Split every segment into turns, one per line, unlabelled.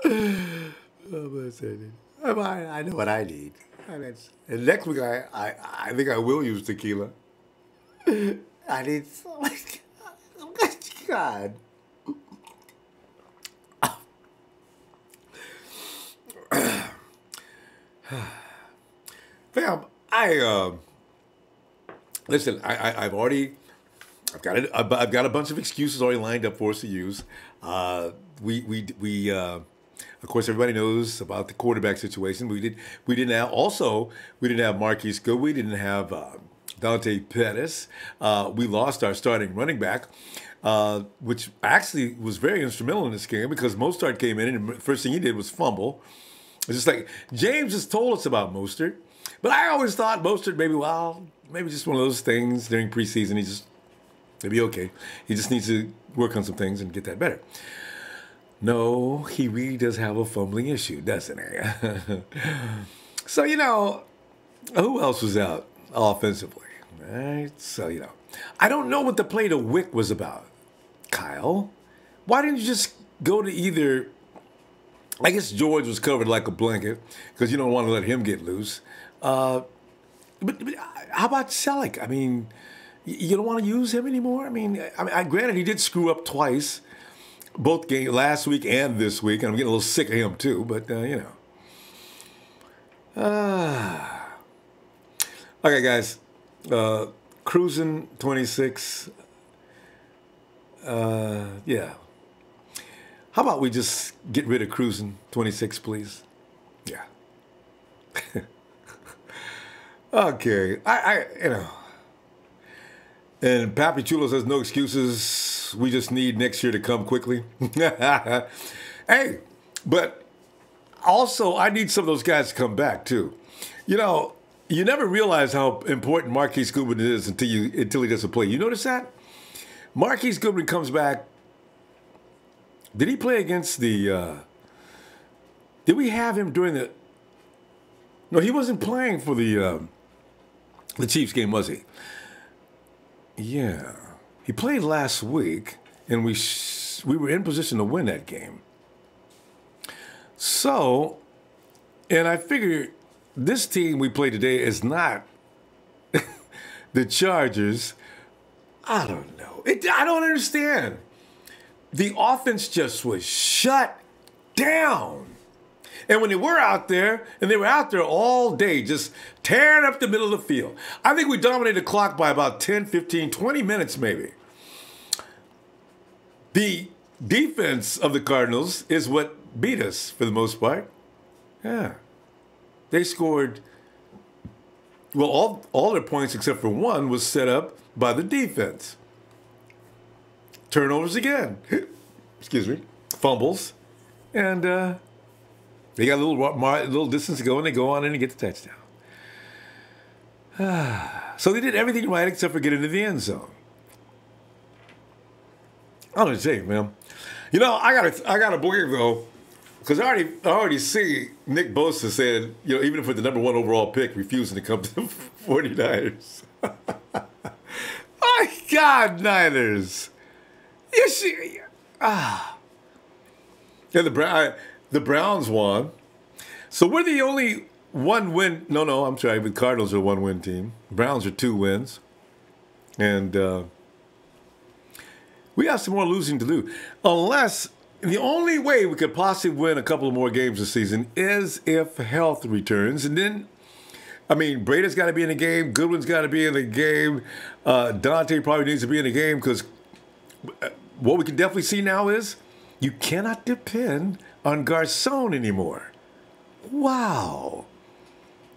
I know what I need. And next week, I think I will use tequila. I need God. Fam, listen. I've got a bunch of excuses already lined up for us to use. Of course, everybody knows about the quarterback situation. We didn't have Marquise Good. We didn't have Dante Pettis. We lost our starting running back, which actually was very instrumental in this game because Mostert came in and the first thing he did was fumble. It's just like James just told us about Mostert, but I always thought Mostert maybe just one of those things during preseason. He'll be okay. He just needs to work on some things and get that better. No, he really does have a fumbling issue, doesn't he? So, who else was out offensively? Right? So, I don't know what the play to Wick was about. Kyle, why didn't you just go to either... I guess George was covered like a blanket because you don't want to let him get loose. But how about Selleck? I mean, you don't want to use him anymore? I mean, granted, he did screw up twice, both games last week and this week, and I'm getting a little sick of him too. But okay, guys, cruising 26. Yeah. How about we just get rid of cruising 26, please? Yeah. Okay. And Papi Chulo says no excuses. We just need next year to come quickly. Hey, but also I need some of those guys to come back too. You never realize how important Marquise Goodwin is until he doesn't play. You notice that? Marquise Goodwin comes back. Did he play against the... did we have him during the... No, he wasn't playing for the Chiefs game, was he? Yeah. He played last week, and we were in position to win that game. So, and I figure this team we play today is not the Chargers. I don't know. I don't understand. The offense just was shut down. And when they were out there, and they were out there all day, just tearing up the middle of the field. I think we dominated the clock by about 10, 15, 20 minutes maybe. The defense of the Cardinals is what beat us for the most part. Yeah. They scored, well, all their points except for one was set up by the defense. Turnovers again. Excuse me. Fumbles. And they got a little distance to go, and they go on in and get the touchdown. So they did everything right except for get into the end zone. I'm gonna say, man. I gotta believe though, because I already see Nick Bosa said, even for the number 1 overall pick, refusing to come to the 49ers. My God, Niners. And the Browns won. So we're the only one win. No, I'm sorry. The Cardinals are a 1-win team. Browns are 2 wins. And we have some more losing to do. Unless the only way we could possibly win a couple of more games this season is if health returns. And then, Brady's got to be in the game. Goodwin's got to be in the game. Dante probably needs to be in the game because what we can definitely see now is you cannot depend on Garcon anymore. Wow.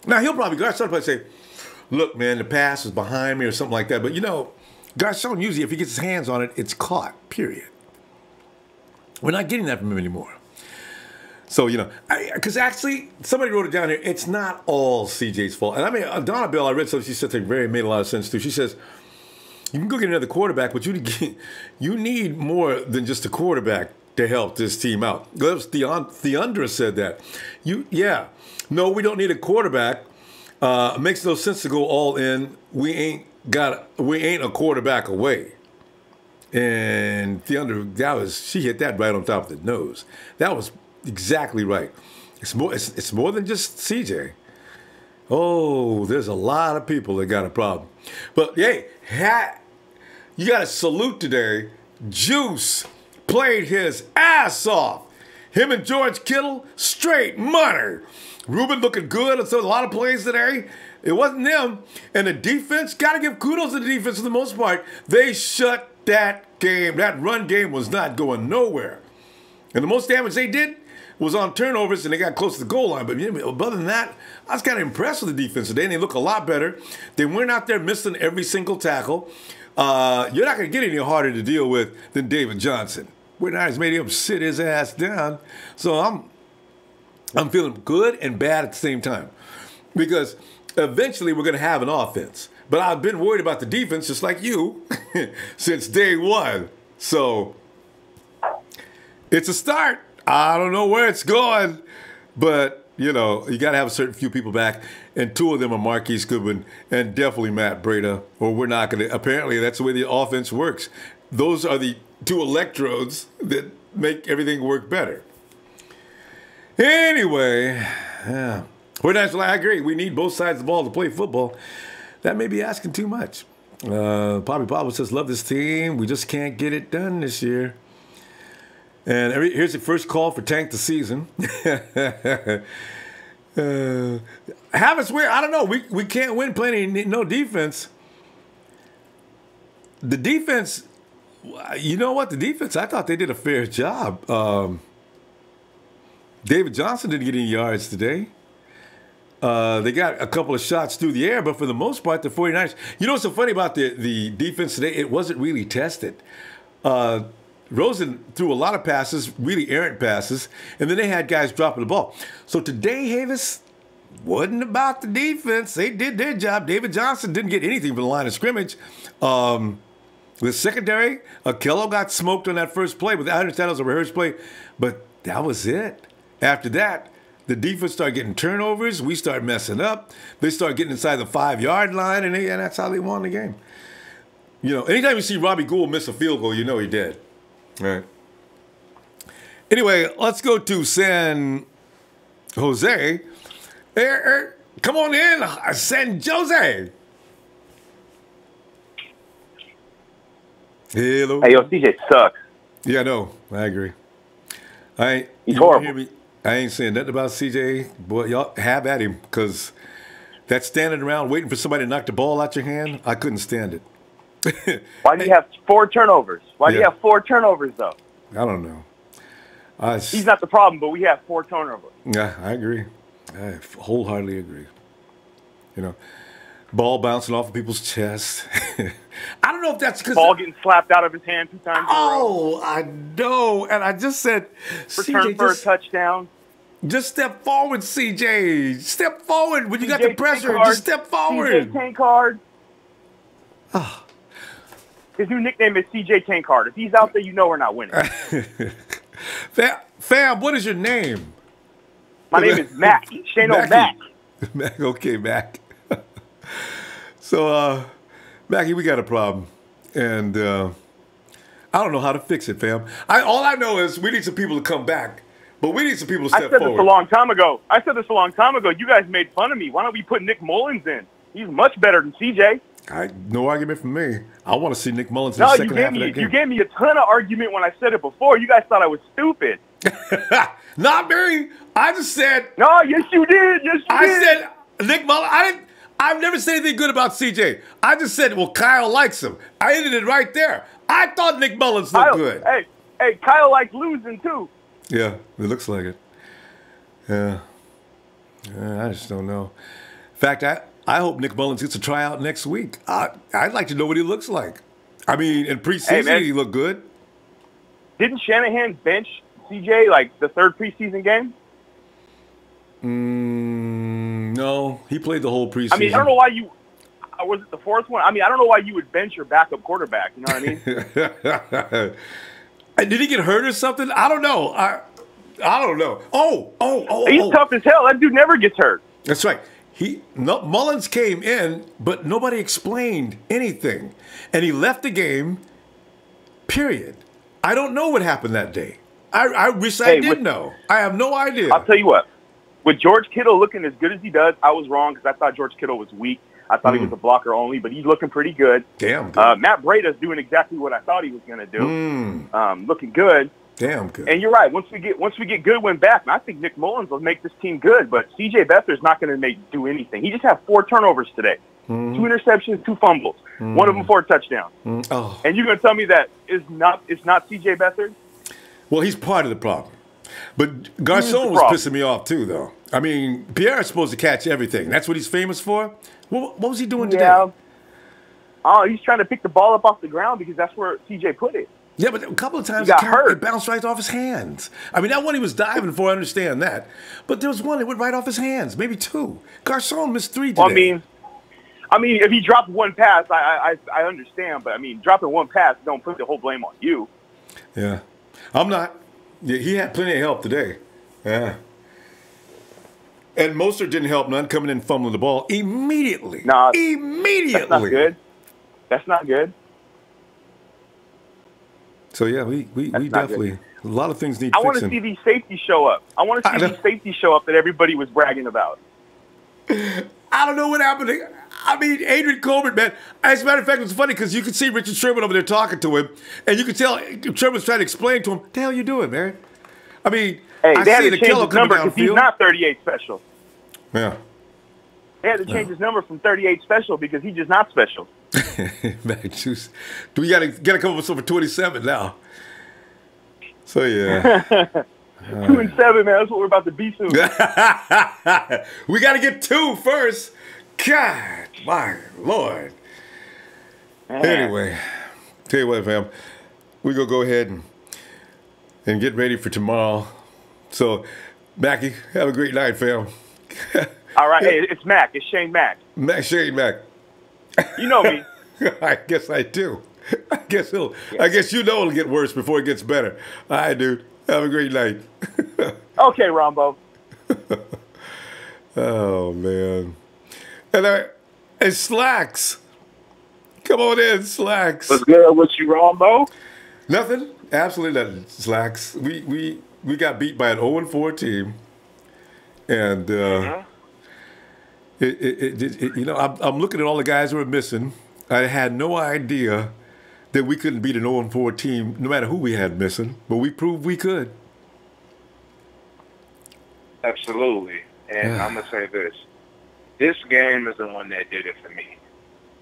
Now, Garcon probably say, look, man, the pass is behind me or something like that. But, Garcon usually, if he gets his hands on it, it's caught, period. We're not getting that from him anymore. So, because actually, somebody wrote it down here, it's not all CJ's fault. And Donna Bell, I read something, she said made a lot of sense too. She says, you can go get another quarterback, but you need more than just a quarterback to help this team out. That was Theandra said that. No, we don't need a quarterback. It makes no sense to go all in. We ain't a quarterback away. And Theandra, she hit that right on top of the nose. That was exactly right. It's more than just CJ. Oh, there's a lot of people that got a problem. But hey, you got to salute today. Juice played his ass off. Him and George Kittle, straight money. Ruben looking good on a lot of plays today. It wasn't them. And the defense, got to give kudos to the defense for the most part. They shut that game. That run game was not going nowhere. And the most damage they did was on turnovers, and they got close to the goal line. But other than that, I was kind of impressed with the defense today, and they look a lot better. They weren't out there missing every single tackle. You're not going to get any harder to deal with than David Johnson. Whitney's made him sit his ass down. So I'm feeling good and bad at the same time. Because eventually we're going to have an offense. But I've been worried about the defense, just like you, since day one. So it's a start. I don't know where it's going. But, you got to have a certain few people back. And two of them are Marquise Goodwin and definitely Matt Breida. Or we're not going to. Apparently, that's the way the offense works. Those are the two electrodes that make everything work better. Anyway, yeah. I agree. We need both sides of the ball to play football. That may be asking too much. Bobby Pablo says, love this team. We just can't get it done this year. And here's the first call for tank the season. Have us where? I don't know. We can't win playing no defense. The defense, you know what? The defense, I thought they did a fair job. David Johnson didn't get any yards today. They got a couple of shots through the air, but for the most part, the 49ers. You know what's so funny about the defense today? It wasn't really tested. Rosen threw a lot of passes, really errant passes, and then they had guys dropping the ball. So today, Havis, wasn't about the defense. They did their job. David Johnson didn't get anything from the line of scrimmage. The secondary, Kello got smoked on that first play, but I understand it was a rehearsed play, but that was it. After that, the defense started getting turnovers. We started messing up. They started getting inside the 5-yard line, and that's how they won the game. Anytime you see Robbie Gould miss a field goal, you know he did. All right. Anyway, let's go to San Jose. Come on in, San Jose. Hello.
Hey, yo, CJ sucks.
Yeah, no, I agree.
He's horrible.
Hear me? I ain't saying nothing about CJ. Boy, y'all have at him, because that standing around waiting for somebody to knock the ball out your hand, I couldn't stand it.
Why do you have 4 turnovers? Why do you have 4 turnovers, though?
I don't know.
He's not the problem, but we have 4 turnovers.
Yeah, I agree. I wholeheartedly agree. Ball bouncing off of people's chest. I don't know if that's because
ball getting slapped out of his hand 2 times.
Oh, I know. And I just said,
return for a touchdown.
Just step forward, CJ. Step forward when you got the pressure. Just step forward.
CJ Tankard. Oh. His new nickname is CJ Tankard. If he's out there, you know we're not winning.
Fam, what is your name?
My name is Mac. Shano Mac.
Mac. Okay, Mac. So, Mackie, we got a problem. And I don't know how to fix it, fam. All I know is we need some people to come back. But we need some people to step forward.
I said this a long time ago. You guys made fun of me. Why don't we put Nick Mullins in? He's much better than CJ.
No argument from me. I want to see Nick Mullins in the second half of that game.
You gave me a ton of argument when I said it before. You guys thought I was stupid.
Not me. I just said.
No, yes you did. Yes you did.
I said Nick Mullins. I've never said anything good about CJ. I just said, well, Kyle likes him. I ended it right there. I thought Nick Mullins looked good.
Hey, Kyle likes losing too.
Yeah, it looks like it. Yeah. I just don't know. In fact, I hope Nick Mullins gets a tryout next week. I'd like to know what he looks like. I mean, in preseason, he looked good.
Didn't Shanahan bench CJ like the 3rd preseason game?
No, he played the whole preseason.
I mean, I don't know why you. Was it the 4th one? I mean, I don't know why you would bench your backup quarterback. You know what I mean?
Did he get hurt or something? I don't know. I don't know.
He's tough as hell. That dude never gets hurt.
That's right. Mullins came in, but nobody explained anything. And he left the game, period. I don't know what happened that day. I wish I did know. I have no idea.
I'll tell you what. With George Kittle looking as good as he does, I was wrong because I thought George Kittle was weak. I thought he was a blocker only, but he's looking pretty good.
Damn good.
Matt Breida's doing exactly what I thought he was going to do. Looking good.
Damn good.
And you're right. Once we get Goodwin back, I think Nick Mullins will make this team good. But C.J. Beathard's not going to do anything. He just had 4 turnovers today, 2 interceptions, 2 fumbles, one of them for a touchdown. And you're going to tell me that it's not C.J. Beathard?
Well, he's part of the problem. But Garcon was pissing me off too, though. I mean, Pierre's supposed to catch everything. That's what he's famous for. What was he doing today?
Oh, he's trying to pick the ball up off the ground because that's where C.J. put it.
Yeah, but a couple of times
it
bounced right off his hands. I mean, that one he was diving for, I understand that. But there was one that went right off his hands, maybe 2. Garcon missed 3 today.
Well, I mean, if he dropped one pass, I understand. But, I mean, dropping one pass don't put the whole blame on you.
Yeah. I'm not. Yeah, he had plenty of help today. Yeah. And Mostert didn't help none, coming in fumbling the ball immediately. Immediately.
That's not good. That's not good.
So, yeah, we definitely, a lot of things need fixing.
I want to see these safeties show up. I want to see these safeties show up that everybody was bragging about.
I don't know what happened. I mean, Adrian Coleman, man. As a matter of fact, it was funny because you could see Richard Sherman over there talking to him, and you could tell Sherman's trying to explain to him, what the hell you doing, man? I mean,
hey,
I
they had
see
to
the
change his number because he's not 38 special.
Yeah.
They had to change his number from 38 special because he's just not special.
Man, we got to come up with something for 27 now. So, yeah.
2 and 7, man. That's what we're about to be soon.
We got to get 2 first. God, my Lord. Anyway, tell you what, fam. We're going to go ahead and get ready for tomorrow. So, Mackie, have a great night, fam.
All right. Hey, it's Mac. It's Shane Mac.
Shane Mac.
You know me.
I guess I do. I guess you know it'll get worse before it gets better. All right, dude. Have a great night.
Okay, Ronbo.
Oh, man. And Slacks. Come on in, Slacks.
What's good with you, Ronbo?
Nothing. Absolutely nothing, Slacks. We got beat by an 0-4 team. And, you know, I'm looking at all the guys who are missing. I had no idea that we couldn't beat an 0-4 team no matter who we had missing, but we proved we could.
Absolutely. And I'm going to say this. This game is the one that did it for me.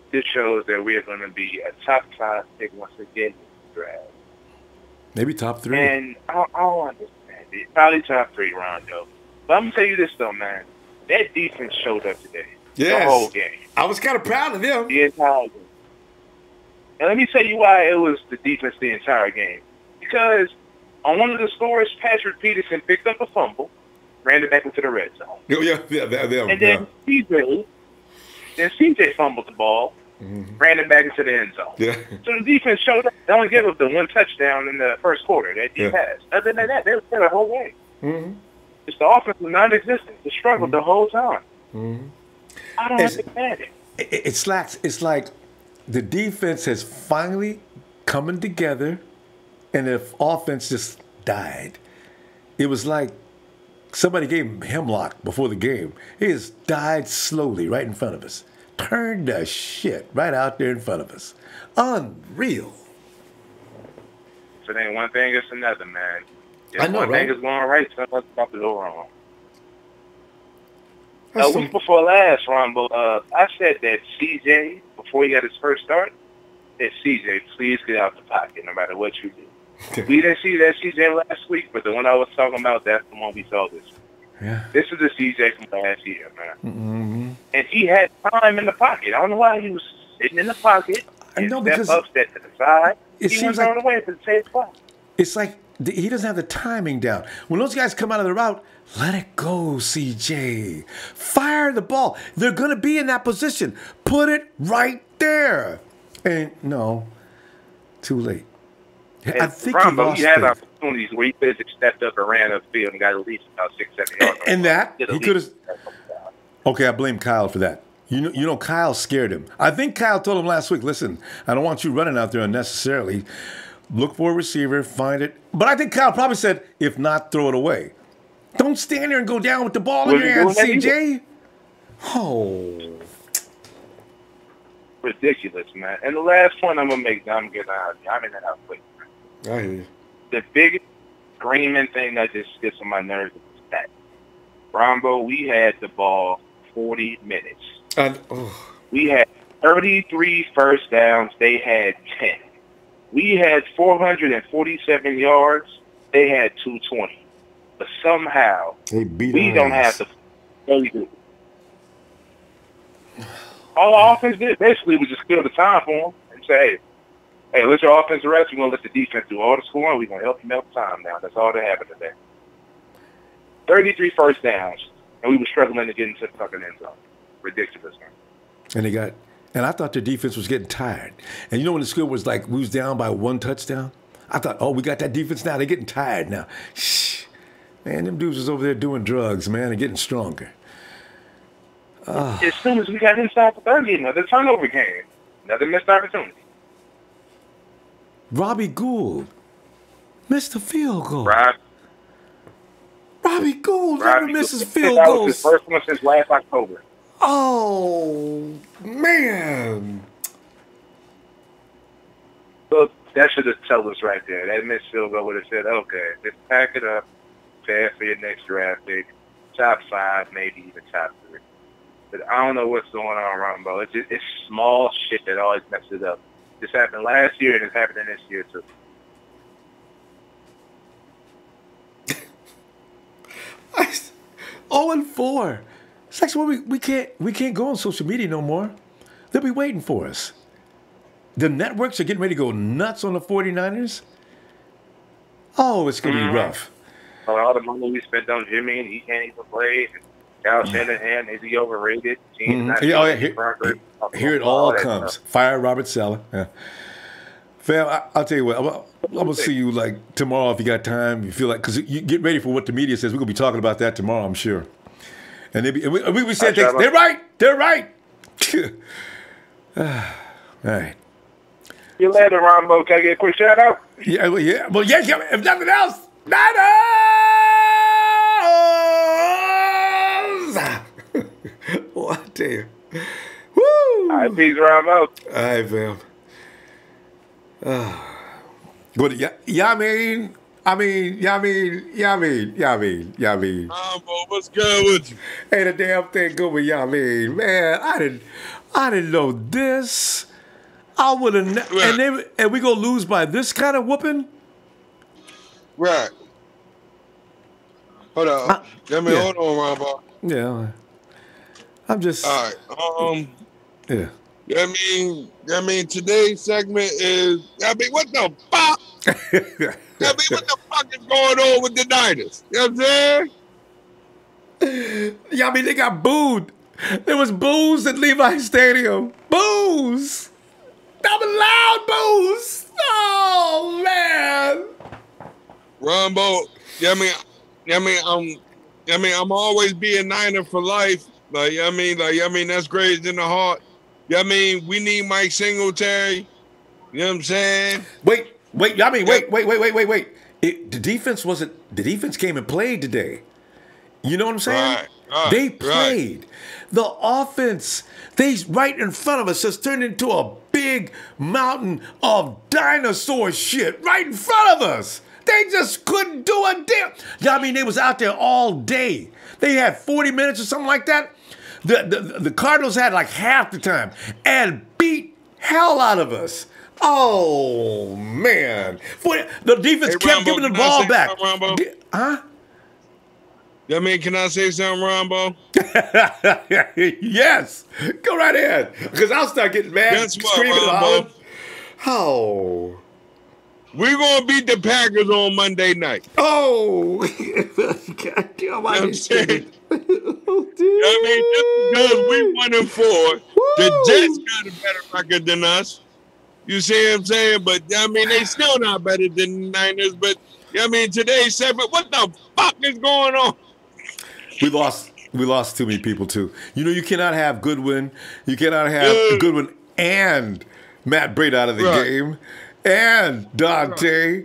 This shows that we are going to be a top 5 pick once again in the draft.
Maybe top 3.
And I don't understand it. Probably top 3, Rondo. But I'm going to tell you this, though, man. That defense showed up today.
Yes.
The whole game.
I was kind of proud of them.
The entire game. And let me tell you why it was the defense the entire game. Because on one of the scores, Patrick Peterson picked up a fumble, ran it back into the red zone. And then CJ fumbled the ball, ran it back into the end zone.
Yeah.
So the defense showed up. They only gave up the 1 touchdown in the first quarter that he has. Other than that, they were there the whole game.
Mm-hmm.
Just the offense was non-existent. They struggled the whole time. I don't understand it.
It's like the defense has finally coming together, and the offense just died. It was like somebody gave him hemlock before the game. He just died slowly right in front of us. Turned the shit right out there in front of us. Unreal.
So then one thing is another, man. If
I know,
one
right?
thing is going right, something's about to go wrong. A week before last, Ronbo, I said that CJ, before he got his first start, that CJ, please get out the pocket no matter what you do. We didn't see that CJ last week, but the one I was talking about, that's the one we saw this week.
Yeah.
This is the CJ from last year, man. And he had time in the pocket. I don't know why he was sitting in the pocket.
I know,
step
because
up, step to the side.
it
He
seems
went
like
on the way to the same spot.
it's like he doesn't have the timing down. When those guys come out of the route, let it go, CJ. Fire the ball. They're going to be in that position. Put it right there. And no, too late. I think
Ronbo,
he
he had
lost faith.
opportunities where he could have stepped up and ran up the field and got at least about 6-7 yards.
And that, he could have. Okay, I blame Kyle for that. You know, Kyle scared him. I think Kyle told him last week, listen, I don't want you running out there unnecessarily. look for a receiver, find it. But I think Kyle probably said, if not, throw it away. Don't stand there and go down with the ball in your hands, CJ. Oh.
Ridiculous, man. And the last point I'm going to make, I'm getting out of here. I'm in the house quick.
I hear you.
The biggest screaming thing that just gets on my nerves is that. Ronbo, we had the ball 40 minutes. We had 33 first downs. They had 10. We had 447 yards. They had 220. But somehow, we don't have the really good. All the offense did basically was just kill the time for them and say, hey, let your offense rest. We're going to let the defense do all the scoring. We're going to help you melt time now. That's all that happened today. 33 first downs, and we were struggling to get into the fucking end zone. Ridiculous, man.
And I thought their defense was getting tired. And you know when the score was like, we was down by 1 touchdown? I thought, oh, we got that defense now. They're getting tired now. Shh. Man, them dudes was over there doing drugs, man, and getting stronger.
As soon as we got inside the 30, another turnover came. Another missed opportunity.
Robbie Gould missed a field goal.
Robbie
Gould never misses field
goals. That
goals.
was his first one since last October.
Oh, man.
Look, that should have told us right there. That missed field goal would have said, okay, just pack it up, prepare for your next draft pick, top 5, maybe even top 3. But I don't know what's going on, Ronbo. It's small shit that always messes it up. This happened last year, and it's happening this year, too.
0-4. It's actually we can't go on social media no more. They'll be waiting for us. The networks are getting ready to go nuts on the 49ers. Oh, it's going to be rough.
All the money we spent on Jimmy, and he can't even play. Kyle Shanahan, is he overrated?
Here it all comes. Fire Robert Saleh. Yeah. Fam, I'll tell you what. I'm going to see you like tomorrow if you got time. You feel like, because you get ready for what the media says. We're going to be talking about that tomorrow, I'm sure. And we said things. They're right. They're right. All right.
See you later, Ronbo. Can I get a quick shout out?
Yeah. Well, yeah. If nothing else, Niners! Oh, I tell you. Woo!
All right, peace, Ronbo.
All right, fam. Good. Yeah, I mean.
What's good with you?
Ain't a damn thing good with y'all, man. I didn't know this. I would have, and we gonna lose by this kind of whooping.
Right. Hold on. Hold on, Ronbo.
Yeah. I'm just.
All right.
Yeah.
I mean, today's segment is. What the fuck? What the fuck is going on with the Niners? You know what I'm saying?
Yeah, they got booed. There was boos at Levi Stadium. Boos. That was loud boos. Oh, man.
Ronbo, I'm always being Niner for life. That's graze in the heart. We need Mike Singletary. You know what I'm saying?
Wait. The defense came and played today. You know what I'm saying?
Right,
they played. Right. The offense, right in front of us, just turned into a big mountain of dinosaur shit right in front of us. They just couldn't do a damn. They was out there all day. They had 40 minutes or something like that. The Cardinals had like half the time and beat hell out of us. Oh, man. The defense kept giving the ball back. Huh?
Can I say something, Ronbo?
Yes. Go right ahead. Because I'll start getting mad, screaming and hollering. Oh.
We're going to beat the Packers on Monday night.
Oh.
God, just because we 1-4, the Jets got a better record than us. You see what I'm saying? But, they still not better than the Niners. But, today's segment, what the fuck is going on?
We lost too many people, too. You cannot have Goodwin. You cannot have Goodwin and Matt Braid out of the game. and Dante.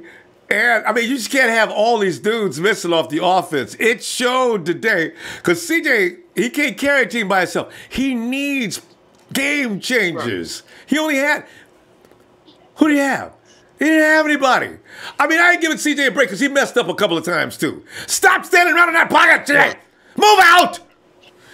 And, I mean, you just can't have all these dudes missing off the offense. It showed today because CJ, he can't carry a team by himself. He needs game changers. Right. He only had, who did he have? He didn't have anybody. I mean, I ain't giving CJ a break because he messed up a couple of times, too. Stop standing around in that pocket, CJ. Move out.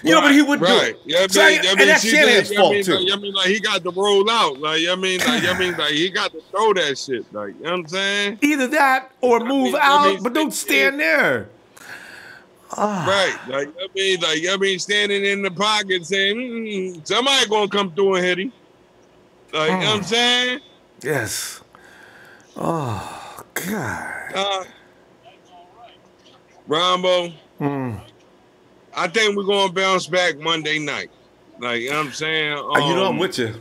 You know, but he would do it.
Yeah,
so and that's Shanahan's fault, too.
I mean, like, he got to roll out. Like, he got to throw that shit. Like, you know what I'm saying?
Either that or move out, but don't stand there.
Right. Like, standing in the pocket saying, somebody going to come through and hit him. Like, you know what I'm saying?
Yes. Oh, God.
Ronbo. I think we're going to bounce back Monday night. Like, you know what I'm saying?
You know, I'm with you.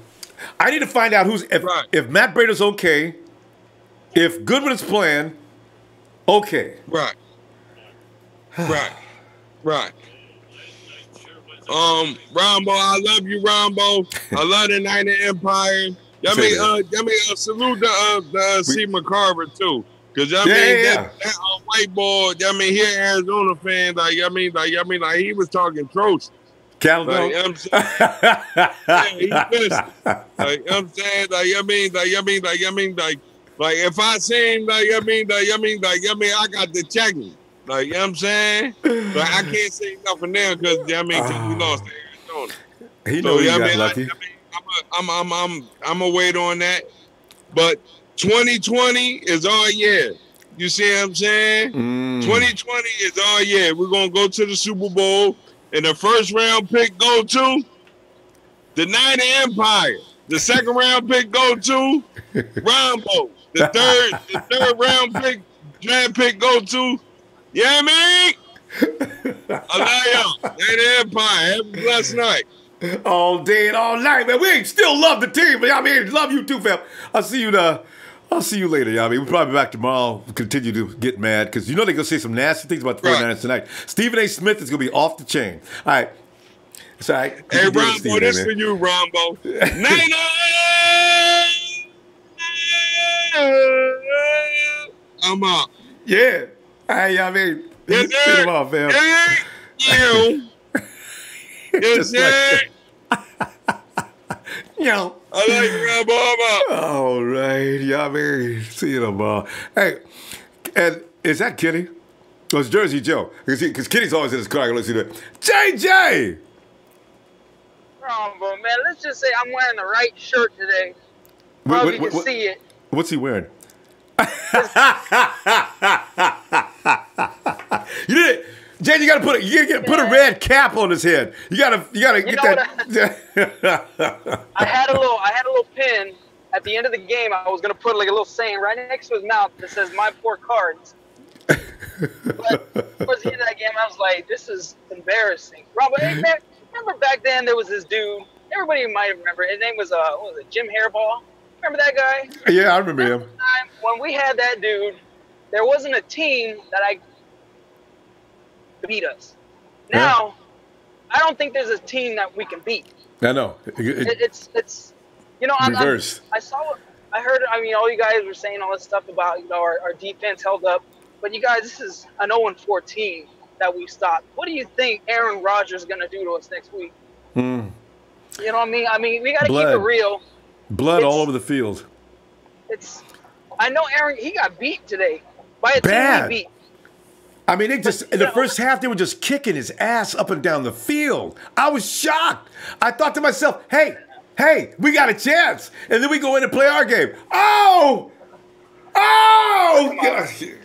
I need to find out if Matt Brady's okay, if Goodwin is playing, okay.
Right. Ronbo, I love you, Ronbo. I love the Niner Empire. Salute the C. McCarver, too. Because, that whiteboard, he an Arizona fan, he was talking Trost.
Cattle
like, I'm saying, he pissed. Like, I'm saying, if I see him, I got to check him. Like, you know what I'm saying? Like, I can't say nothing now because, we lost to Arizona.
He knows he got lucky.
I'm gonna wait on that. But 2020 is our year. You see what I'm saying? 2020 is our year. We're going to go to the Super Bowl, and the first round pick go to the Niner Empire. The second round pick go to Ronbo. The third round pick, draft pick go to, I love y'all. Niner Empire. Have a blessed night.
All day and all night, man. We still love the team, but love you too, fam. I'll see you later, y'all. We'll probably be back tomorrow. We'll continue to get mad because they're going to say some nasty things about the 49ers tonight. Stephen A. Smith is going to be off the chain. All right. It's all right.
Hey, Ronbo, this for you, Ronbo. I'm up.
Yeah. Hey,
Yes,
sir. Him off, fam.
Yes, sir.
Yo.
I like Ronbo. I'm up.
All right. See you tomorrow. Hey, and is that Kenny? Oh, it's Jersey Joe. Because Kenny's always in his car. Let's see that. JJ!
Ronbo, man. Let's just say I'm wearing the right shirt today. Probably you can see it.
What's he wearing? You did it. Jay, you gotta put a red cap on his head. You gotta get that.
I had a little pin at the end of the game. I was gonna put like a little saying right next to his mouth that says "My poor cards." But towards the end of that game, I was like, "This is embarrassing." Robert, hey, man, remember back then there was this dude. Everybody might remember. His name was what was it, Jim Hairball? Remember that guy?
Yeah, I remember him.
When we had that dude, there wasn't a team that I beat us. Now, I don't think there's a team that we can beat.
I know.
It's
reverse.
I heard. All you guys were saying all this stuff about our defense held up, but you guys, this is an 0-4 team that we stopped. What do you think Aaron Rodgers is going to do to us next week? You know what I mean? We got to keep it real.
Blood all over the field.
I know Aaron. He got beat today by a team he beat.
I mean, in the first half, they were just kicking his ass up and down the field. I was shocked. I thought to myself, hey, we got a chance. And then we go in and play our game. Oh!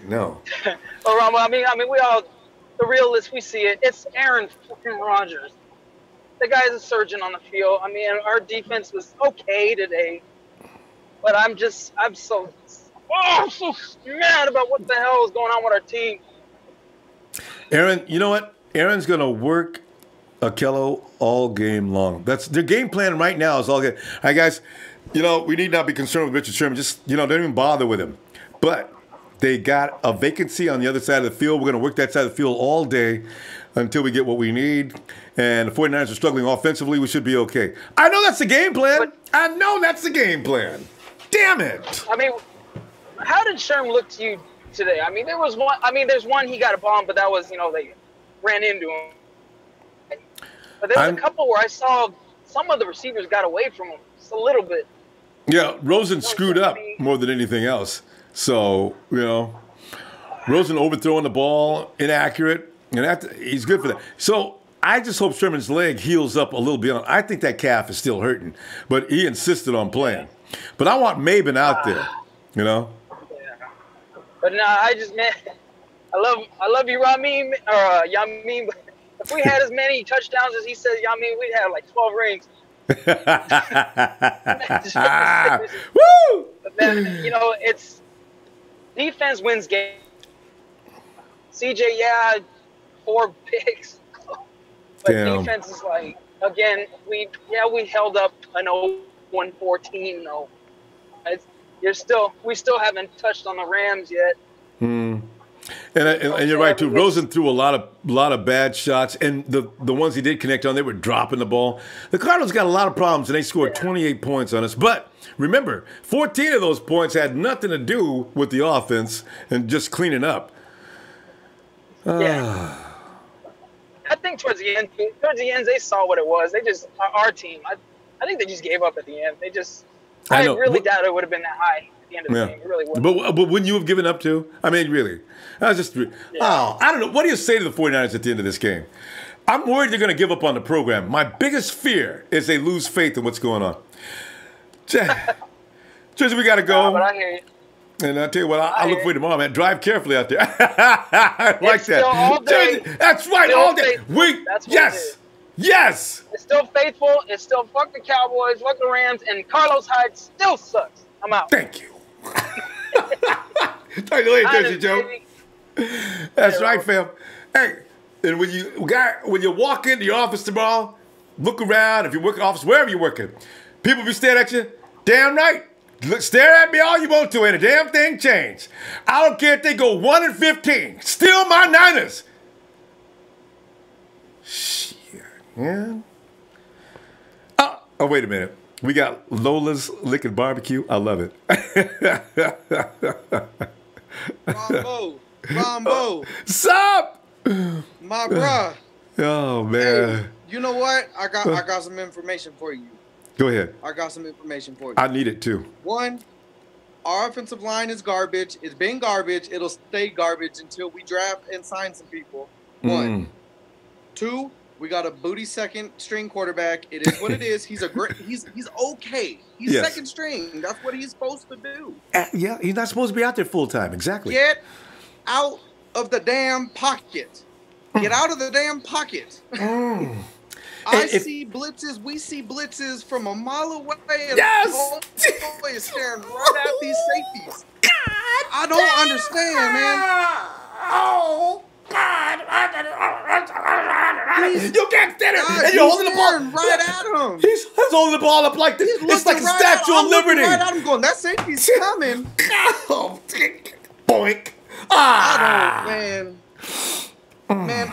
No.
Well, Ronbo, I mean, we all, the realists, we see it. It's Aaron fucking Rodgers. The guy's a surgeon on the field. I mean, our defense was okay today. But I'm so mad about what the hell is going on with our team.
Aaron, you know what? Aaron's going to work Akello all game long. That's their game plan right now is all good. All right, guys, we need not be concerned with Richard Sherman. Just, don't even bother with him. But they got a vacancy on the other side of the field. We're going to work that side of the field all day until we get what we need. And the 49ers are struggling offensively. We should be okay. I know that's the game plan. Damn it!
I mean, how did Sherman look to you today? I mean, there was one. I mean, there's one he got a bomb, but that was, they ran into him. But there was a couple where I saw some of the receivers got away from him just a little bit.
Yeah, Rosen screwed up more than anything else. So, Rosen overthrowing the ball, inaccurate, and he's good for that. So I just hope Sherman's leg heals up a little bit. I think that calf is still hurting, but he insisted on playing. But I want Maben out there,
Yeah. But no, I love you, Ramin, or Yamin. But if we had as many touchdowns as he says, Yamin, we'd have like 12 rings.
Woo!
But then, it's defense wins game. CJ, 4 picks. But defense is like, again, we held up an 0-1-4 team though. We still haven't touched on the Rams yet.
And you're right too. Rosen threw a lot of bad shots, and the ones he did connect on, they were dropping the ball. The Cardinals got a lot of problems, and they scored 28 points on us. But remember, 14 of those points had nothing to do with the offense and just cleaning up.
Yeah. I think towards the end, they saw what it was. They just, our team, I think they just gave up at the end. I really doubt it would have been that high at the end of the game. It really would.
But wouldn't you have given up too? I mean, really. I don't know. What do you say to the 49ers at the end of this game? I'm worried they're going to give up on the program. My biggest fear is they lose faith in what's going on. Tracy, we got to go.
But I hear you.
And I'll tell you what, I look for you tomorrow, man. Drive carefully out there. I like
it's
that.
Still all day.
That's right,
still
all day.
Yes.
Yes.
It's still faithful. It's still fuck the Cowboys, fuck the Rams, and Carlos Hyde still sucks. I'm out.
Thank you. Talk to you later, Jersey Joe. That's right, fam. Hey, and when you walk into your office tomorrow, look around. If you work in office, wherever you're working, people be staring at you. Damn right. Stare at me all you want to, ain't a damn thing changed. I don't care if they go 1-15. Still my Niners. Shit, man. Oh, wait a minute. We got Lola's Liquid Barbecue. I love it.
Ronbo.
Sup?
My bruh.
Oh, man.
Hey, you know what? I got some information for you.
Go ahead.
I got some information for you.
I need it too.
One, our offensive line is garbage. It's been garbage. It'll stay garbage until we draft and sign some people. One. Two, we got a booty second string quarterback. It is what it is. He's okay. He's second string. That's what he's supposed to do.
Yeah, he's not supposed to be out there full time. Exactly.
Get out of the damn pocket. Get out of the damn pocket. I see blitzes. We see blitzes from a mile away. And
yes!
The is staring right at these safeties. God, I don't understand, man.
Oh, God. You can't stand it. And you're holding the ball.
Right at him.
He's holding the ball up like this. It's like a Statue of Liberty.
Right at him going, that safety's coming.
Oh, boink.
I don't, man. Man,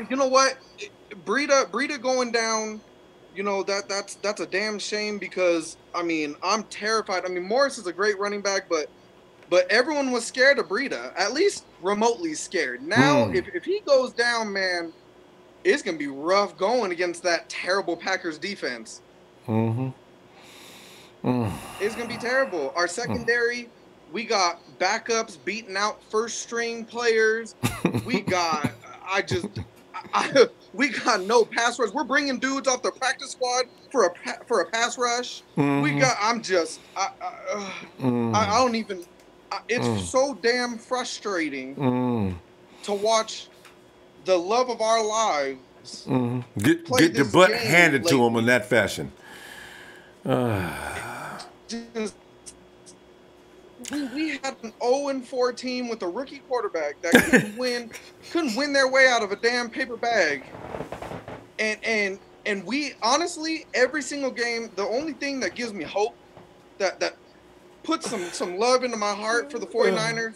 you know what? Breida going down, that's a damn shame because, I mean, I'm terrified. I mean, Morris is a great running back, but everyone was scared of Breida, at least remotely scared. Now, if he goes down, man, it's going to be rough going against that terrible Packers defense. It's going to be terrible. Our secondary, we got backups beating out first-string players. We got, we got no pass rush. We're bringing dudes off the practice squad for a pass rush. We got. I don't even. It's so damn frustrating to watch the love of our lives
get the butt handed to them in that fashion.
We had an 0-4 team with a rookie quarterback that couldn't win their way out of a damn paper bag. And we honestly, every single game, the only thing that gives me hope, that puts some love into my heart for the 49ers,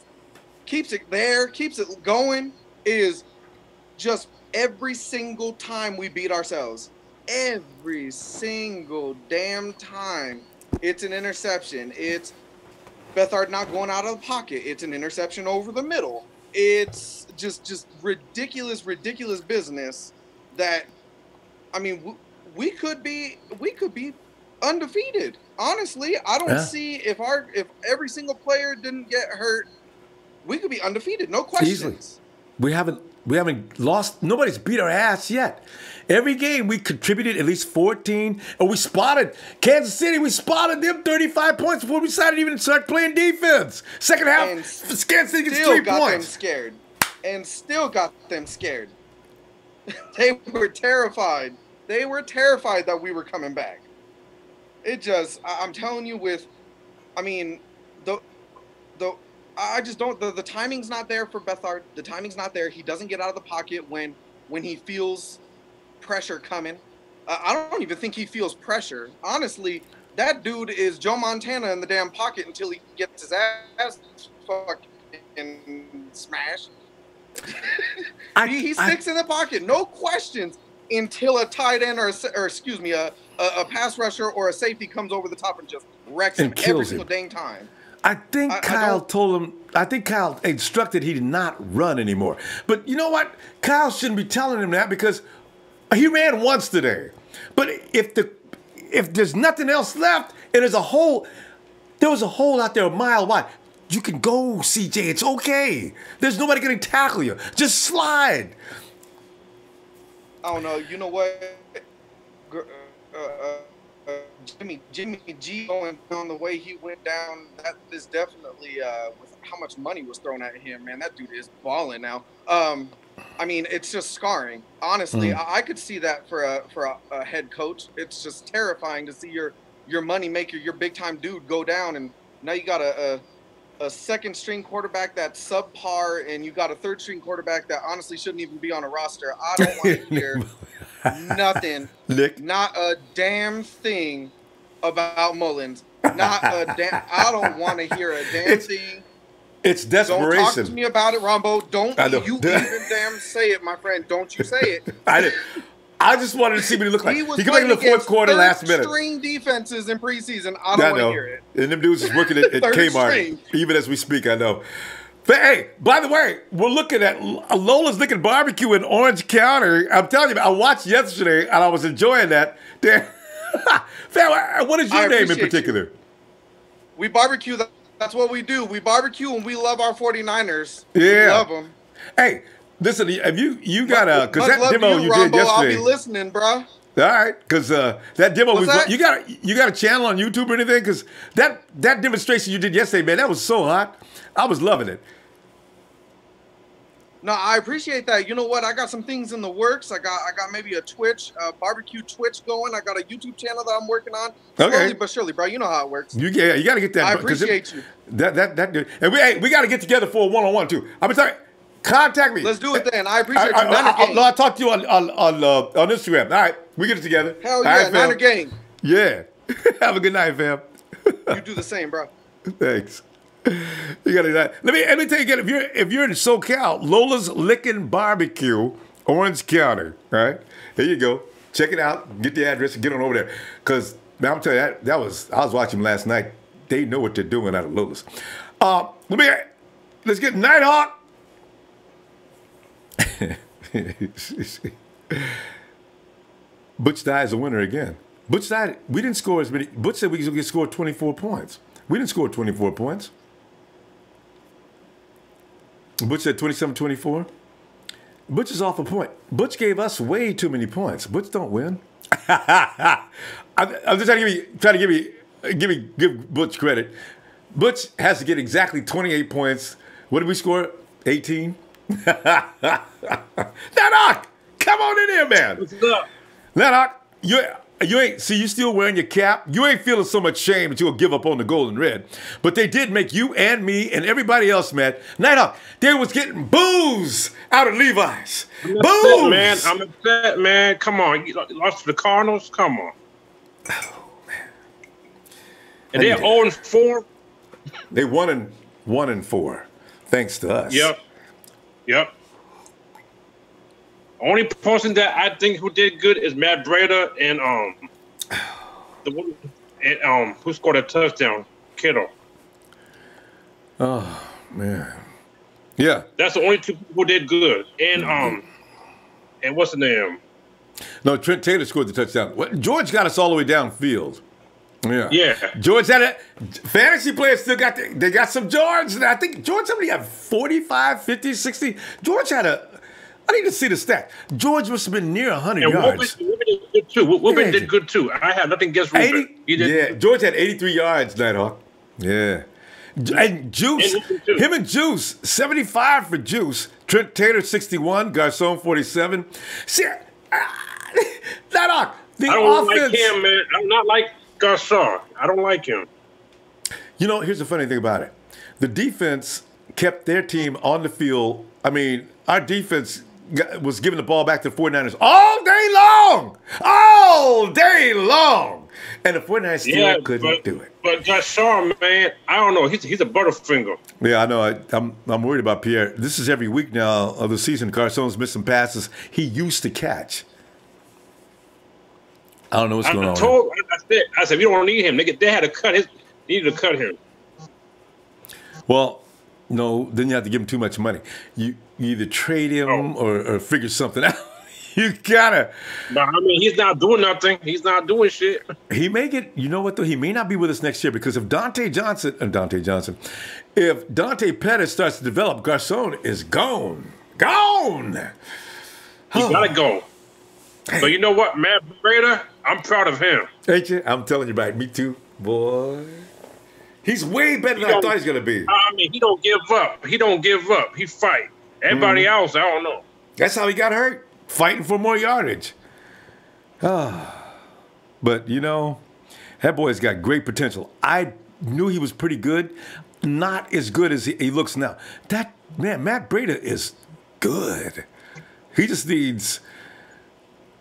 keeps it there, keeps it going, is just every single time we beat ourselves. Every single damn time. It's an interception. It's Beathard not going out of the pocket. It's an interception over the middle. It's just ridiculous business that, I mean, we could be undefeated. Honestly, I don't see if every single player didn't get hurt, we could be undefeated. No questions.
Easily. We haven't lost. Nobody's beat our ass yet. Every game we contributed at least 14, and we spotted Kansas City. We spotted them 35 points before we decided to even start playing defense. Second half, Kansas City gets 3 points.
Still got them scared. They were terrified. They were terrified that we were coming back. I'm telling you, I just don't. The timing's not there for Beathard. The timing's not there. He doesn't get out of the pocket when he feels pressure coming. I don't even think he feels pressure. Honestly, that dude is Joe Montana in the damn pocket until he gets his ass fucking smashed. He sticks in the pocket, no questions, until a tight end or a pass rusher or a safety comes over the top and just wrecks him every single dang time.
I think Kyle instructed he did not run anymore. But you know what? Kyle shouldn't be telling him that because he ran once today. But if there's nothing else left and there was a hole out there a mile wide, you can go, CJ. It's okay. There's nobody going to tackle you. Just slide.
I don't know. You know what? Jimmy G going on the way he went down, that is definitely with how much money was thrown at him, man. That dude is balling now. I mean, it's just scarring. Honestly, I could see that for a head coach. It's just terrifying to see your money maker, your big time dude go down, and now you got a second string quarterback that's subpar, and you got a third string quarterback that honestly shouldn't even be on a roster. I don't want to hear nothing, not a damn thing about Mullins. Not a damn. I don't want to hear a damn thing.
It's desperation.
Don't talk to me about it, Ronbo. Don't you even damn say it, my friend. Don't you say it.
I just wanted to see what he looked like. He came back in the fourth quarter last minute.
String defenses in preseason. I don't want to hear it.
And them dudes is working at Kmart even as we speak. I know. But hey, by the way, we're looking at Lola's Licking Barbecue in Orange County. I'm telling you, I watched yesterday and I was enjoying that. What is your name in particular?
We barbecue. That's what we do. We barbecue and we love our 49ers.
Yeah.
We love them.
Hey, listen, have you got a, because that demo you did yesterday.
I'll be listening, bro.
All right, because that demo you got a channel on YouTube or anything? Because that demonstration you did yesterday, man, that was so hot. I was loving it.
No, I appreciate that. You know what? I got some things in the works. I got maybe a Twitch, barbecue Twitch going. I got a YouTube channel that I'm working on. Slowly but surely, bro. You know how it works.
You got to get that.
I appreciate you.
That and we got to get together for a one-on-one too. I'm gonna tell you, contact me.
Let's do it then. I appreciate you.
I'll talk to you on Instagram. All right, we get it together.
Hell yeah, Niner gang.
Yeah. Have a good night, fam.
You do the same, bro.
Thanks. You got it. Let me tell you again. If you're in SoCal, Lola's Licking Barbecue, Orange County. All right, there you go. Check it out. Get the address and get on over there. Cause man, I'm telling you I was watching them last night. They know what they're doing out of Lola's. Let's get Nighthawk. Butch died as a winner again. Butch died. We didn't score as many. Butch said we could score 24 points. We didn't score 24 points. Butch said 27-24. Butch is off a point. Butch gave us way too many points. Butch don't win. I'm just trying to give Butch credit. Butch has to get exactly 28 points. What did we score? 18. Lanark, come on in here, man.
What's up?
Lanark, you ain't see you still wearing your cap. You ain't feeling so much shame that you'll give up on the gold and red. But they did make you and me and everybody else mad. Nighthawk, they was getting boos out of Levi's. Boos,
man. I'm upset, man. Come on, you lost to the Cardinals. Come on.
Oh man.
And they're 0-4.
They 1-4, thanks to us.
Yep. Only person that I think who did good is Matt Breda and the one and who scored a touchdown, Kittle.
Oh man. Yeah.
That's the only two people who did good. And what's the name?
No, Trent Taylor scored the touchdown. George got us all the way downfield. Yeah.
Yeah.
George had a fantasy players still got they got some George. And I think George somebody had 45, 50, 60. George had I need to see the stat. George must have been near 100 yards.
Ruben did good too. Ruben did good too. I had nothing against Ruben.
George had 83 yards, Nighthawk. Yeah. And Juice, him and Juice, 75 for Juice. Trent Taylor, 61. Garcon, 47. See, Nighthawk, the
I don't
offense.
like him, man. I'm not like Garcon. I don't like him.
You know, here's the funny thing about it. The defense kept their team on the field. I mean, our defense was giving the ball back to the 49ers all day long. All day long. And the 49ers still couldn't do it.
But Garcon, man, I don't know. He's a butterfinger.
Yeah, I know. I'm worried about Pierre. This is every week now of the season. Garcon's missing passes he used to catch. I don't know what's going on.
I said, we don't need him. They had to cut his. Needed to cut him.
Well, no, then you have to give him too much money. You either trade him or figure something out. You gotta.
No, I mean, he's not doing nothing. He's not doing shit.
He may get, you know what, though? He may not be with us next year because if Dante Pettis starts to develop, Garcon is gone. Gone.
He gotta go. So you know what, Matt Breida, I'm proud of him.
Ain't you? I'm telling you, right? Me too, boy. He's way better than I thought he's gonna be.
I mean, he don't give up. He fight. Everybody else, I don't know.
That's how he got hurt, fighting for more yardage. But you know, that boy's got great potential. I knew he was pretty good, not as good as he looks now. That man, Matt Breida, is good. He just needs.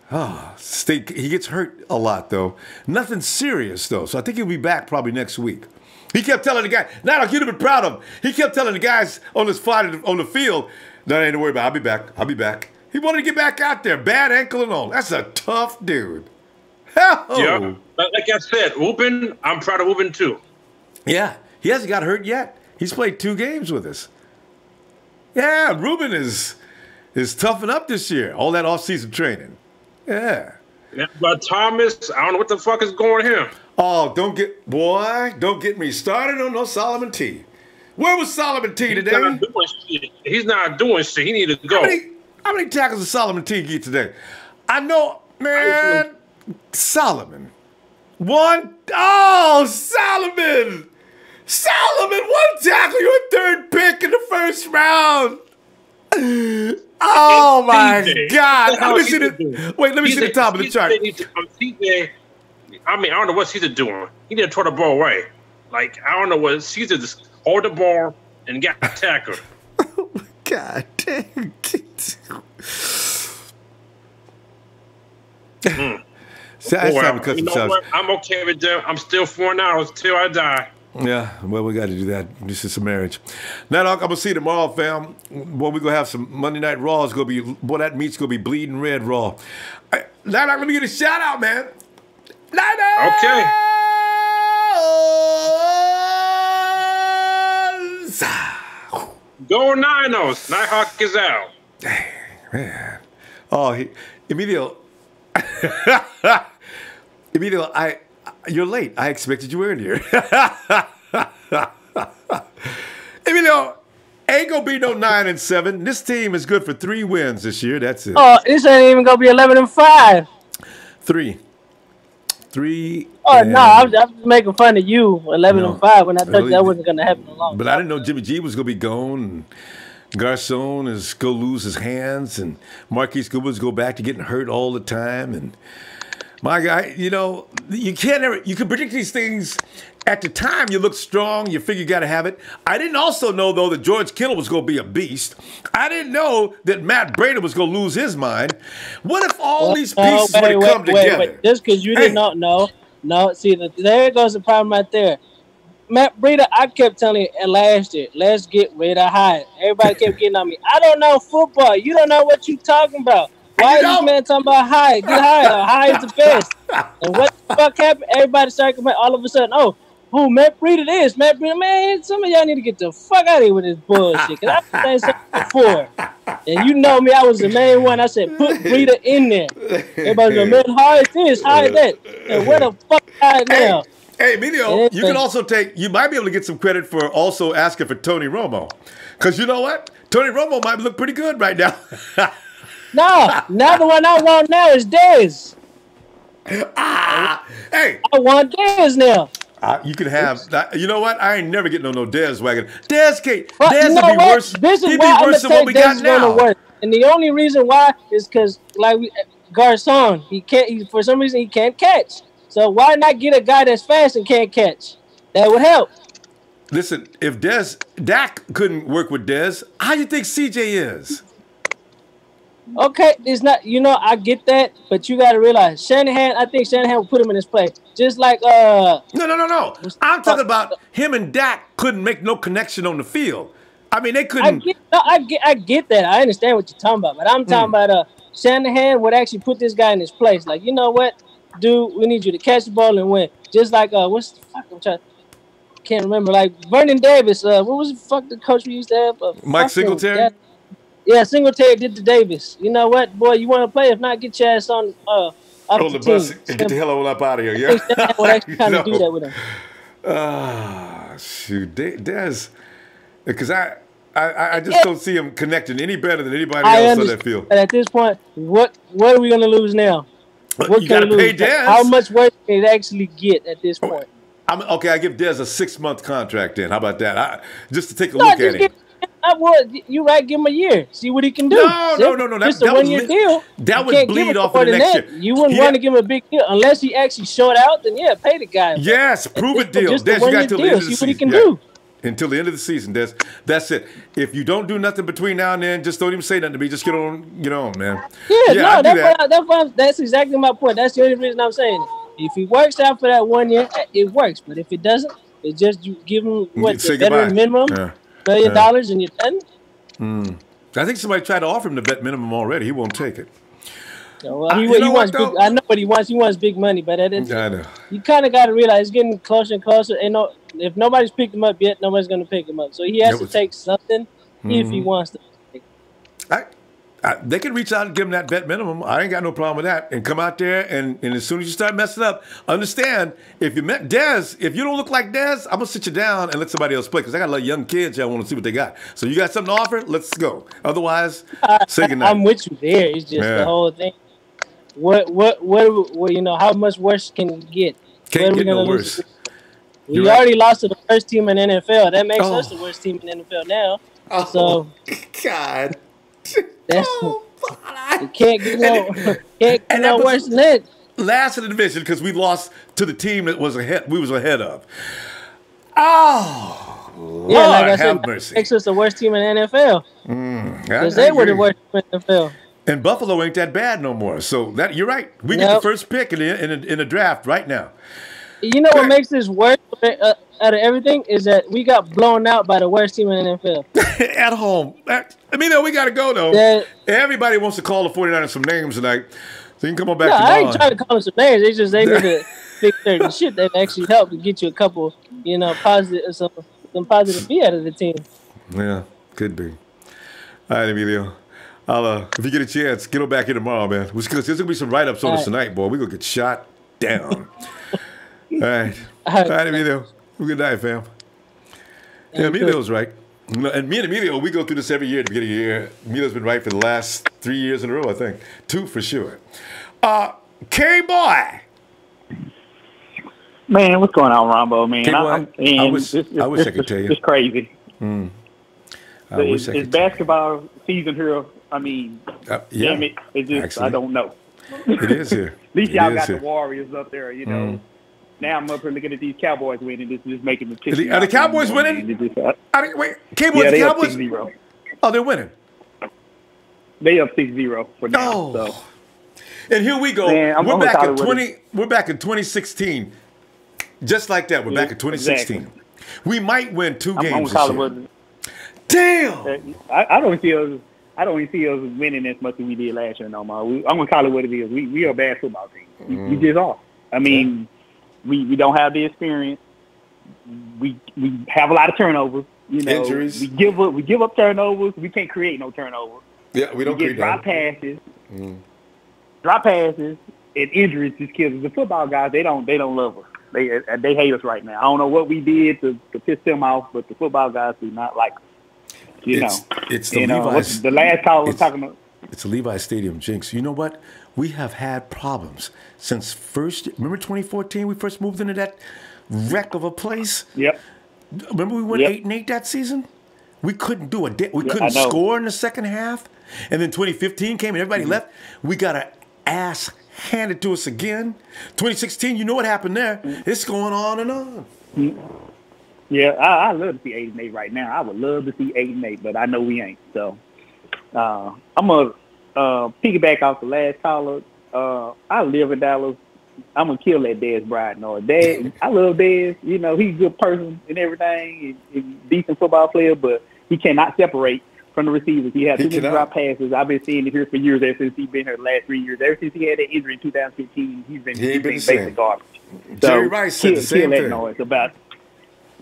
He gets hurt a lot, though. Nothing serious, though. So I think he'll be back probably next week. He kept telling the guy, you'd have been proud of him. He kept telling the guys on this flight on the field, no, ain't to worry about it. I'll be back. He wanted to get back out there, bad ankle and all. That's a tough dude. Hell.
Yeah, like I said, Ruben, I'm proud of Ruben, too.
Yeah, he hasn't got hurt yet. He's played 2 games with us. Yeah, Ruben is toughen up this year. All that off-season training. Yeah.
But Thomas, I don't know what the fuck is going here.
Oh, don't get me started on no Solomon T. Where was Solomon T today?
He's not doing shit. He need to go.
How many tackles did Solomon T get today? I know, man. Solomon. 1. Oh, Solomon. Solomon, 1 tackle. You're a 3rd pick in the 1st round. Oh my God! Let me see the top of the chart.
I don't know what Caesar doing. He didn't throw the ball away. Like, I don't know what Caesar just hold the ball and got tackled.
Oh my God dang it!
I'm okay with them. I'm still 4 hours till I die.
Yeah, well, we got to do that. This is a marriage. Now, I'm going to see you tomorrow, fam. Boy, we're going to have some Monday Night Raw. It's going to be, boy, that meat's going to be bleeding red raw. Now, let me get a shout out, man.
Okay. Go Ninos. Nighthawk is out.
Dang, man. Oh, Emilio, you're late. I expected you earlier. Emilio, ain't gonna be no 9-7. This team is good for 3 wins this year. That's it.
Oh, this ain't even gonna be 11-5.
3.
Oh no, I'm just making fun of you. 11-5 when I thought that wasn't gonna happen a long.
But I didn't know Jimmy G was gonna be gone. And Garcon is gonna lose his hands, and Marquise Goodwin's go back to getting hurt all the time. And my guy, you know, you can predict these things at the time. You look strong, you figure you got to have it. I didn't also know, though, that George Kittle was going to be a beast. I didn't know that Matt Breida was going to lose his mind. What if all these pieces would have come together?
Wait. Just because you did not know. No, see, there goes the problem right there. Matt Breida, I kept telling you last year, let's get rid of Hyde. Everybody kept getting on me. I don't know football. You don't know what you're talking about. Why is this man talking about Hyde? Get Hyde. Hyde is the best. And what the fuck happened? Everybody started complaining. All of a sudden, oh, Matt Breida this, Matt Breida, man, some of y'all need to get the fuck out of here with this bullshit. Because I've been saying something before. And you know me, I was the main one. I said, put Breida in there. Everybody's like, man, hide this, hide that. And where the fuck hide now?
Hey, Emilio, you can also you might be able to get some credit for also asking for Tony Romo. Because you know what? Tony Romo might look pretty good right now.
No, now the one I want now is Dez.
Hey,
I want Dez now.
You can have. You know what? I ain't never getting on no Dez wagon. Dez can't.
Well,
Dez would be worse.
This is
He'd
why
be worse than what we got now.
Work. And the only reason why is because, like Garcon, he can't. For some reason, he can't catch. So why not get a guy that's fast and can't catch? That would help.
Listen, if Dak couldn't work with Dez, how do you think CJ is?
Okay, it's not. I get that, but you got to realize Shanahan. I think Shanahan will put him in his place, just like No. I'm talking about him and Dak couldn't make no connection on the field. I mean, they couldn't. I get that. I understand what you're talking about, but I'm talking about Shanahan would actually put this guy in his place. Like, you know what, dude, we need you to catch the ball and win. Just like what's the fuck? Can't remember. Like Vernon Davis. What was the fuck the coach we used to have?
Mike Singletary.
Yeah, Singletary did to Davis. You know what, boy? You want to play? If not, get your ass on off the
bus
team.
and get the hell on up out of here. Yeah,
I would actually kind of do that with him.
Shoot, Dez, because I just don't see him connecting any better than anybody else on that field.
But at this point, what are we going to lose now? What
you got to pay Dez.
How much worse can it actually get at this point?
I give Dez a 6-month contract then. How about that? Just to take a look at him.
You're right. Give him a year. See what he can do.
No.
Just a 1-year deal.
That would bleed off of the next year.
You wouldn't want to give him a big deal unless he actually showed out. Then yeah, pay the guy.
Yes, prove it deal.
Just a 1-year deal. See what he can do.
Until the end of the season, that's it. If you don't do nothing between now and then, just don't even say nothing to me. Just get on, man.
That's exactly my point. That's the only reason I'm saying it. If he works out for that 1 year, it works. But if it doesn't, it just you give him the veteran minimum, $1 million, and you're done.
I think somebody tried to offer him the vet minimum already. He won't take it.
Well, he wants big, I know what he wants. He wants big money, but I know. You kind of got to realize it's getting closer and closer. And if nobody's picked him up yet, nobody's going to pick him up. So he has to take something if he wants to.
They can reach out and give him that vet minimum. I ain't got no problem with that. And come out there, and as soon as you start messing up, understand, if you met Dez, if you don't look like Dez, I'm going to sit you down and let somebody else play, because I got a lot of young kids I want to see what they got. So you got something to offer? Let's go. Otherwise, say goodnight.
I'm with you there. It's just the whole thing. What how much worse can it get?
Can't get no worse.
We already lost to the first team in the NFL. That makes us the worst team in the NFL now. So,
God.
It can't get no worse than that.
Last in the division because we lost to the team that we was ahead of. Oh,
yeah, like I said,
mercy.
Makes us the worst team in the NFL because they were the worst team in the NFL.
And Buffalo ain't that bad no more. So that you're right. We get the first pick in the draft right now.
You know what makes this worse out of everything is that we got blown out by the worst team in the NFL.
At home. We got to go, though. Everybody wants to call the 49ers some names tonight. So you can come on back tomorrow.
I ain't trying to call them some names. It's just they need to fix certain shit that actually help to get you a couple, positive, some positive fee out of the team.
Yeah, could be. All right, Emilio. If you get a chance, get on back here tomorrow, man. There's going to be some write-ups on us tonight, boy. We're going to get shot down. All right, Emilio. Have a good night, fam. Yeah, Emilio's right. And me and Emilio, we go through this every year at the beginning of the year. Emilio's been right for the last 3 years in a row, I think. 2 for sure. K-Boy.
Man, what's going on, Ronbo, man?
I wish I could tell you.
It's crazy.
It's
basketball season here. Damn it. It's just, actually, I don't know.
It is here.
At least y'all got the Warriors up there, Now I'm up here looking at these Cowboys winning. This is just making me pissed.
Are the Cowboys winning? Wait, Cowboys,
the
Cowboys?
6-0.
Oh, they're winning.
They up 6-0 for now.
Oh.
So.
And here we go.
Man,
We're back in 2016. Just like that. We're back in 2016.
Exactly.
We might win 2 games this year.
Damn. I don't see us winning as much as we did last year no more. I'm gonna call it what it is. We are a bad football team. We just are. We don't have the experience. we have a lot of turnovers. You know,
injuries.
We give up turnovers. We can't create no turnovers.
Yeah, we don't
get drop passes. Drop passes and injuries just kills us. The football guys, they don't love us. They hate us right now. I don't know what we did to piss them off, but the football guys do not like us.
It's the Levi's.
The last call was talking about.
It's a Levi Stadium jinx. You know what? We have had problems since remember 2014? We first moved into that wreck of a place.
Yep.
Remember we went 8-8 that season? We couldn't do we couldn't score in the second half. And then 2015 came and everybody left. We got our ass handed to us again. 2016, you know what happened there. It's going on and on.
Yeah, I love to see 8-8 right now. I would love to see 8-8, but I know we ain't. So I'm going to piggyback off the last caller. I live in Dallas. I'm going to kill that Dez Bryant. I love Dez. You know, he's a good person and everything. He's a decent football player, but he cannot separate from the receivers. He has too many drop passes. I've been seeing it here for years ever since he's been here the last 3 years. Ever since he had that injury in 2015, he's been basic garbage. So
Jerry Rice said the same thing.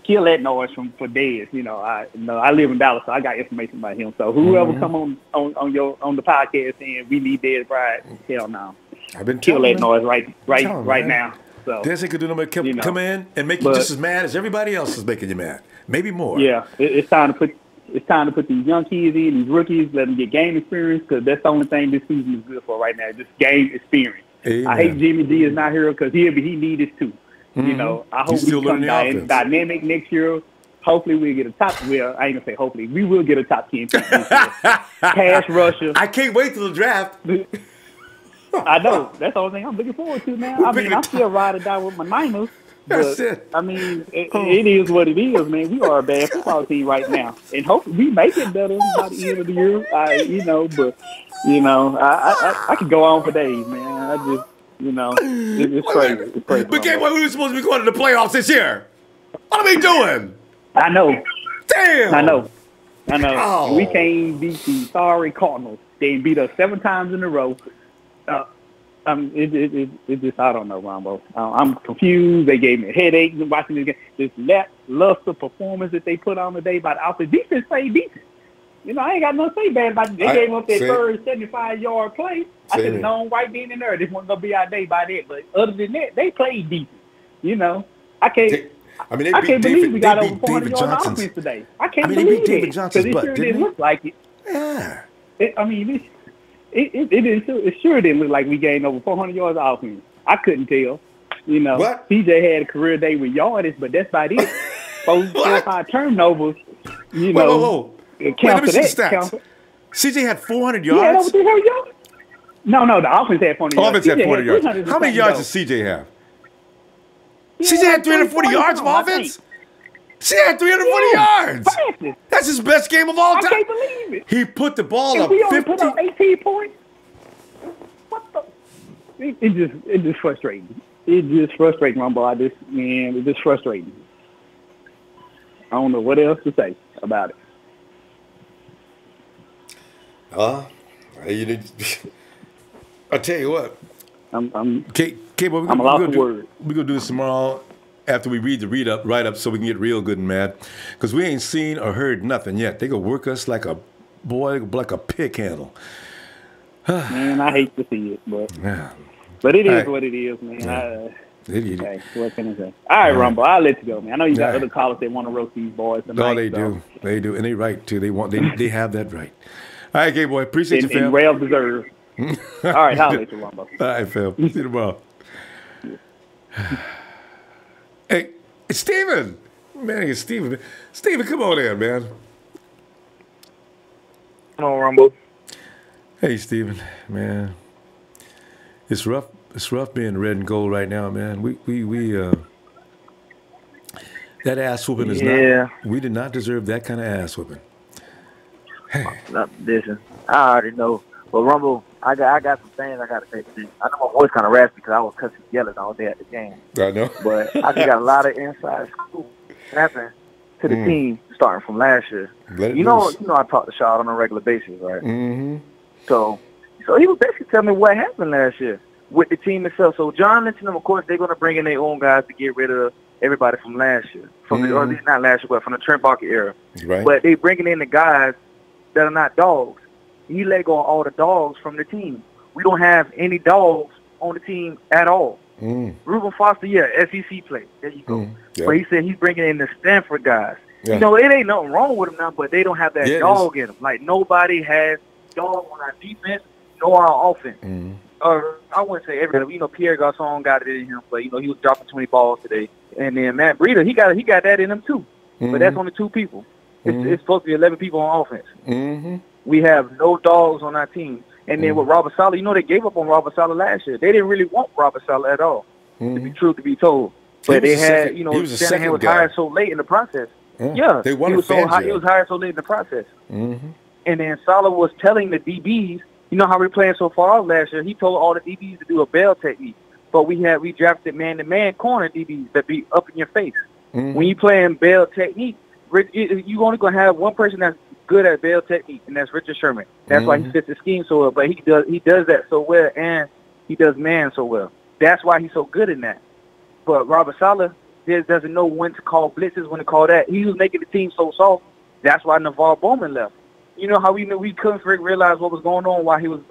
Kill that noise for Dez. You know, I live in Dallas, so I got information about him. So whoever come on the podcast saying we need Dez Bryant, hell no.
I've been
kill that noise right now. So
Dez ain't gonna do no more. Come in and make you just as mad as everybody else is making you mad. Maybe more.
Yeah, it's time to put these young kids in, these rookies, let them get game experience, because that's the only thing this season is good for right now, just game experience.
Amen.
I hate Jimmy G is not here because he need this too. You know, I hope we become dynamic next year. Hopefully we'll get a top. Well, I ain't gonna say hopefully. We will get a top 10 pick this year. Pass rusher.
I can't wait till the draft.
I know. That's the only thing I'm looking forward to now. I'm still ride or die with my Niners.
That's it.
I mean, it is what it is, man. We are a bad football team right now, and hopefully we make it better by the end of the year. I could go on for days, man. It's crazy. It's crazy.
But we were supposed to be going to the playoffs this year. What are we doing?
I know.
Damn.
I know.
Oh.
We can't beat the sorry Cardinals. They beat us 7 times in a row. It just, I don't know, Ronbo. I'm confused. They gave me a headache watching this game. This lackluster performance that they put on today by the offense. Defense played decent. You know, I ain't got nothing to say bad about it. They gave up that third 75-yard play. I should have known right then and there this wasn't going to be our day by that. But other than that, they played decent. You know, I can't believe we got over 400 yards on offense today. I can't believe it. Because it sure didn't look like it.
Yeah.
It sure didn't look like we gained over 400 yards of offense. I couldn't tell. You know,
what?
CJ had a career day with yardage, but that's about it. 4 or 5 turnovers. You know.
Whoa. Wait, let me see the stats. CJ had 400 yards?
Yeah, over 300 yards? No, the offense had 400 yards.
Offense had 400 yards. How many yards did CJ have? CJ had 340 yards of offense? CJ had 340 yards.
Fastest.
That's his best game of all time.
I can't believe it.
He put the ball up 50.
We only put up 18 points? What the? It's just frustrating. It's just frustrating, Ronbo. It's just frustrating. I don't know what else to say about it.
I'll tell you what.
I'm
a
lost for words.
We're going to do this tomorrow after we read the write-up so we can get real good and mad. Because we ain't seen or heard nothing yet. They going to work us like a pick handle.
Man, I hate to see it, but it is what it is, man.
Yeah.
What can I say? All right, Ronbo, I'll let you go, man. I know you got other callers that want to roast these boys tonight.
No, they do, and they right too. They have that right. All right, Gay boy, appreciate you, fam.
And Rail deserves. All right, holla at you, Ronbo.
All right, fam. See you tomorrow. Hey, it's Steven. Man, it's Steven. Steven, come on in, man.
Come on, Ronbo.
Hey, Steven, man. It's rough. It's rough being red and gold right now, man. We that ass whooping is not. We did not deserve that kind of ass whooping. Hey.
Listen, I already know. But Ronbo, I got some things I got to say to you. I know my voice kind of raspy because I was cussing yelling all day at the game.
I know.
But I just got a lot of inside scoop happening to the team starting from last year. You know, I talk to Shaw on a regular basis, right?
Mm-hmm.
So he was basically telling me what happened last year with the team itself. So John mentioned them, of course, they're going to bring in their own guys to get rid of everybody from last year, from the, or at least not last year, but from the Trent Baalke era.
Right.
But they bringing in the guys that are not dogs. He let go of all the dogs from the team. We don't have any dogs on the team at all. Reuben Foster, SEC play. There you go. But he said he's bringing in the Stanford guys. You know, it ain't nothing wrong with them now, but they don't have that dog in them. Like, nobody has dog on our defense nor our offense. Or I wouldn't say everybody. You know, Pierre Garçon got it in him, but, you know, he was dropping 20 balls today. And then Matt Breida, he got that in him too. But that's only 2 people. It's supposed to be 11 people on offense. We have no dogs on our team. And then with Robert Saleh, you know, they gave up on Robert Saleh last year. They didn't really want Robert Saleh at all, to be true, to be told. But they had, you know, Shanahan was hired so late in the process. Yeah,
they
he was hired so late in the process. And then Saleh was telling the DBs, you know how we're playing so far off last year, he told all the DBs to do a bail technique. But we drafted man-to-man corner DBs that be up in your face. When you playing bail technique, you only going to have one person that's good at bail technique, and that's Richard Sherman. That's why he fits the scheme so well. But he does that so well, and he does man so well. That's why he's so good in that. But Robert Saleh doesn't know when to call blitzes, when to call that. He was making the team so soft. That's why Navarre Bowman left. You know how we knew we couldn't realize what was going on while he was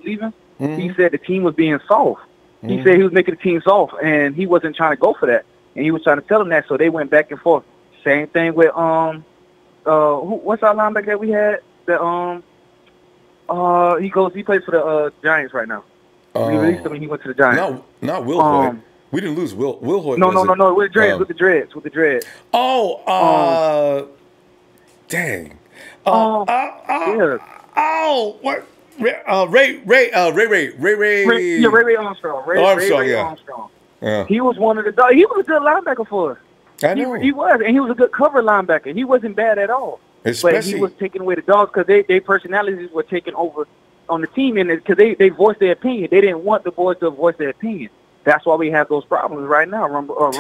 leaving? He said the team was being soft. He said he was making the team soft, and he wasn't trying to go for that. And he was trying to tell them that, so they went back and forth. Same thing with what's our linebacker that we had? He plays for the Giants right now. We released him and he went to the Giants.
Not Will Hoyt. We didn't lose Will Hoyt.
No, with the dreads.
Oh, dang. What? Ray
Armstrong. Ray Armstrong. Yeah. He was one of the. He was a good linebacker for us.
I know.
He was, and he was a good cover linebacker. He wasn't bad at all. But he was taking away the dogs because their personalities were taking over on the team, and because they voiced their opinion. They didn't want the boys to voice their opinion. That's why we have those problems right now, Rumble.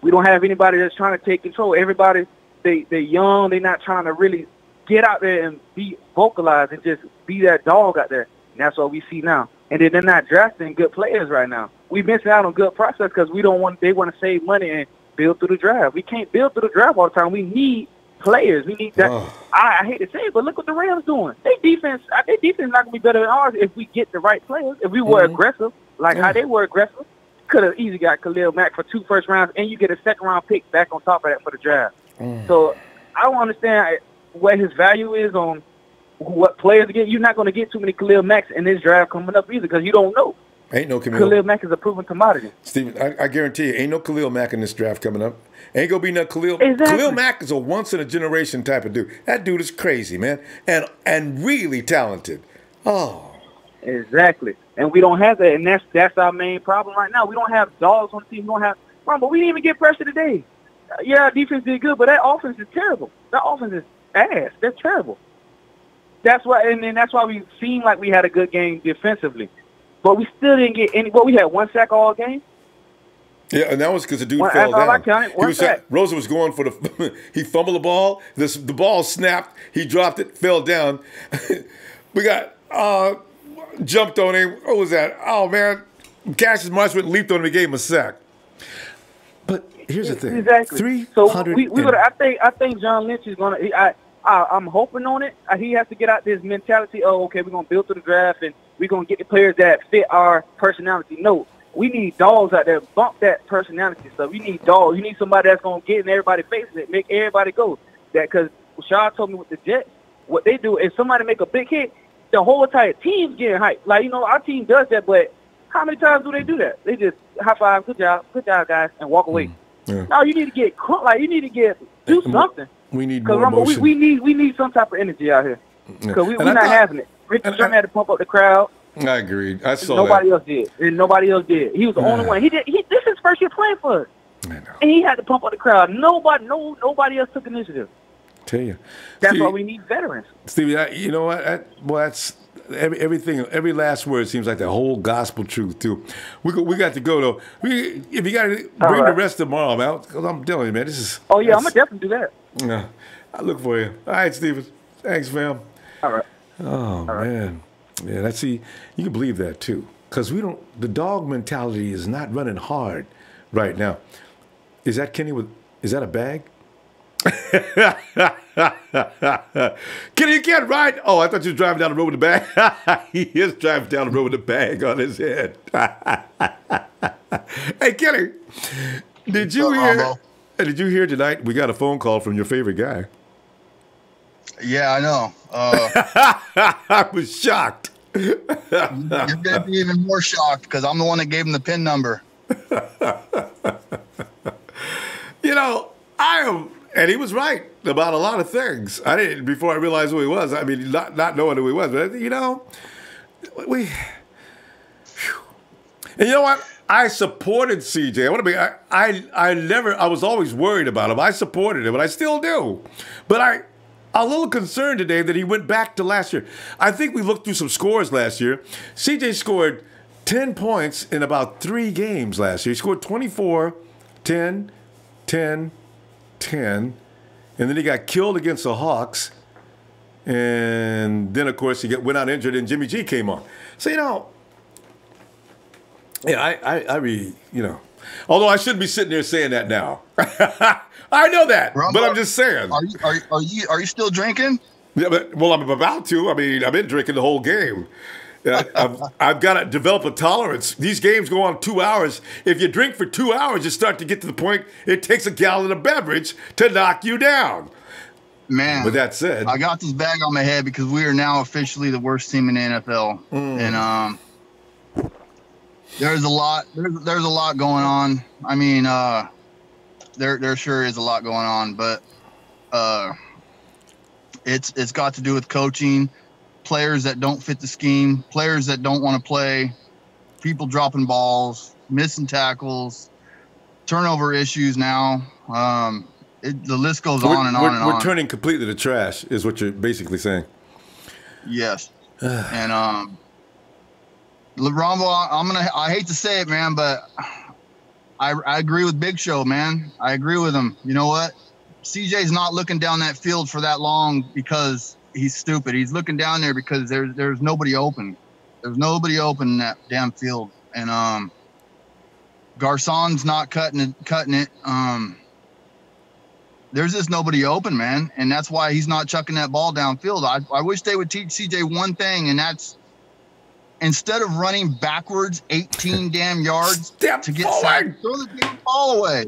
We don't have anybody that's trying to take control. Everybody, they're young. They're not trying to really get out there and be vocalized and just be that dog out there. And that's what we see now. And then they're not drafting good players right now. We've missing out on good process because they want to save money and build through the draft. We can't build through the draft all the time. We need players. We need that. I hate to say it, but look what the Rams doing. Their defense not going to be better than ours if we get the right players. If we were aggressive, like how they were aggressive, could have easily got Khalil Mack for 2 first rounds, and you get a second-round pick back on top of that for the draft. So I don't understand what his value is on what players to get. You're not going to get too many Khalil Macks in this draft coming up either because you don't know.
Ain't no
Khalil Mack is a proven commodity.
Steven, I guarantee you, ain't no Khalil Mack in this draft coming up. Ain't gonna be no Khalil.
Exactly.
Khalil Mack is a once in a generation type of dude. That dude is crazy, man, and really talented. Oh,
exactly. And we don't have that, and that's our main problem right now. We don't have dogs on the team. We don't have but we didn't even get pressure today. Our defense did good, but that offense is terrible. That offense is ass. They're terrible. That's why, and then that's why we seemed like we had a good game defensively. But we still didn't get any. Well, we had 1 sack all game.
Yeah, and that was because the dude fell down.
I counted.
Rosen was going for the. He fumbled the ball. The ball snapped. He dropped it. Fell down. We got jumped on him. What was that? Oh man, Cassius Marshall leaped on him and gave him a sack. But here's the thing.
Exactly.
300.
So I think John Lynch is gonna. I'm hoping on it. He has to get out this mentality. Oh, okay, we're gonna build to the draft and we're going to get the players that fit our personality. No, we need dogs out there. Bump that personality stuff. We need dogs. You need somebody that's going to get in everybody's faces and make everybody go. That because Shaw told me with the Jets, what they do is somebody make a big hit, the whole entire team's getting hyped. Like, our team does that, but how many times do they do that? They just high five, good job, guys, and walk away. Yeah. No, you need to get do something.
We need more emotion.
We need some type of energy out here because we're not having it. Richard Sherman had to pump up the crowd.
I agreed. I saw
nobody else did. And nobody else did. He was the only one. This is his first year playing for us. And he had to pump up the crowd. Nobody else took initiative.
Tell you.
That's why we need veterans.
Stevie, you know what? That's everything. Every last word seems like the whole gospel truth too. We got to go though. If you got to bring the rest tomorrow, man, because I'm telling you, man, this is.
Oh yeah, I'm gonna definitely do that.
Yeah, I look for you. All right, Steven. Thanks, fam.
All right.
Oh man, yeah. You can believe that too, because the dog mentality is not running hard right now. Is that Kenny with? Is that a bag? Kenny, you can't ride. Oh, I thought you were driving down the road with a bag. He is driving down the road with a bag on his head. Hey, Kenny, did you hear? Did you hear tonight? We got a phone call from your favorite guy.
Yeah, I know.
I was shocked.
You're gonna be even more shocked because I'm the one that gave him the PIN number.
You know, I am. And he was right about a lot of things. I didn't before I realized who he was. I mean, not knowing who he was, but you know, we. Whew. And you know what? I supported CJ. I want to be. I was always worried about him. I supported him, and I still do. But I'm a little concerned today that he went back to last year. I think we looked through some scores last year. CJ scored 10 points in about 3 games last year. He scored 24, 10, 10. 10, and then he got killed against the Hawks, and then of course he went out injured, and Jimmy G came on. So you know, yeah, I really, you know, although I shouldn't be sitting there saying that now. I know that,
Ronbo,
but I'm just saying.
Are you still drinking?
Yeah, but well, I'm about to. I mean, I've been drinking the whole game. I've got to develop a tolerance. These games go on 2 hours. If you drink for 2 hours, you start to get to the point it takes a gallon of beverage to knock you down.
Man,
with that said,
I got this bag on my head because we are now officially the worst team in the NFL, and there's a lot. There's a lot going on. I mean, there sure is a lot going on, but it's got to do with coaching. Players that don't fit the scheme, players that don't want to play, people dropping balls, missing tackles, turnover issues now. The list goes on and on and on.
We're turning completely to trash is what you're basically saying.
Yes. And Ronbo, I hate to say it, man, but I agree with Big Show, man. I agree with him. You know what? CJ's not looking down that field for that long because he's stupid. He's looking down there because there's nobody open. There's nobody open in that damn field. And Garcon's not cutting it. There's just nobody open, man. And that's why he's not chucking that ball downfield. I wish they would teach CJ one thing, and that's instead of running backwards 18 damn yards to get sacked, throw the damn ball away.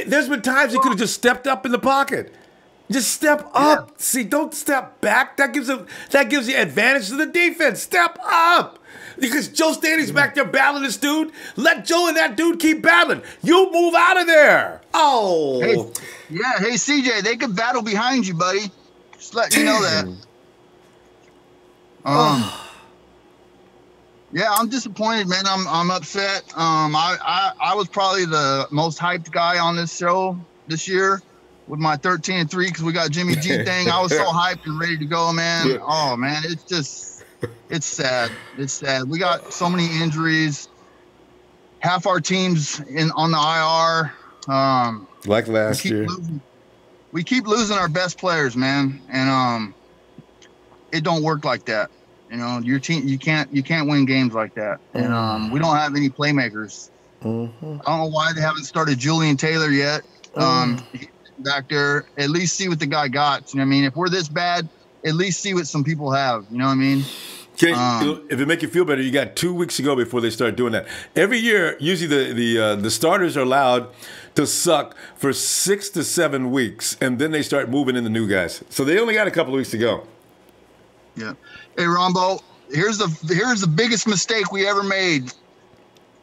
There's been times he could have just stepped up in the pocket. Just step up. Yeah. See, don't step back. That gives the advantage to the defense. Step up. Because Joe Staley's back there battling this dude. Let Joe and that dude keep battling. You move out of there. Oh.
Hey CJ, they could battle behind you, buddy. Just let you know that. Yeah, I'm disappointed, man. I'm upset. I was probably the most hyped guy on this show this year. With my 13-3, because we got Jimmy G thing, I was so hyped and ready to go, man. Yeah. Oh man, it's sad. It's sad. We got so many injuries. Half our teams on the IR.
Like last year.
We keep losing our best players, man, and it don't work like that. You know, your team, you can't win games like that, and we don't have any playmakers. Mm-hmm. I don't know why they haven't started Julian Taylor yet. Back there, at least see what the guy got. You know what I mean? If we're this bad, at least see what some people have. You know what I mean?
If it make you feel better, you got 2 weeks to go before they start doing that. Every year, usually the starters are allowed to suck for 6 to 7 weeks, and then they start moving in the new guys. So they only got a couple of weeks to go.
Yeah. Hey, Ronbo, here's the biggest mistake we ever made.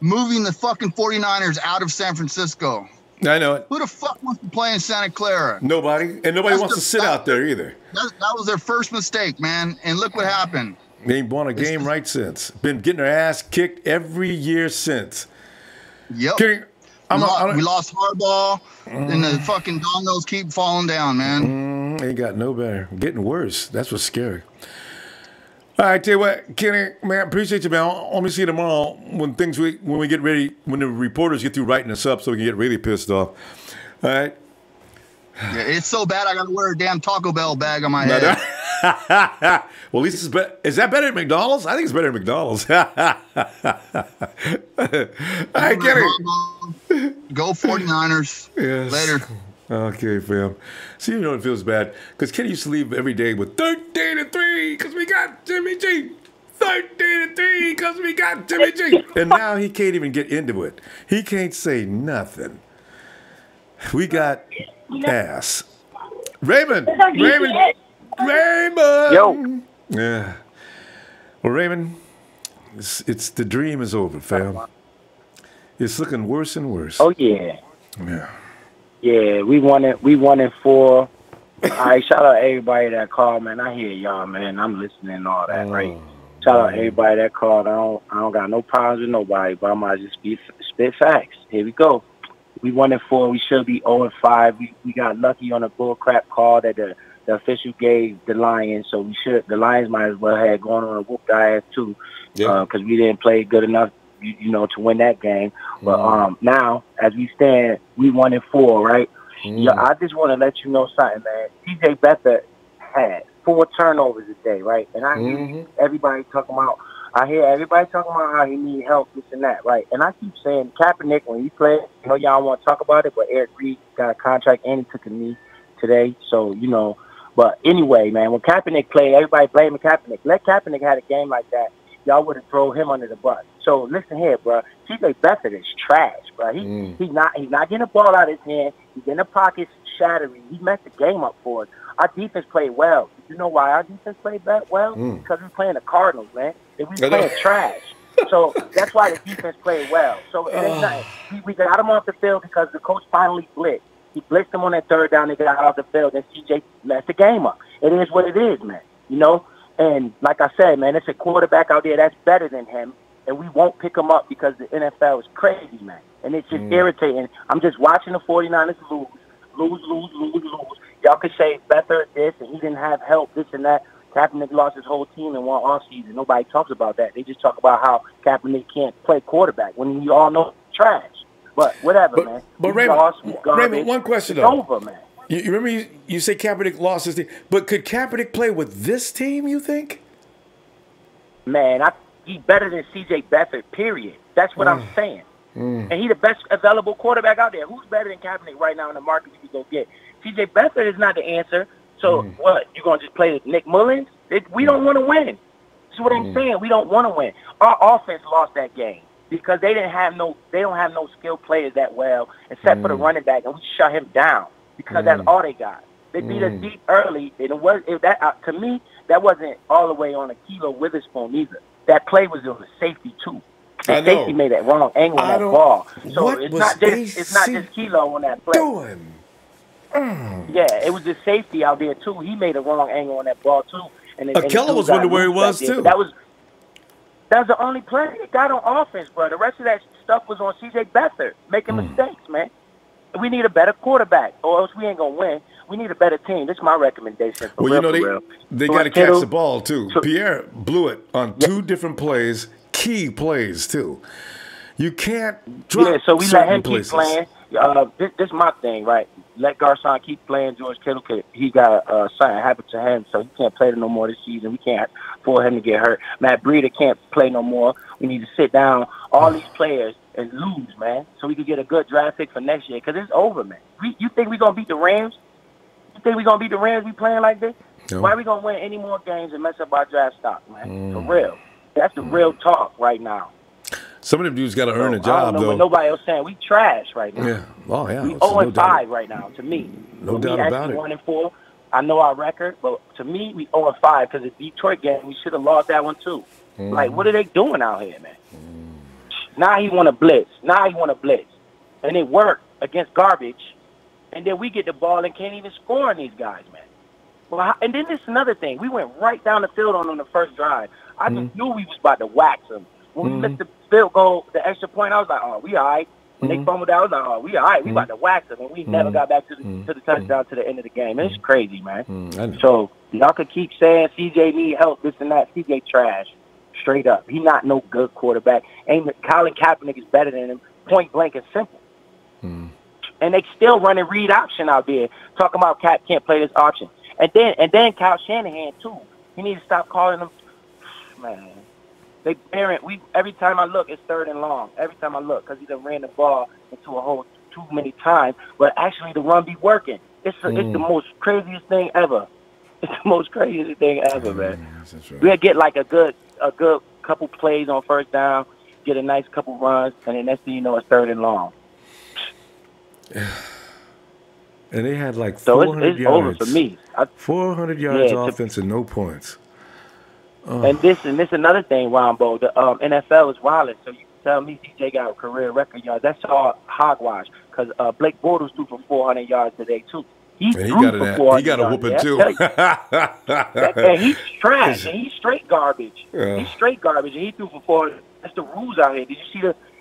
Moving the fucking 49ers out of San Francisco.
I know it.
Who the fuck wants to play in Santa Clara?
Nobody. And nobody wants to sit out there either.
That was their first mistake, man. And look what happened.
They ain't won a game right since. Been getting their ass kicked every year since.
Yep. We lost Harbaugh, and the fucking dominoes keep falling down, man.
Ain't got no better. Getting worse. That's what's scary. All right, tell you what, Kenny, man, appreciate you, man. I'll see you tomorrow when we get ready, when the reporters get through writing us up so we can get really pissed off. All right?
Yeah, it's so bad I got to wear a damn Taco Bell bag on my head.
Well, at least it's better. Is that better than McDonald's? I think it's better than McDonald's. All right, Kenny.
Go 49ers.
Yes.
Later.
Okay, fam. See, you know it feels bad because Kenny used to leave every day with 13-3 because we got Jimmy G. 13-3 because we got Jimmy G. And now he can't even get into it. He can't say nothing. We got ass. Raymond.
Yo.
Yeah. Well, Raymond, it's the dream is over, fam. It's looking worse and worse.
Oh yeah.
Yeah.
Yeah, we won it. We won it 4. All right, shout out everybody that called, man. I hear y'all, man. I'm listening and all that, right? Shout out everybody that called. I don't got no problems with nobody, but I might just spit facts. Here we go. We won it 4. We should be 0-5. We got lucky on a bull crap call that the official gave the Lions, so the Lions might as well have gone on and whooped our ass too, because we didn't play good enough, to win that game. But now, as we stand, we won it 4, right? Yeah, I just want to let you know something, man. TJ Beathard had 4 turnovers a day, right? And I hear everybody talking about how he need help, this and that, right? And I keep saying Kaepernick, when he played, I know y'all want to talk about it, but Eric Reed got a contract and he took a knee today, so But anyway, man, when Kaepernick played, everybody blaming Kaepernick. Let Kaepernick had a game like that, y'all would have thrown him under the bus. So listen here, bro. TJ Beathard is trash, bro. He's not getting the ball out of his hand. He's in the pockets shattering. He messed the game up for us. Our defense played well. You know why our defense played that well? Because we playing the Cardinals, man. And we playing trash. So that's why the defense played well. So it ain't nothing. We got him off the field because the coach finally blitzed. He blitzed him on that 3rd down. They got off the field, and CJ messed the game up. It is what it is, man. And like I said, man, it's a quarterback out there that's better than him, and we won't pick him up because the NFL is crazy, man. And it's just irritating. I'm just watching the 49ers lose. Y'all could say Beathard this, and he didn't have help, this and that. Kaepernick lost his whole team in one offseason. Nobody talks about that. They just talk about how Kaepernick can't play quarterback when you all know it's trash. But whatever, man.
But Raymond, one question, though.
It's over, man.
You remember you say Kaepernick lost his team, but could Kaepernick play with this team, you think?
Man, he's better than C.J. Beathard, period. That's what I'm saying. And he's the best available quarterback out there. Who's better than Kaepernick right now in the market you can go get? C.J. Beathard is not the answer. So what? You going to just play with Nick Mullins? We don't want to win. This is what I'm saying. We don't want to win. Our offense lost that game because they don't have no skilled players that well, except for the running back, and we shut him down because that's all they got. They beat us deep early. To me, that wasn't all the way on a Kilo Witherspoon either. That play was on the safety too. The safety made that wrong angle on that ball. So it's not just Kilo on that play. Yeah, it was the safety out there too. He made a wrong angle on that ball too. And
Keller was wondering where he was too.
That was the only play he got on offense, bro. The rest of that stuff was on C.J. Beathard making mistakes, man. We need a better quarterback, or else we ain't gonna win. We need a better team. This is my recommendation.
They got to catch the ball too. Pierre blew it on 2 different plays, key plays too. You can't drop
so we let him
places.
Keep playing. This is my thing, right? Let Garcon keep playing. George Kittle, he got something happened to him, so he can't play no more this season. We can't afford him to get hurt. Matt Breida can't play no more. We need to sit down all these players and lose, man, so we can get a good draft pick for next year, because it's over, man. You think we're going to beat the Rams? You think we're going to beat the Rams we playing like this? No. Why are we going to win any more games and mess up our draft stock, man? For real. That's the real talk right now.
Some of them dudes got to earn a job,
I don't know
though.
What nobody else saying. We trash right now.
Yeah. Oh, yeah.
We 0-5 right now, to me.
No doubt about it.
1-4. I know our record, but to me, we 0-5 because the Detroit game, we should have lost that one, too. Like, what are they doing out here, man? Now he want to blitz. And it worked against garbage. And then we get the ball and can't even score on these guys, man. Well, and then this is another thing. We went right down the field on them the first drive. I just knew we was about to wax them. When we missed the field goal, the extra point, I was like, oh, we all right. When they fumbled out, I was like, oh, we all right. We about to wax them. And we never got back to the touchdown to the end of the game. It's crazy, man. So y'all could keep saying CJ need help, this and that. CJ trash. Straight up. He not no good quarterback. Colin Kaepernick is better than him. Point blank and simple. And they still running read option out there, talking about Cap can't play this option. And then Kyle Shanahan too. He needs to stop calling them. Man, every time I look, it's 3rd and long. Every time I look, because he done ran the ball into a hole too many times, but actually the run be working. It's the most craziest thing ever. It's the most craziest thing ever, man.
That's right.
We'll get like a good couple plays on first down, get a nice couple runs, and then next thing you know, it's 3rd and long.
And they had like
So
400
it's
yards.
over for me.
400 yards offense and no points.
And this another thing, Ronbo. The NFL is wild. So you tell me CJ got a career record yards. That's all hogwash. Because Blake Bortles threw for 400 yards today too. He got
a whooping too.
And he's trash. And he's straight garbage. He's straight garbage. And he threw for 400. That's the rules out here. Did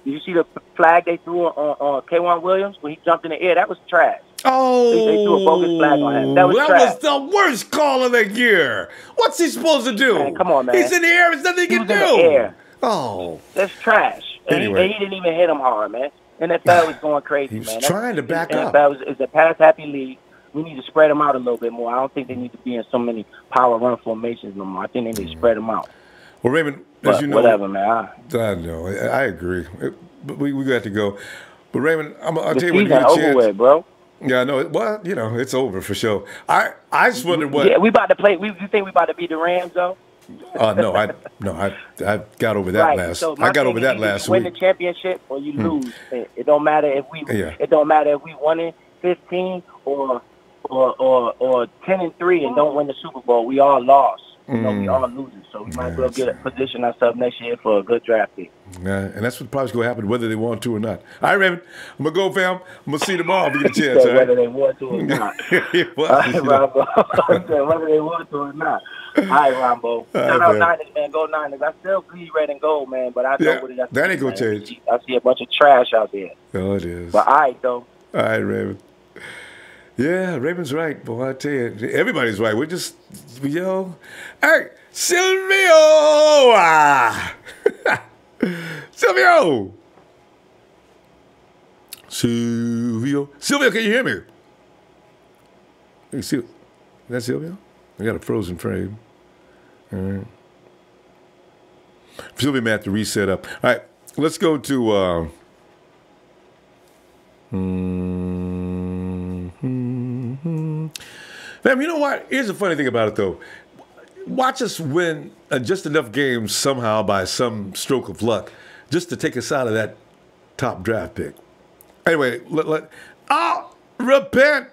you see the flag they threw on K1 Williams when he jumped in the air? That was trash.
Oh,
they threw a bogus flag on him. That was
the worst call of the year. What's he supposed to do?
Man, come on, man.
He's in the air. There's nothing he can do.
In the air.
Oh,
that's trash. And he didn't even hit him hard, man. NFL is going crazy, man.
He's trying to back up.
NFL is a pass-happy league. We need to spread them out a little bit more. I don't think they need to be in so many power run formations no more. I think they need to spread them out.
Well, Raymond, as you know,
whatever, man.
I know. I agree. But we got to go. But Raymond, I'll tell you what.
The season over with, bro.
Yeah, I know. Well, it's over for sure. I just wondered what.
Yeah, we about to play. You think we about to beat the Rams though?
No, I got over that last.
So
I got over that last week.
Win the championship or you lose. It don't matter if we.
Yeah.
It don't matter if we won it 15 or 10-3 and don't win the Super Bowl. We all lost. We all losing. So we might as well position ourselves next year for a good draft pick.
Yeah, and that's what probably going to happen, whether they want to or not. All right, Raymond, I'm going to go, fam. I'm going to see you tomorrow if you get a chance.
All right? Whether they want to or not. All right, Ronbo. Whether they want to or not. All right, Ronbo. Shout out Niners, man. Go Niners. I still bleed red and gold, man, but I know what it is.
That ain't going to change.
I see a bunch of trash out there.
Oh, it is.
But all right, though.
All right, Raymond. Yeah, Raymond's right. Boy, I tell you, everybody's right. We're just, hey, Silvio! Silvio! Silvio, can you hear me? Hey, is that Silvio? I got a frozen frame. All right. Silvio may have to reset up. All right, let's go to... Man, you know what? Here's the funny thing about it, though. Watch us win just enough games somehow by some stroke of luck just to take us out of that top draft pick. Anyway, repent.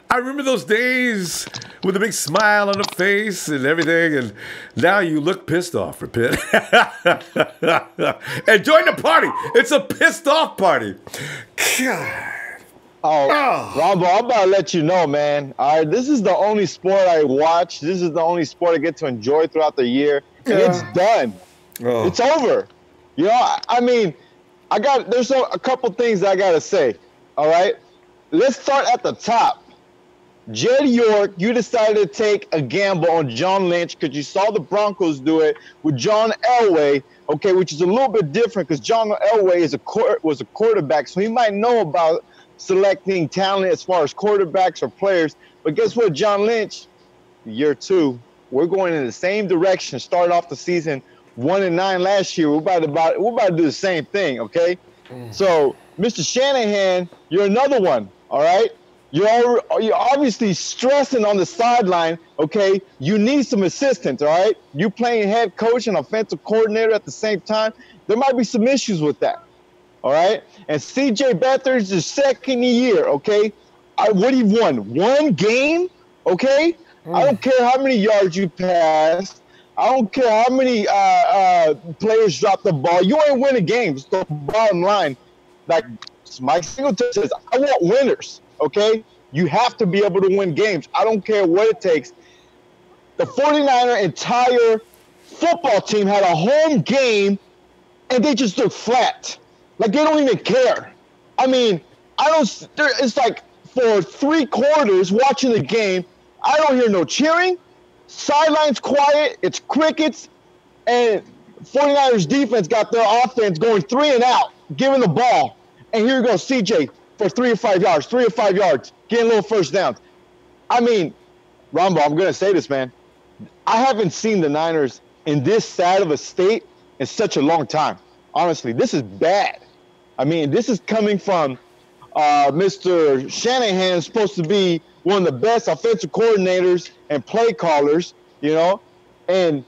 I remember those days with a big smile on the face and everything, and now you look pissed off, repent. And join the party. It's a pissed off party. God.
Oh, Ronbo, I'm about to let you know, man. All right, this is the only sport I watch. This is the only sport I get to enjoy throughout the year. It's done. It's over. You know, I mean, there's a couple things I got to say. All right, let's start at the top. Jed York, you decided to take a gamble on John Lynch because you saw the Broncos do it with John Elway, okay, which is a little bit different because John Elway was a quarterback, so he might know about selecting talent as far as quarterbacks or players. But guess what, John Lynch, year 2, we're going in the same direction. Start off the season 1-9 last year. We're about to do the same thing, okay? So, Mr. Shanahan, you're another one, all right? You're obviously stressing on the sideline, okay? You need some assistance, all right? You playing head coach and offensive coordinator at the same time. There might be some issues with that. All right, and C.J. Beathard is the second year, okay? What have you won? One game, okay? I don't care how many yards you passed. I don't care how many players drop the ball. You ain't winning games. The bottom line, like Mike Singletary says, I want winners, okay? You have to be able to win games. I don't care what it takes. The 49er entire football team had a home game, and they just looked flat. Like, they don't even care. I mean, it's like for 3 quarters watching the game, I don't hear no cheering. Sidelines quiet. It's crickets. And 49ers defense got their offense going 3 and out, giving the ball. And here goes CJ for 3 or 5 yards, getting little first downs. I mean, Ronbo, I'm going to say this, man. I haven't seen the Niners in this sad of a state in such a long time. Honestly, this is bad. I mean, this is coming from Mr. Shanahan is supposed to be one of the best offensive coordinators and play callers, you know, and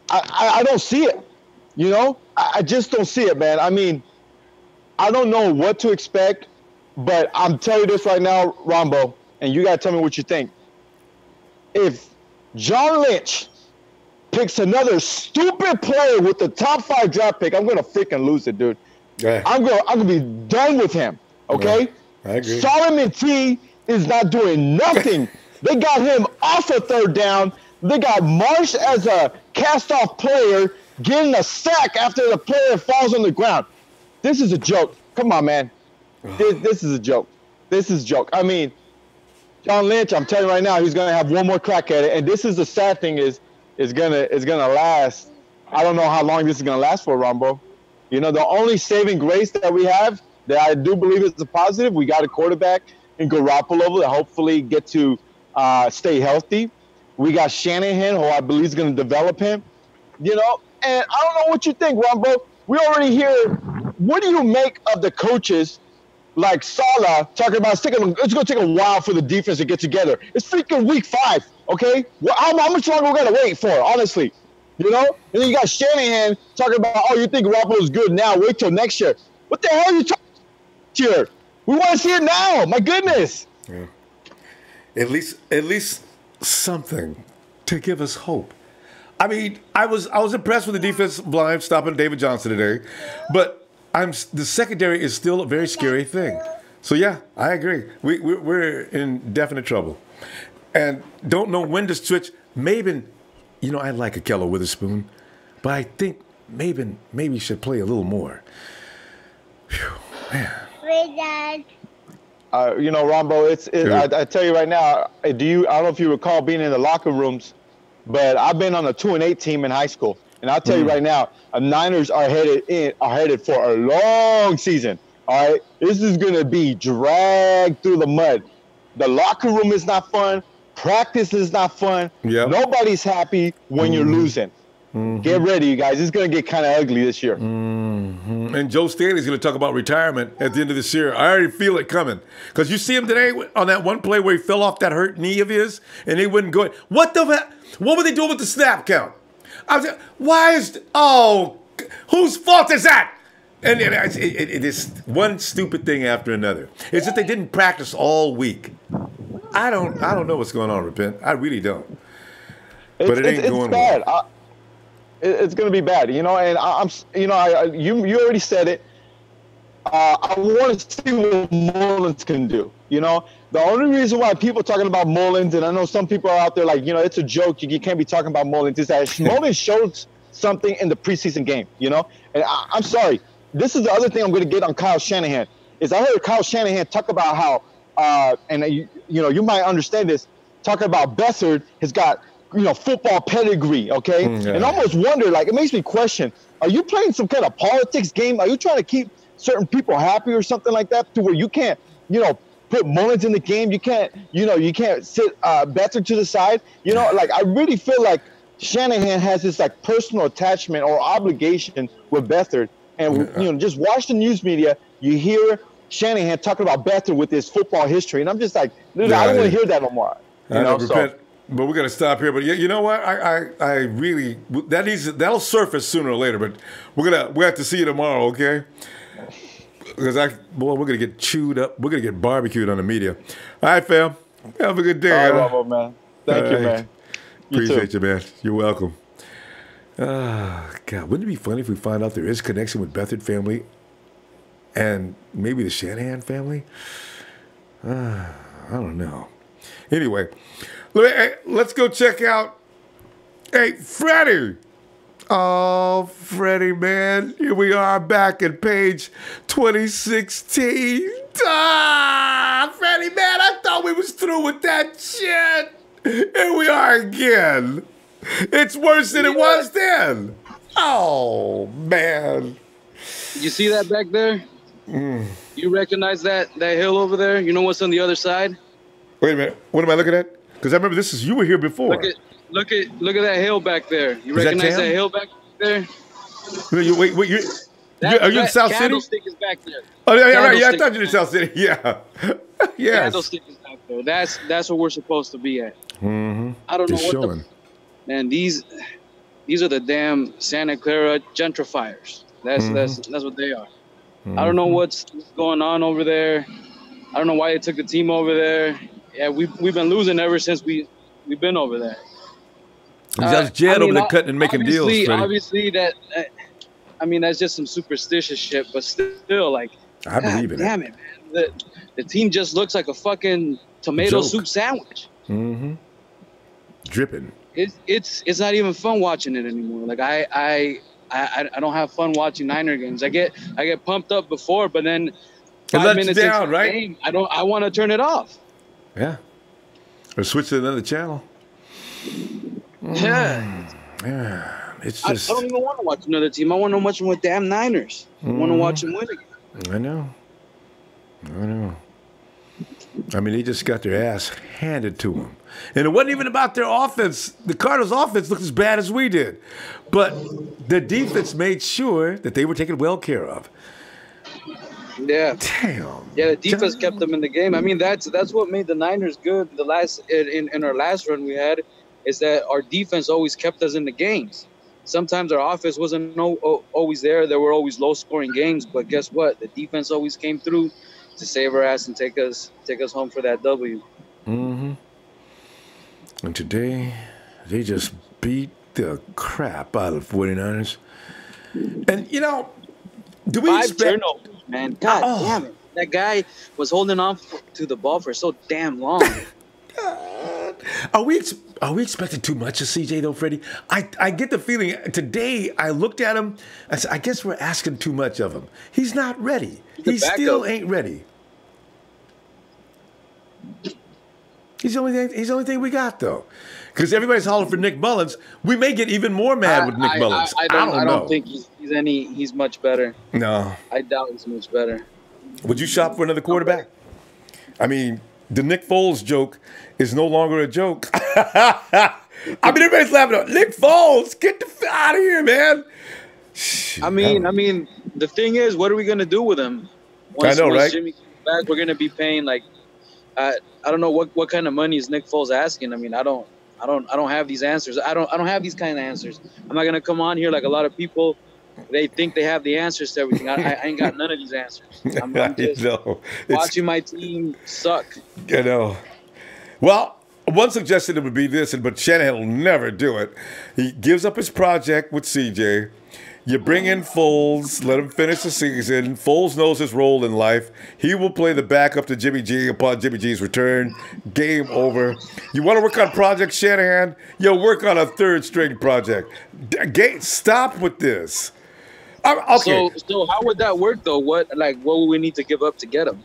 I don't see it, you know. I just don't see it, man. I mean, I don't know what to expect, but I'm telling you this right now, Ronbo, and you got to tell me what you think. If John Lynch picks another stupid player with the top 5 draft pick, I'm going to freaking lose it, dude. Yeah. I'm gonna be done with him, okay?
Yeah, I agree.
Solomon T is not doing nothing. They got him off a 3rd down. They got Marsh as a cast-off player getting a sack after the player falls on the ground. This is a joke. Come on, man. This is a joke. This is a joke. I mean, John Lynch, I'm telling you right now, he's going to have one more crack at it. And this is the sad thing is gonna last. I don't know how long this is going to last for, Ronbo. You know, the only saving grace that we have that I do believe is a positive, we got a quarterback in Garoppolo that hopefully get to stay healthy. We got Shanahan, who I believe is going to develop him. You know, and I don't know what you think, Ronbo. We already hear, what do you make of the coaches like Saleh talking about it's going to take a while for the defense to get together? It's freaking week 5, okay? Well, how much longer we got to wait for, honestly? You know? And then you got Shanahan talking about, oh, you think Garoppolo is good now? Wait till next year. What the hell are you talking about here? We want to see it now. My goodness.
Yeah. At least something to give us hope. I mean, I was impressed with the defensive line stopping David Johnson today, but the secondary is still a very scary thing. So yeah, I agree. We're in definite trouble, and don't know when to switch. Maven, you know, I like Akello Witherspoon, but I think Maven maybe should play a little more. Whew, man.
You know, Ronbo, I tell you right now, I don't know if you recall being in the locker rooms, but I've been on a 2-8 team in high school, and I'll tell you right now, Niners are headed for a long season. All right, this is going to be dragged through the mud. The locker room is not fun. Practice is not fun. Yep. Nobody's happy when you're losing. Get ready, you guys. It's going to get kind of ugly this year.
And Joe Staley's going to talk about retirement at the end of this year. I already feel it coming. Because you see him today on that one play where he fell off that hurt knee of his, and he wouldn't go. What were they doing with the snap count? I was like, whose fault is that? And it is one stupid thing after another. It's that they didn't practice all week. I don't know what's going on, Repent. I really don't. But it ain't going
bad.
well.
It's going to be bad, you know. And you already said it. I want to see what Mullins can do. You know, the only reason why people are talking about Mullins, and I know some people are out there like, you know, it's a joke. You can't be talking about Mullins. Is that Mullins showed something in the preseason game, you know. And I'm sorry. This is the other thing I'm going to get on Kyle Shanahan. Is I heard Kyle Shanahan talk about how, you might understand this, talking about Beathard has got, you know, football pedigree, okay? And almost wonder, like, it makes me question, are you playing some kind of politics game? Are you trying to keep certain people happy or something like that to where you can't, you know, put Mullins in the game? You can't sit Beathard to the side? You know, like, I really feel like Shanahan has this, like, personal attachment or obligation with Beathard. And, you know, just watch the news media, you hear Shanahan talking about Beathard with his football history. And I'm just like, dude, I don't want to hear that no more. You know,
but we're gonna stop here. But you know what? I really that'll surface sooner or later. But we have to see you tomorrow, okay? Because we're gonna get chewed up. We're gonna get barbecued on the media. All right, fam. Have a good day.
All right, man. Thank you, man.
Appreciate you, man. You're welcome. God, wouldn't it be funny if we find out there is connection with Beathard family and maybe the Shanahan family? I don't know. Anyway, let's go check out, Freddie. Oh, Freddie, man. Here we are back at page 2016. Freddie, man, I thought we was through with that shit. Here we are again. It's worse than it was then. Oh, man.
You see that back there? You recognize that hill over there? You know what's on the other side?
Wait a minute. What am I looking at? Because I remember you were here before.
Look at that hill back there. You recognize that hill back there?
Wait, Are you in South City?
Candlestick is back there.
Oh, yeah, right. Yeah, I thought you were in South City. Yeah. Yes.
Candlestick is back there. That's where we're supposed to be at.
Mm-hmm.
I don't know
Just
what
showing.
Man, these are the damn Santa Clara gentrifiers. That's what they are. I don't know what's going on over there. I don't know why they took the team over there. Yeah, we've been losing ever since we've been over there.
That's Jed over there cutting and making deals. Freddie.
Obviously, that's just some superstitious shit. But still, like,
I believe in it.
Damn it, man. The team just looks like a fucking tomato soup sandwich.
Mm-hmm. Dripping.
It's not even fun watching it anymore. Like I don't have fun watching Niner games. I get pumped up before, but then 5 minutes
down,
into the
right?
game, I want to turn it off.
Yeah. Or switch to another channel.
Yeah.
Yeah. It's just.
I don't even want to watch another team. I want to watch them with damn Niners. I want to watch them win again.
I know. I mean, they just got their ass handed to them. And it wasn't even about their offense. The Cardinals' offense looked as bad as we did. But the defense made sure that they were taken well care of.
Yeah.
Damn.
Yeah, the defense kept them in the game. I mean, that's what made the Niners good. In our last run we had is that our defense always kept us in the games. Sometimes our offense wasn't always there. There were always low-scoring games, but guess what? The defense always came through to save our ass and take us home for that W.
Mm-hmm. And today, they just beat the crap out of 49ers. And, do we
5
expect...
turnovers, man. God damn it. That guy was holding on to the ball for so damn long.
Are we expecting too much of CJ, though, Freddie? I get the feeling today I looked at him, I said, I guess we're asking too much of him. He's not ready. He still ain't ready. He's the only thing we got, though. Because everybody's hollering for Nick Mullins. We may get even more mad with Nick Mullins. I
don't think he's much better.
No.
I doubt he's much better.
Would you shop for another quarterback? I mean, the Nick Foles joke is no longer a joke. I mean, everybody's laughing at Nick Foles. Get the out of here, man.
I mean, the thing is, what are we gonna do with him? Once Jimmy comes back, we're gonna be paying like, I don't know what kind of money is Nick Foles asking. I mean, I don't have these answers. I don't have these kind of answers. I'm not gonna come on here like a lot of people. They think they have the answers to everything. I ain't got none of these answers. I'm just watching my team suck.
You know. Well, one suggestion would be this, but Shanahan will never do it. He gives up his project with CJ. You bring in Foles, let him finish the season. Foles knows his role in life. He will play the backup to Jimmy G upon Jimmy G's return. Game over. You want to work on Project Shanahan? You'll work on a third-string project. Stop with this. Okay.
So how would that work, though? What would we need to give up to get him?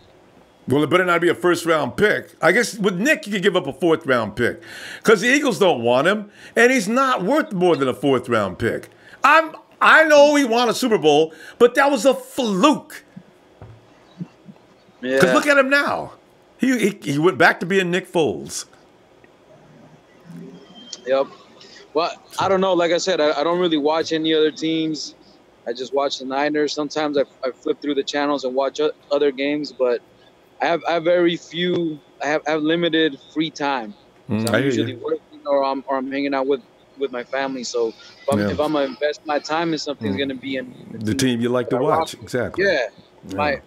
Well, it better not be a first-round pick. I guess with Nick, you could give up a fourth-round pick because the Eagles don't want him, and he's not worth more than a fourth-round pick. I know he won a Super Bowl, but that was a fluke. Yeah. Because look at him now. He went back to being Nick Foles.
Yep. Well, I don't know. Like I said, I don't really watch any other teams. I just watch the Niners. Sometimes I flip through the channels and watch other games, but I have very few. I have limited free time. So I'm usually working or I'm hanging out with my family. So if I'm gonna invest my time in something, it's gonna be in
the team you like to watch. Exactly.
Yeah. My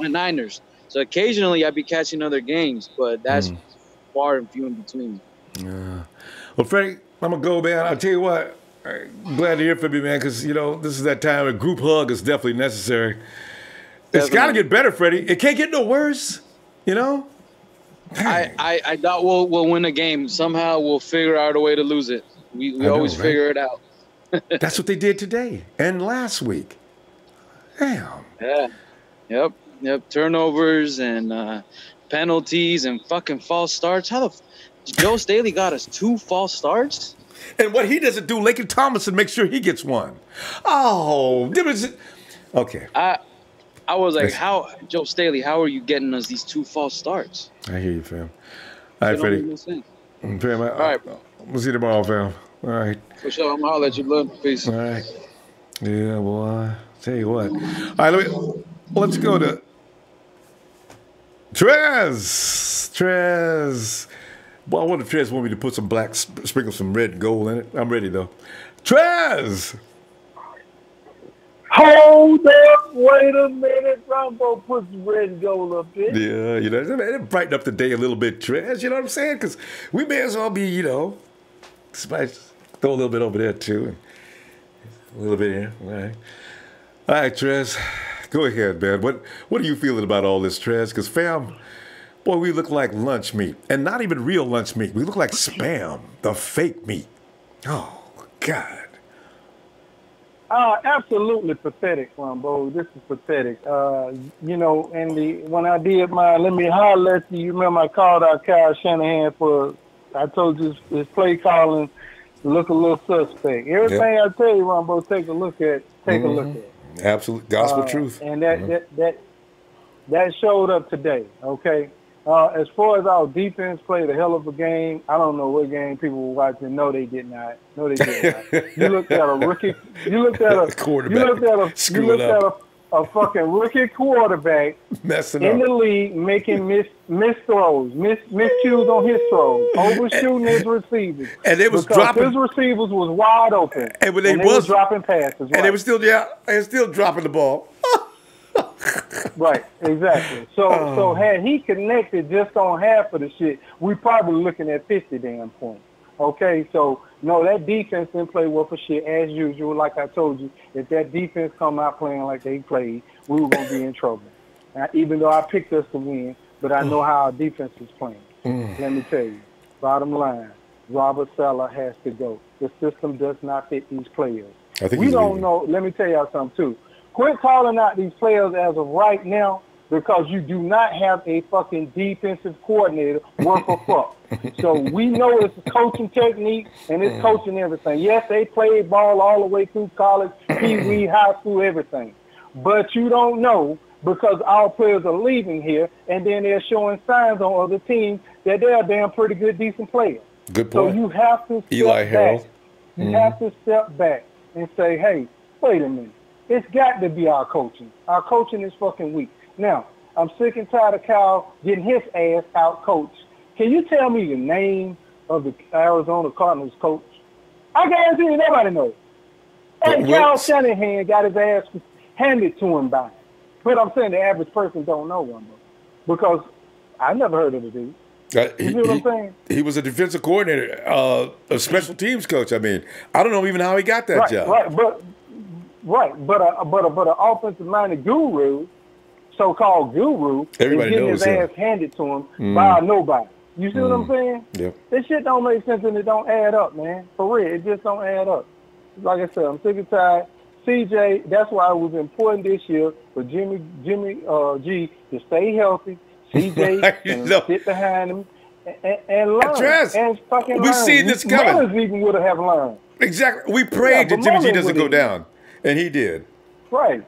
Niners. So occasionally I'd be catching other games, but that's far and few in between.
Well, Freddie, I'm gonna go, man. I'll tell you what. I'm glad to hear from you, man, because, this is that time a group hug is definitely necessary. It's got to get better, Freddie. It can't get no worse,
I doubt we'll win a game. Somehow we'll figure out a way to lose it. We always figure it out.
That's what they did today and last week. Damn.
Yeah. Yep. Turnovers and penalties and fucking false starts. Joe Staley got us 2 false starts?
And what he doesn't do, Lakin Tomlinson makes sure he gets one. Oh, okay.
I was like, Joe Staley, how are you getting us these 2 false starts?
I hear you, fam. All right, Freddie. Fam, all right. We'll see you tomorrow, fam. All right.
For sure. I'm going to holler at you, blood. Peace.
All right. Yeah, boy. Tell you what. All right, let's go to Trez. Trez. Boy, I wonder if Trez want me to put some black, sprinkle some red and gold in it. I'm ready, though. Trez!
Hold up, wait a minute. Ronbo put some red and gold up there.
Yeah, you know, it brighten up the day a little bit, Trez. You know what I'm saying? Because we may as well be, you know, throw a little bit over there, too. And a little bit here. All right. All right, Trez. Go ahead, man. What are you feeling about all this, Trez? Because, fam, boy, we look like lunch meat. And not even real lunch meat. We look like Spam, the fake meat. Oh, God.
Absolutely pathetic, Ronbo. This is pathetic. You know, when I did my Let Me Holler at You, you remember I called out Kyle Shanahan for, I told you his play calling look a little suspect. Everything I tell you, Ronbo, take a look at. Take a look at.
Absolute gospel truth.
And that showed up today, okay? As far as our defense played a hell of a game, I don't know what game people were watching. No, they did not. No, they did not. You looked at a rookie. You looked at a quarterback. You looked at a fucking rookie quarterback
messing
in the league making miss throws, miscues on his throws, overshooting his receivers.
And they was
because his receivers was wide open.
And when
they was dropping passes. Right?
And they were still dropping the ball.
Right, exactly. So had he connected just on half of the shit, we probably looking at 50 damn points. Okay, so no, that defense didn't play well for shit as usual. Like I told you, if that defense come out playing like they played, we were gonna be in trouble. Now, even though I picked us to win, but I know how our defense is playing. Let me tell you, bottom line, Robert Saleh has to go. The system does not fit these players. We don't know. Let me tell y'all something too. Quit calling out these players as of right now because you do not have a fucking defensive coordinator worth a fuck. So we know it's coaching technique and it's coaching everything. Yes, they played ball all the way through college, pee-wee, high school, everything. But you don't know because our players are leaving here and then they're showing signs on other teams that they're a damn pretty good, decent players.
Good point.
So you have to step back. You have to step back and say, hey, wait a minute. It's got to be our coaching. Our coaching is fucking weak. Now, I'm sick and tired of Kyle getting his ass out coached. Can you tell me the name of the Arizona Cardinals coach? I guarantee you nobody knows. And Kyle Shanahan got his ass handed to him by him. But I'm saying the average person don't know one, because I never heard of the dude. You see what I'm saying?
He was a defensive coordinator, a special teams coach. I mean, I don't know even how he got that job.
But an offensive-minded guru, so-called guru,
everybody
is getting
knows
his ass handed to him by nobody. You see what I'm saying?
Yep.
This shit don't make sense and it don't add up, man. For real, it just don't add up. Like I said, I'm sick and tired. CJ, that's why it was important this year for Jimmy G to stay healthy. CJ can sit behind him and learn. And fucking
we
learn.
see this coming.
Mullins even would have learned.
Exactly. We prayed that Jimmy G doesn't go down. And he did.
Right.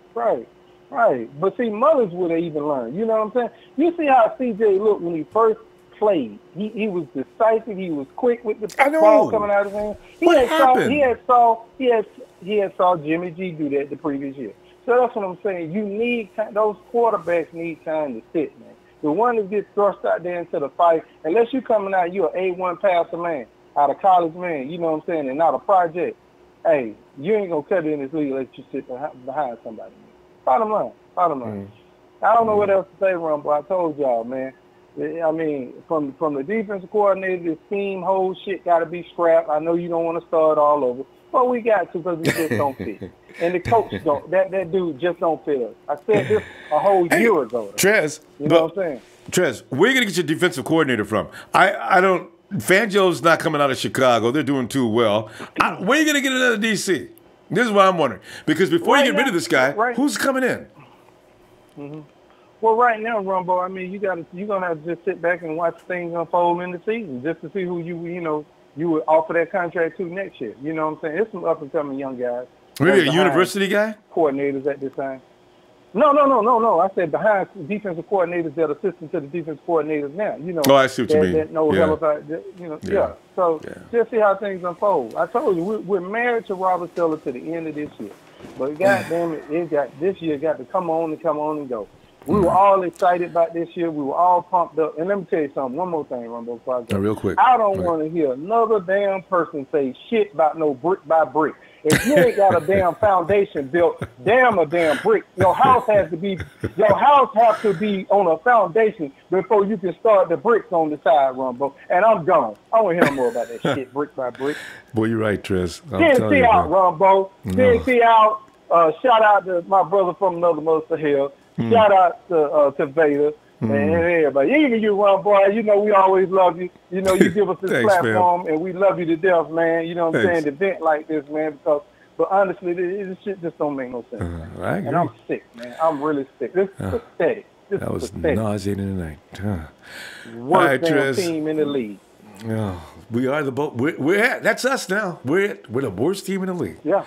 But see, Mullins would have even learned. You know what I'm saying? You see how CJ looked when he first played. He was decisive. He was quick with the ball coming out of his hand. He had saw Jimmy G do that the previous year. So that's what I'm saying. You need those quarterbacks need time to sit, man. The one that gets thrust out there into the fight, unless you coming out, you're an A1 passer man, out of college man. You know what I'm saying? And not a project. Hey, you ain't gonna cut it in this league unless you sit behind somebody. Bottom line. I don't know what else to say, Ron, but I told y'all, man. I mean, from the defensive coordinator, this team whole shit got to be scrapped. I know you don't want to start all over, but we got to because we just don't fit. And the coach don't. That dude just don't fit us. I said this a whole year ago.
Trez,
you know what I'm saying?
Trez, where are you gonna get your defensive coordinator from? I don't. Fangio's not coming out of Chicago. They're doing too well. Where are you going to get another DC? This is what I'm wondering. Because before you get rid of this guy, who's coming in?
Mm-hmm. Well, right now, Ronbo, I mean, you're going to have to just sit back and watch things unfold in the season just to see who you would offer that contract to next year. You know what I'm saying? It's some up-and-coming young guys.
Maybe a university guy?
Coordinators at this time. No. I said behind defensive coordinators that are assistant to the defensive coordinators now. You know.
Oh, I see what you mean.
That know hell about, you know. Yeah. So just see how things unfold. I told you we're married to Robert Saleh to the end of this year. But goddamn it, this year got to come on and go. We were all excited about this year. We were all pumped up. And let me tell you something. One more thing, Ronbo.
Real quick.
I don't want to hear another damn person say shit about no brick by brick. If you ain't got a damn foundation built, damn a damn brick. Your house has to be on a foundation before you can start the bricks on the side, Ronbo. And I'm gone. I want to hear more about that shit, brick by brick.
Boy, you're right, Trez.
CNC out, Ronbo. CNC out. Shout out to my brother from another mother hell. Shout out to Vader and everybody. Even you, Ronbo. You know we always love you. You know you give us this
Thanks,
platform,
man.
and we love you to death, man. You know what I'm saying? To vent like this, man. But honestly, this shit just don't make no sense.
I agree.
And I'm sick, man. I'm really sick. This is pathetic.
That was nauseating tonight.
Worst damn team in the league.
Oh, we are that's us now. We're the worst team in the league.
Yeah.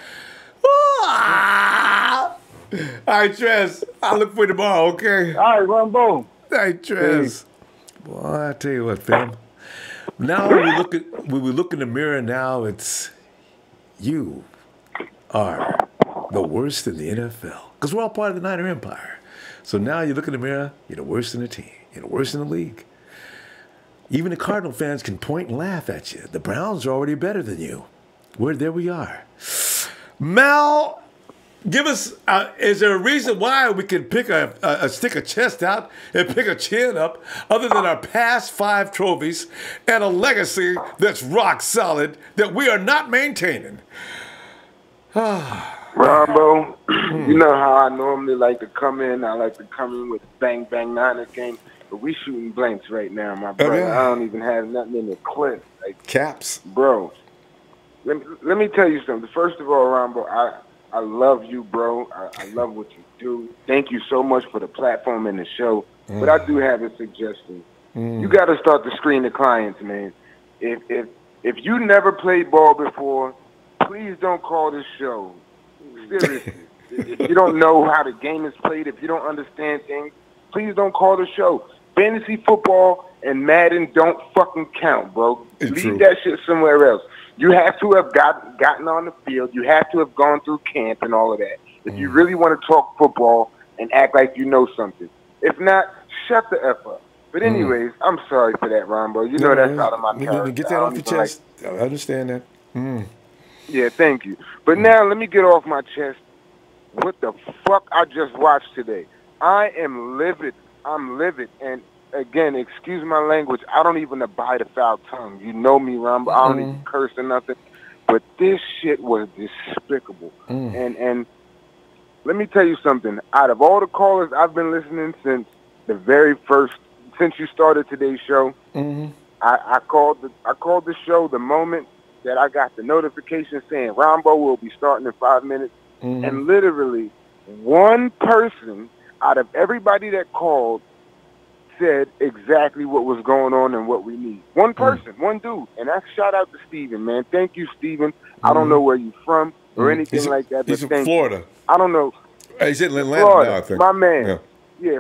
All right, Trez. I'll look for you tomorrow, okay?
All right, Ronbo.
All right, Trez. Boy, I tell you what, fam. Now when we look in the mirror now, it's you are the worst in the NFL. Because we're all part of the Niner Empire. So now you look in the mirror, you're the worst in the team. You're the worst in the league. Even the Cardinal fans can point and laugh at you. The Browns are already better than you. There we are. Mal, give us, is there a reason why we can pick stick a chest out and pick a chin up other than our past 5 trophies and a legacy that's rock solid that we are not maintaining?
Ronbo, you know how I normally like to come in. I like to come in with bang, bang, Niners game. But we shooting blanks right now, my brother. I don't even have nothing in the clip. Like,
caps.
Bro, let me tell you something. First of all, Ronbo, I love you, bro. I love what you do. Thank you so much for the platform and the show. But I do have a suggestion. You got to start to screen the clients, man. If you never played ball before, please don't call this show. Seriously. If you don't know how the game is played, if you don't understand things, please don't call the show. Fantasy football and Madden don't fucking count, bro. Leave that shit somewhere else. You have to have gotten on the field. You have to have gone through camp and all of that. If you really want to talk football and act like you know something. If not, shut the F up. But anyways, I'm sorry for that, Ronbo. You know that's out of my character.
Get that off your chest. I understand that.
Yeah, thank you. But now let me get off my chest. What the fuck I just watched today? I am livid. I'm livid. And again, excuse my language. I don't even abide a foul tongue. You know me, Ronbo. I don't even curse or nothing. But this shit was despicable. And let me tell you something. Out of all the callers I've been listening since you started today's show, I called the show the moment that I got the notification saying Ronbo will be starting in 5 minutes. And literally one person out of everybody that called said exactly what was going on and what we need. One person, one dude. And that's shout out to Steven, man. Thank you, Steven. I don't know where you're from or anything like that. But
He's from Florida.
I don't know.
He's in Atlanta
Florida,
now, I think.
my man. Yeah,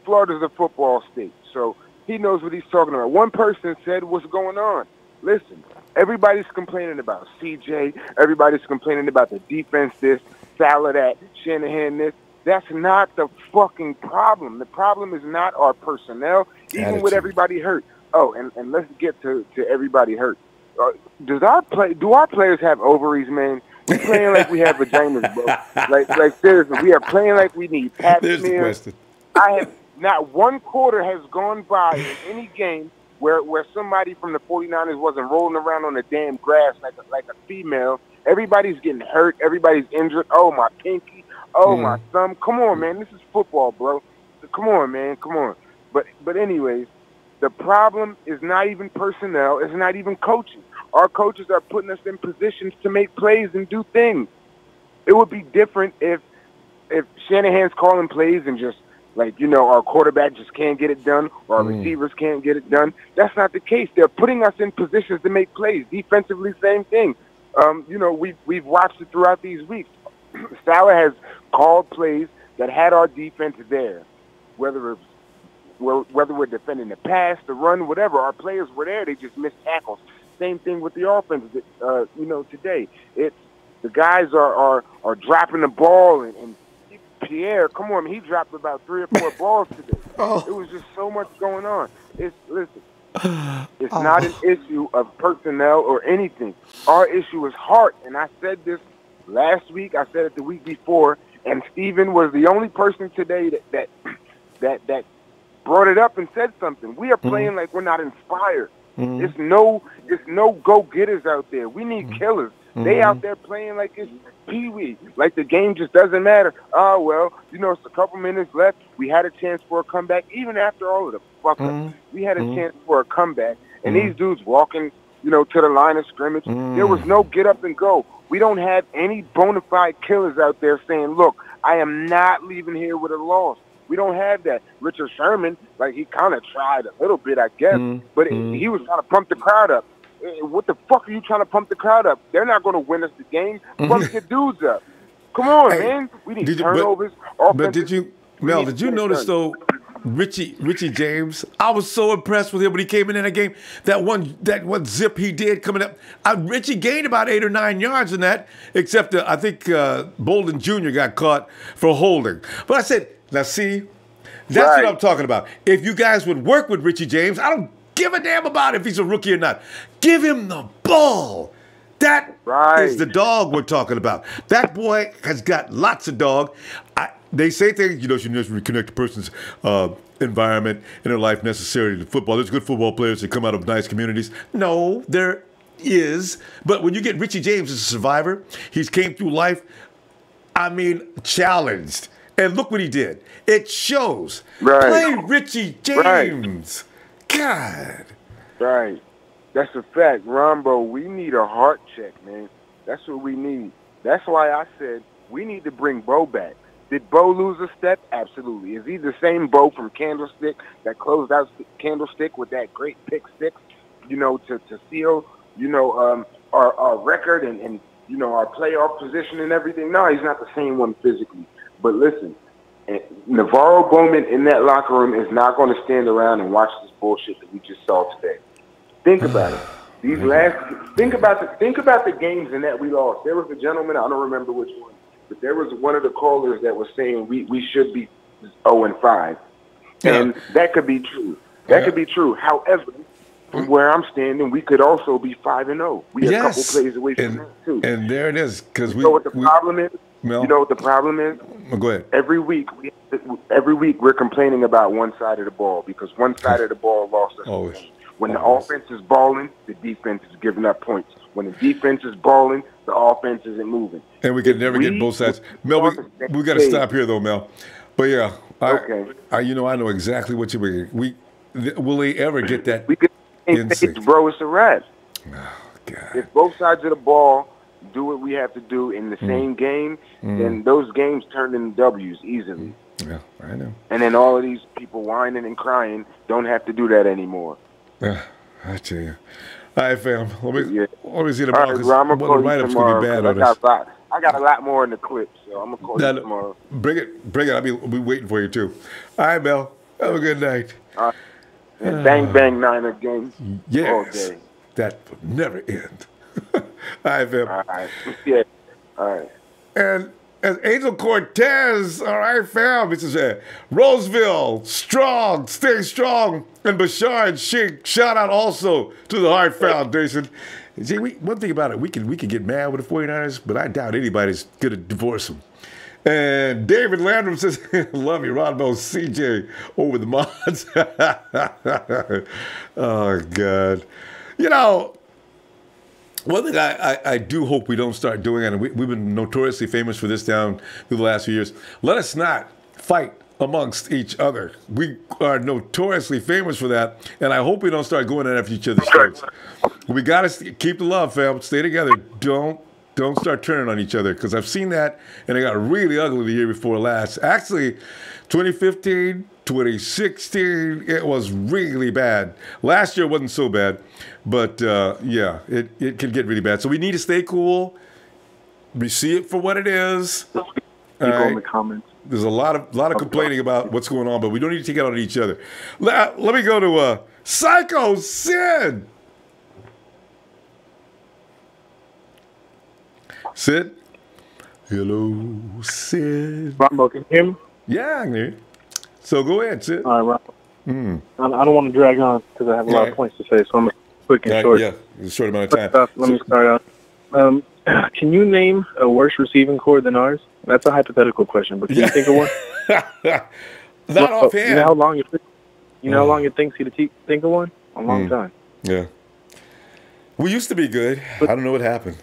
Florida's a football state. So he knows what he's talking about. One person said what's going on. Listen, everybody's complaining about CJ. Everybody's complaining about the defense this, Salah that, Shanahan this. That's not the fucking problem. The problem is not our personnel, even with everybody hurt. Oh, and let's get to everybody hurt. Do our players have ovaries, man? We're playing like we have vaginas, bro. Like seriously, we are playing like we need pap
smears. There's the question.
Not one quarter has gone by in any game where somebody from the 49ers wasn't rolling around on the damn grass like a female. Everybody's getting hurt. Everybody's injured. Oh, my pinky. Oh, my thumb. Come on, man. This is football, bro. Come on, man. Come on. But anyways, the problem is not even personnel. It's not even coaching. Our coaches are putting us in positions to make plays and do things. It would be different if Shanahan's calling plays and just, our quarterback just can't get it done or our receivers can't get it done. That's not the case. They're putting us in positions to make plays. Defensively, same thing. We've watched it throughout these weeks. Salah has called plays that had our defense there, whether we're defending the pass, the run, whatever. Our players were there. They just missed tackles. Same thing with the offense. Today The guys are dropping the ball, and Pierre, come on, he dropped about 3 or 4 balls today. It was just so much going on. It's not an issue of personnel or anything. Our issue is heart, and I said this last week. I said it the week before, and Steven was the only person today that brought it up and said something. We are playing like we're not inspired. It's no go-getters out there. We need killers. They out there playing like it's pee-wee, like the game just doesn't matter. Oh, well, it's a couple minutes left. We had a chance for a comeback. Even after all of the fuck-ups, we had a chance for a comeback. And these dudes walking, to the line of scrimmage, there was no get up and go. We don't have any bona fide killers out there saying, look, I am not leaving here with a loss. We don't have that. Richard Sherman, he kind of tried a little bit, I guess, but he was trying to pump the crowd up. What the fuck are you trying to pump the crowd up? They're not going to win us the game. Pump your dudes up. Come on, man. We need turnovers.
But did you notice, though, Richie James? I was so impressed with him when he came in that game. That one zip he did coming up. Richie gained about 8 or 9 yards in that, except I think Bolden Jr. got caught for holding. But I said, now see, that's what I'm talking about. If you guys would work with Richie James, I don't give a damn about if he's a rookie or not. Give him the ball. That is the dog we're talking about. That boy has got lots of dog. They say things, you should reconnect a person's environment and their life necessary to football. There's good football players that come out of nice communities. No, there is. But when you get Richie James as a survivor, he's came through life, challenged. And look what he did. It shows. Play Richie James. God.
Right. That's a fact. Ronbo, we need a heart check, man. That's what we need. That's why I said we need to bring Bo back. Did Bo lose a step? Absolutely. Is he the same Bo from Candlestick that closed out Candlestick with that great pick six, to seal, our record and our playoff position and everything? No, he's not the same one physically. But listen, Navarro Bowman in that locker room is not going to stand around and watch this bullshit that we just saw today. Think about it. Think about the games in that we lost. There was a gentleman, I don't remember which one, but there was one of the callers that was saying we should be 0-5, and that could be true. That could be true. However, from where I'm standing, we could also be 5-0. We are a couple plays away from that too.
And there it is, because
know what the problem is.
Mel?
You know what the problem is?
Go ahead.
Every week we're complaining about one side of the ball because one side of the ball lost us. When the offense is balling, the defense is giving up points. When the defense is balling, the offense isn't moving.
And we can never get both sides. Mel, we got to stop here though, Mel. But yeah, I know exactly what you mean. Will they ever get that?
We could, bro, it's a wrap.
Oh, God.
If both sides of the ball do what we have to do in the same game, then those games turn into W's easily.
Yeah, I know.
And then all of these people whining and crying don't have to do that anymore.
I tell you. All right, fam. Let me see the
ball.
Because
I'm going to call you
write-up's
tomorrow.
Gonna be bad on us.
I got a lot more in the clip, so I'm going to call you tomorrow.
Bring it. I'll be waiting for you, too. All right, Mel. Have a good night.
All right. And bang, Niner game.
Yes.
All day.
That will never end. All right, fam.
All right. Yeah. All right.
And as Angel Cortez, all right, fam. This is Roseville, strong, stay strong. And Bashar and Sheik, shout out also to the Heart Foundation. See, one thing about it, we can get mad with the 49ers, but I doubt anybody's going to divorce them. And David Landrum says, love you, Ronbo, CJ, over the mods. Oh, God. One thing I do hope we don't start doing, and we've been notoriously famous for this down through the last few years, let us not fight amongst each other. We are notoriously famous for that, and I hope we don't start going after each other's throats. We got to keep the love, fam. Stay together. Don't start turning on each other, because I've seen that, and it got really ugly the year before last. Actually, 2015, 2016, it was really bad. Last year wasn't so bad, but it can get really bad. So we need to stay cool. We see it for what it is.
People in the comments.
There's a lot of complaining about what's going on, but we don't need to take it out on each other. Let me go to Psycho Sid. Sid? Hello, Sid.
Ronbo, can you hear me?
Yeah, I can hear you. So go ahead, Sid.
All right, Ronbo. I don't want to drag on because I have a lot of points to say, so I'm quick and short.
Yeah, it's a short amount of time.
Let me start out. Can you name a worse receiving core than ours? That's a hypothetical question, but can you think of one?
Not offhand.
You know how long how long it takes you to think of one? A long time.
Yeah. We used to be good. I don't know what happened.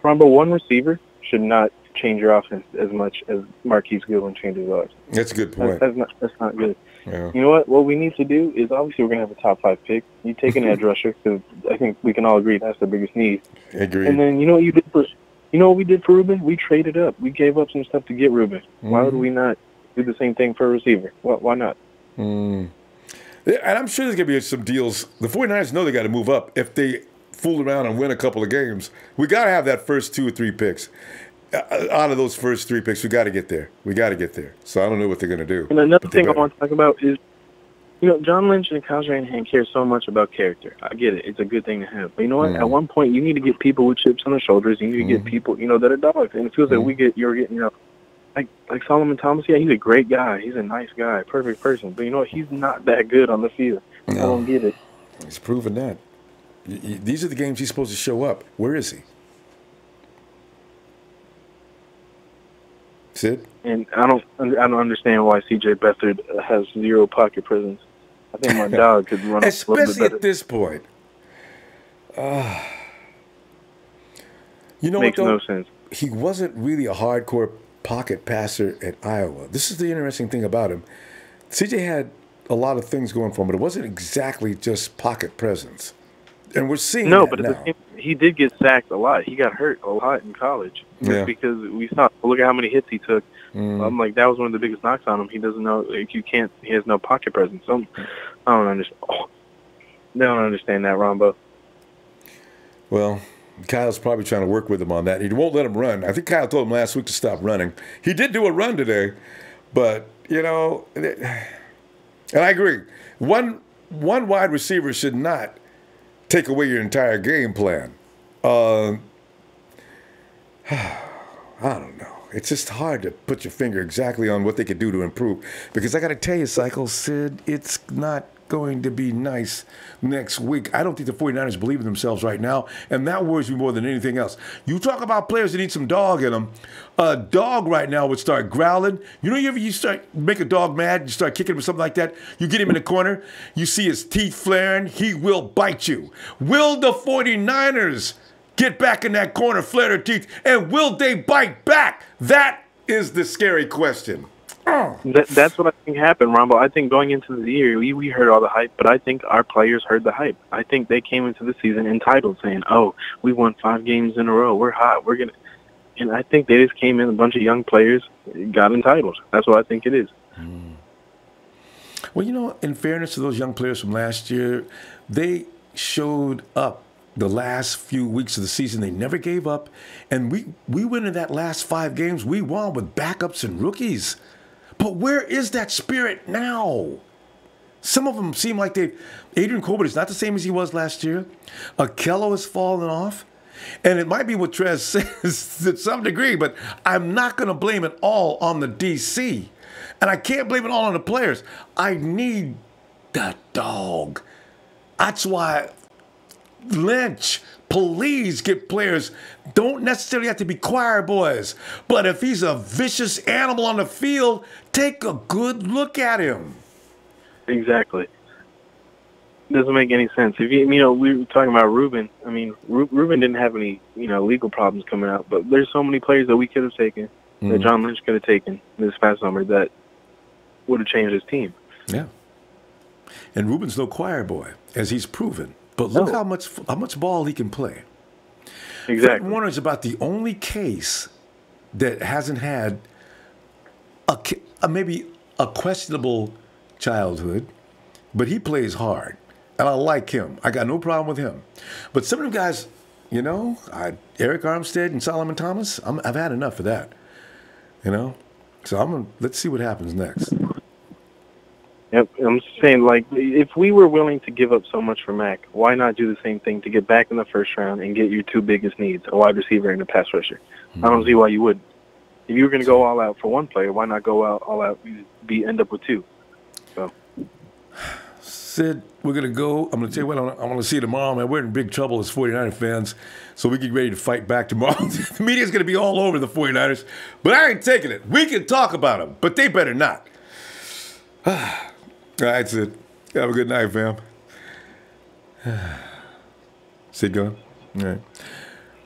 Ronbo, one receiver should not change your offense as much as Marquise Goodwin changes ours.
That's a good point.
That's not good.
Yeah.
You know what? What we need to do is obviously we're going to have a top 5 pick. You take an edge rusher because I think we can all agree that's the biggest need.
Agreed.
And then you know what you did for what we did for Ruben? We traded up. We gave up some stuff to get Ruben. Why would we not do the same thing for a receiver? Why not?
And I'm sure there's going to be some deals. The 49ers know they got to move up. If they fool around and win a couple of games, we got to have that first 2 or 3 picks. Out of those first 3 picks, we got to get there. So I don't know what they're going to do.
And another thing I want to talk about is, John Lynch and Kyle Shanahan care so much about character. I get it. It's a good thing to have. But you know what? At one point, you need to get people with chips on their shoulders. You need to get people, that are dogs. And it feels like you're getting, like Solomon Thomas. Yeah, he's a great guy. He's a nice guy, perfect person. But you know what? He's not that good on the field. No. I don't get it.
He's proven that. These are the games he's supposed to show up. Where is he? Sid?
And I don't understand why CJ Beathard has 0 pocket presence. I think my dog could run
especially
a little bit better.
At this point. You know
Makes
what, though?
No sense.
He wasn't really a hardcore pocket passer at Iowa. This is the interesting thing about him. CJ had a lot of things going for him, but it wasn't exactly just pocket presence. And we're seeing that
but
now.
He did get sacked a lot. He got hurt a lot in college because we saw. Look at how many hits he took. I'm like, that was one of the biggest knocks on him. He doesn't know. He has no pocket presence. I don't understand. They don't understand that, Ronbo.
Well, Kyle's probably trying to work with him on that. He won't let him run. I think Kyle told him last week to stop running. He did do a run today, but and I agree. One wide receiver should not take away your entire game plan. I don't know. It's just hard to put your finger exactly on what they could do to improve. Because I got to tell you, Cycle, Sid, it's not going to be nice next week. I don't think the 49ers believe in themselves right now, and that worries me more than anything else. You talk about players that need some dog in them. A dog right now would start growling. You start make a dog mad, you start kicking him or something like that, you get him in the corner, you see his teeth flaring, he will bite you. Will the 49ers get back in that corner, flare their teeth, and will they bite back? That is the scary question.
That's what I think happened, Ronbo. I think going into the year, we heard all the hype, but I think our players heard the hype. I think they came into the season entitled, saying, "Oh, we won 5 games in a row. We're hot. We're gonna." And I think they just came in, a bunch of young players got entitled. That's what I think it is.
Well, in fairness to those young players from last year, they showed up the last few weeks of the season. They never gave up, and we went in that last 5 games. We won with backups and rookies. But where is that spirit now? Some of them seem like Adrian Colbert is not the same as he was last year. Akello has fallen off. And it might be what Trez says to some degree, but I'm not going to blame it all on the DC. And I can't blame it all on the players. I need the dog. That's why Lynch, please get players. Don't necessarily have to be choir boys, but if he's a vicious animal on the field, take a good look at him.
Exactly. Doesn't make any sense. If we were talking about Ruben. I mean, Ruben didn't have any legal problems coming out, but there's so many players that we could have taken, that John Lynch could have taken this past summer that would have changed his team.
Yeah. And Ruben's no choir boy, as he's proven. But look how much ball he can play.
Exactly.
Fred Warner's about the only case that hasn't had maybe a questionable childhood, but he plays hard, and I like him. I got no problem with him. But some of them guys, Eric Armstead and Solomon Thomas, I've had enough of that. So let's see what happens next.
Yep, I'm saying, like, if we were willing to give up so much for Mac, why not do the same thing to get back in the first round and get your two biggest needs, a wide receiver and a pass rusher? I don't see why you wouldn't. If you were going to go all out for one player, why not go all out, end up with two? So,
Sid, we're going to go. I'm going to tell you what, I want to see you tomorrow, man. We're in big trouble as 49er fans, so we get ready to fight back tomorrow. The media's going to be all over the 49ers, but I ain't taking it. We can talk about them, but they better not. All right, Sid. Have a good night, fam. Sid going? All right.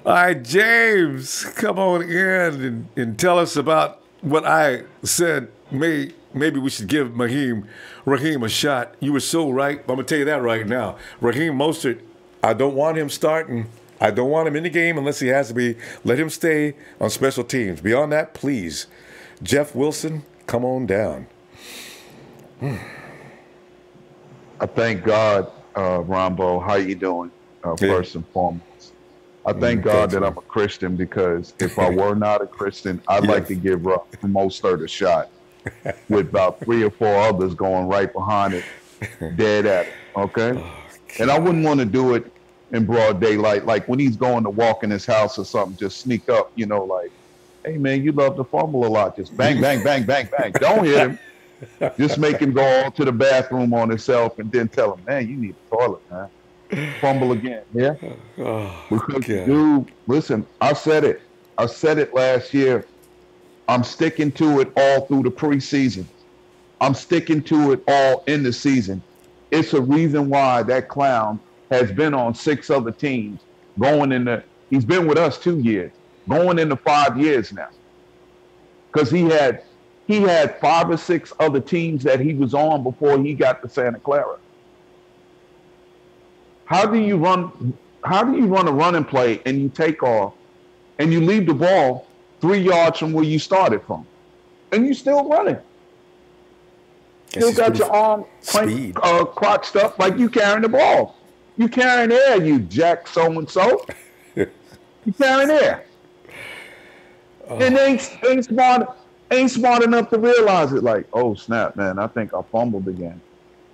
All right, James, come on in and tell us about what I said. Maybe we should give Raheem a shot. You were so right. I'm going to tell you that right now. Raheem Mostert, I don't want him starting. I don't want him in the game unless he has to be. Let him stay on special teams. Beyond that, please. Jeff Wilson, come on down.
I thank God, Ronbo. How you doing? First and foremost. I thank God that I'm a Christian, because if I were not a Christian, I'd like to give Mostert a shot with about 3 or 4 others going right behind it, dead at it, okay? And I wouldn't want to do it in broad daylight, like when he's going to walk in his house or something, just sneak up, like, hey, man, you love to fumble a lot. Just bang, bang, bang, bang, bang. Don't hit him. Just make him go all to the bathroom on himself and then tell him, man, you need a toilet, man. Fumble again, yeah? Because, dude, listen, I said it last year. I'm sticking to it all through the preseason. I'm sticking to it all in the season. It's a reason why that clown has been on 6 other teams he's been with us 2 years, going into 5 years now. Because he had 5 or 6 other teams that he was on before he got to Santa Clara. How do you run a running play and you take off and you leave the ball 3 yards from where you started from, and you still running? Still got your arm crotched up like you carrying the ball. You carrying air, you jack so-and-so. You carrying air. And ain't smart enough to realize it, like, oh, snap, man, I think I fumbled again.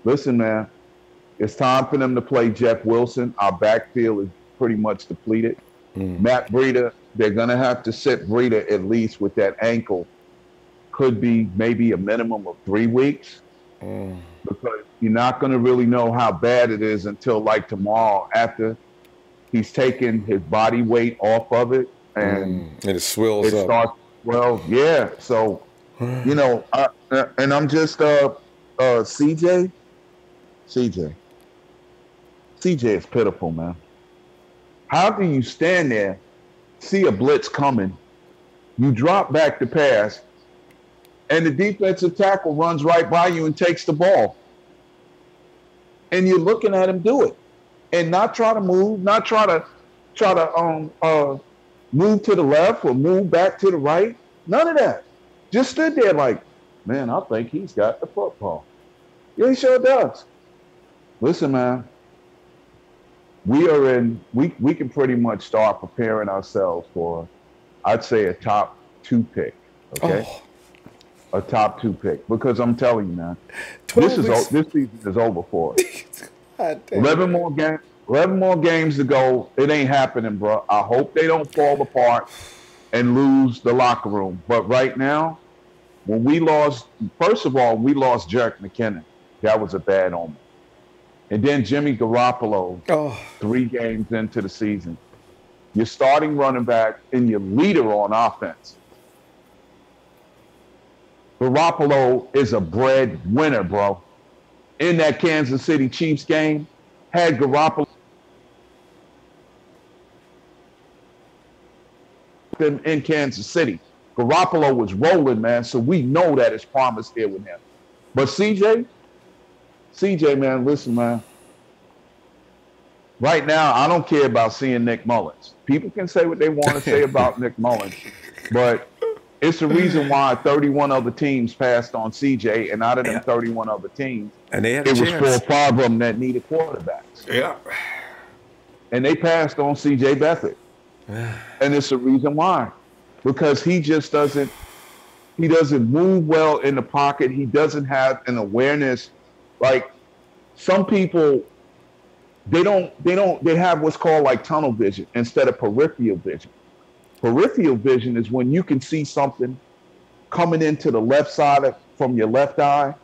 Listen, man, it's time for them to play Jeff Wilson. Our backfield is pretty much depleted. Matt Breida, they're going to have to sit Breida at least with that ankle. Could be maybe a minimum of 3 weeks. Because you're not going to really know how bad it is until like tomorrow, after he's taken his body weight off of it. And
it swells up.
Starts, well, yeah. So, and I'm just CJ is pitiful, man. How do you stand there, see a blitz coming, you drop back to pass, and the defensive tackle runs right by you and takes the ball, and you're looking at him do it, and not try to move, not try to move to the left or move back to the right, none of that. Just stood there like, man, I think he's got the football. Yeah, he sure does. Listen, man, we can pretty much start preparing ourselves for, I'd say, a top 2 pick, okay? A top 2 pick, because I'm telling you, man, this season is over for us. 11 more games to go. It ain't happening, bro. I hope they don't fall apart and lose the locker room. But right now, when we lost, first of all, we lost Jerick McKinnon. That was a bad omen. And then Jimmy Garoppolo, 3 games into the season. Your starting running back and your leader on offense. Garoppolo is a breadwinner, bro. In that Kansas City Chiefs game, had Garoppolo in Kansas City. Garoppolo was rolling, man, so we know that it's promise here with him. But CJ, man, listen, man. Right now, I don't care about seeing Nick Mullins. People can say what they want to say about Nick Mullins, but it's the reason why 31 other teams passed on CJ, and out of them 31 other teams,
and it
was 4 or 5 of them that needed quarterbacks.
Yeah.
And they passed on CJ Beathard. And it's the reason why. Because he doesn't move well in the pocket. He doesn't have an awareness Like some people, they have what's called like tunnel vision instead of peripheral vision. Peripheral vision is when you can see something coming into the left side from your left eye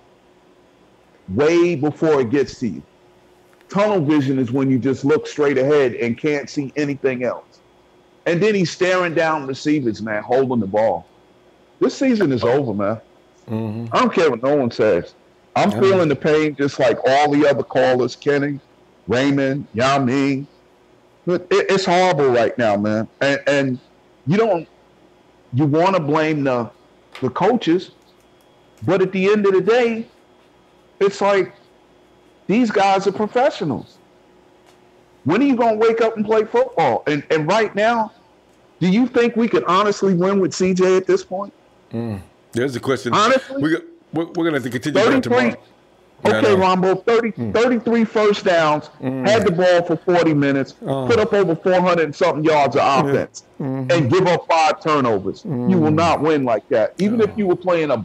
way before it gets to you. Tunnel vision is when you just look straight ahead and can't see anything else. And then he's staring down receivers, man, holding the ball. This season is over, man. I don't care what no one says. I'm feeling the pain just like all the other callers, Kenny, Raymond, Yao Ming. It's horrible right now, man. And you want to blame the coaches, but at the end of the day, it's like these guys are professionals. When are you going to wake up and play football? And right now, do you think we could honestly win with CJ at this point?
There's the question.
Honestly,
we're going to have to continue that tomorrow.
Okay, Ronbo, 33 first downs, had the ball for 40 minutes, put up over 400 and something yards of offense, and give up 5 turnovers. You will not win like that. Even if you were playing a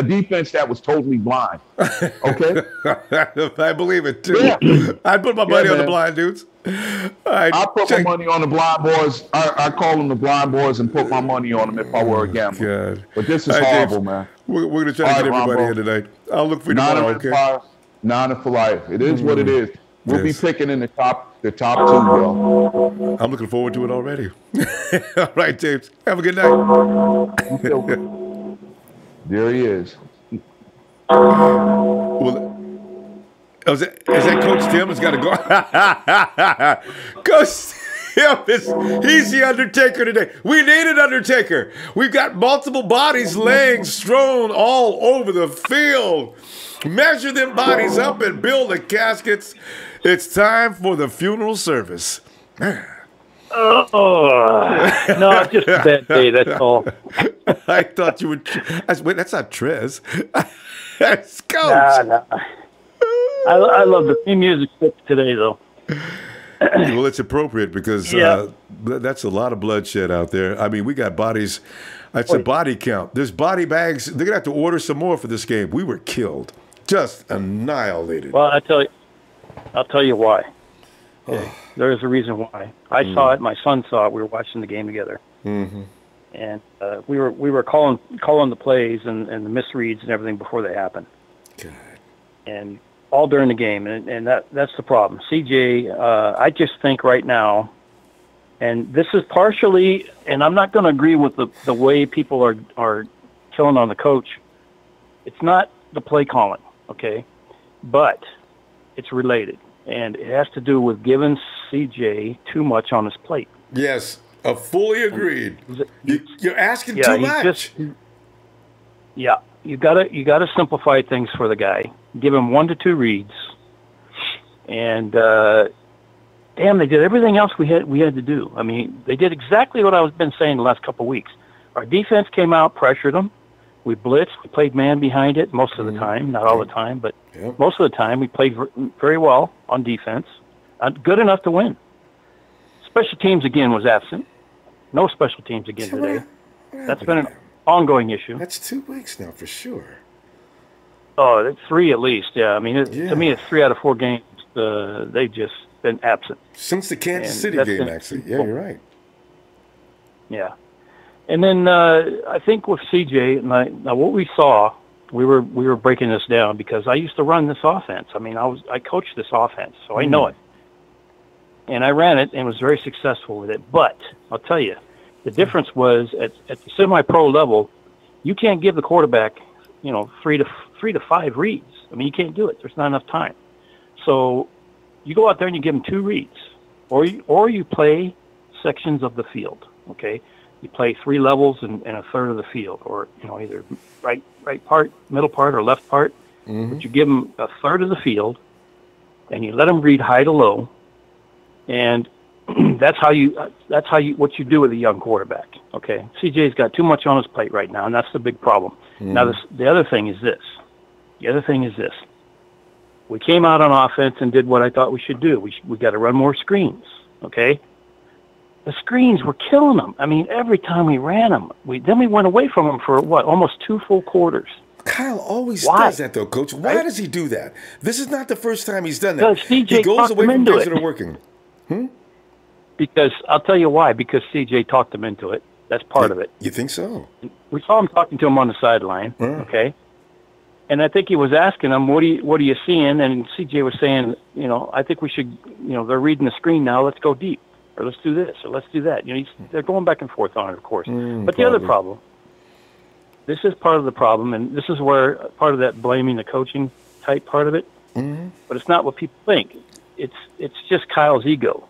defense that was totally blind. Okay?
I believe it, too. Yeah. I'd put my money on the blind dudes.
I put my money on the blind boys. I call them the blind boys and put my money on them if I were a gambler. But this is horrible, man.
We're going to try to get everybody in tonight. I'll look for you tomorrow, okay?
Nine for life. It is what it is. We'll be picking in the top 2, y'all.
I'm looking forward to it already. All right, James. Have a good night.
There he is.
Well, is that Coach Tim has got to go? Coach Tim he's the Undertaker today. We need an Undertaker. We've got multiple bodies laying strewn all over the field. Measure them bodies up and build the caskets. It's time for the funeral service.
No, it's just a bad day, that's all.
I thought you would. Wait, that's not Trez. That's Coach.
Nah. I love the theme music today, though.
Well, it's appropriate because that's a lot of bloodshed out there. I mean, we got bodies. It's a body count. There's body bags. They're going to have to order some more for this game. We were killed. Just annihilated.
Well, I'll tell you why. Okay. There is a reason why. I saw it. My son saw it. We were watching the game together. And we were calling the plays and the misreads and everything before they happened.
God.
And all during the game, and that's the problem. CJ, I just think right now, and this is partially, and I'm not going to agree with the way people are killing on the coach. It's not the play calling, okay, but it's related, and it has to do with giving CJ too much on his plate.
Yes, fully agreed. You're asking too much.
You gotta simplify things for the guy. Give him 1 to 2 reads, and damn, they did everything else we had to do. I mean, they did exactly what I've been saying the last couple of weeks. Our defense came out, pressured them. We blitzed. We played man behind it most of the time, not all the time, but most of the time we played very well on defense, good enough to win. Special teams again was absent. No special teams again today. That's been an ongoing issue.
That's 2 weeks now for sure.
Oh, it's 3 at least. Yeah, I mean, to me, it's 3 out of 4 games. They've just been absent
since the Kansas City game. Actually, yeah, you're right.
Yeah, and then I think with CJ, now what we saw, we were breaking this down because I used to run this offense. I mean, I coached this offense, so I know it, and I ran it and was very successful with it. But I'll tell you, the difference was at the semi-pro level, you can't give the quarterback, 3 to 5 reads. I mean, you can't do it. There's not enough time. So you go out there and you give them 2 reads, or you play sections of the field. Okay, you play 3 levels and a third of the field, or either right part, middle part, or left part. But you give them a third of the field, and you let them read high to low, and that's how you what you do with a young quarterback. Okay, CJ's got too much on his plate right now, and that's the big problem. Now the other thing is this. We came out on offense and did what I thought we should do. We got to run more screens, okay? The screens were killing them. I mean, every time we ran them, then we went away from them for, almost 2 full quarters.
Kyle always does that, though, Coach. Why does he do that? This is not the first time he's done that.
CJ
he goes away from things
it.
that are working.
Because I'll tell you why. Because CJ talked him into it. That's part of it.
You think so?
We saw him talking to him on the sideline. Okay. And I think he was asking him, what are you seeing? And CJ was saying, I think we should, they're reading the screen now. Let's go deep, or let's do this, or let's do that. They're going back and forth on it, of course. But the other problem, this is part of the problem, and this is where part of that blaming the coaching type part of it. But it's not what people think. It's just Kyle's ego.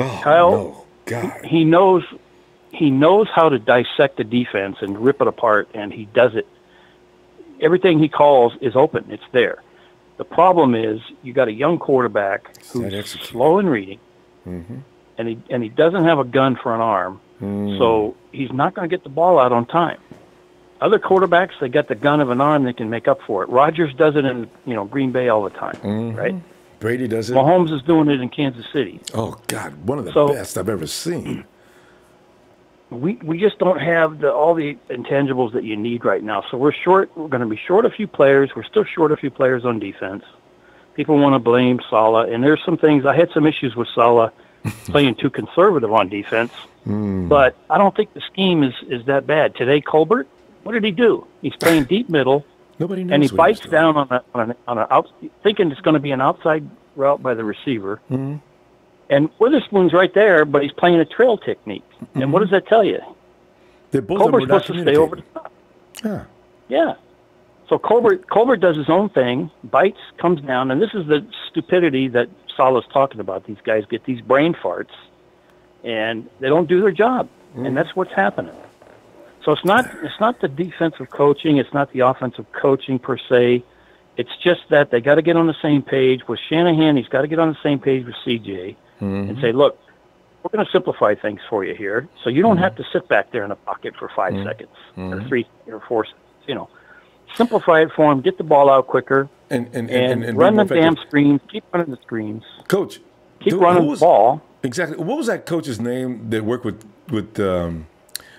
Oh,
Kyle,
no. God.
He knows how to dissect the defense and rip it apart, and he does it. Everything he calls is open. It's there. The problem is you got a young quarterback who's slow in reading, and he doesn't have a gun for an arm, so he's not going to get the ball out on time. Other quarterbacks, they got the gun of an arm, they can make up for it. Rodgers does it in Green Bay all the time, right?
Brady does it.
Mahomes is doing it in Kansas City.
Oh God, one of the best I've ever seen.
We just don't have all the intangibles that you need right now. So we're short. We're going to be short a few players. We're still short a few players on defense. People want to blame Saleh, and there's some things. I had some issues with Saleh playing too conservative on defense, but I don't think the scheme is that bad. Today, Colbert, what did he do? He's playing deep middle.
Nobody knows.
And he bites down on an out, thinking it's going to be an outside route by the receiver. And Witherspoon's right there, but he's playing a trail technique. And what does that tell you?
They're both
Colbert's supposed to stay over the top. Yeah. So Colbert does his own thing, bites, comes down, and this is the stupidity that Saleh's talking about. These guys get these brain farts, and they don't do their job, and that's what's happening. So it's not the defensive coaching, it's not the offensive coaching per se. It's just that they got to get on the same page with Shanahan. He's got to get on the same page with CJ and say, look, we're going to simplify things for you here, so you don't have to sit back there in the pocket for 5 seconds or 3 or 4 seconds. Simplify it for him, get the ball out quicker, and run the damn screens, keep running the screens.
Coach,
keep running the ball.
Exactly. What was that coach's name that worked with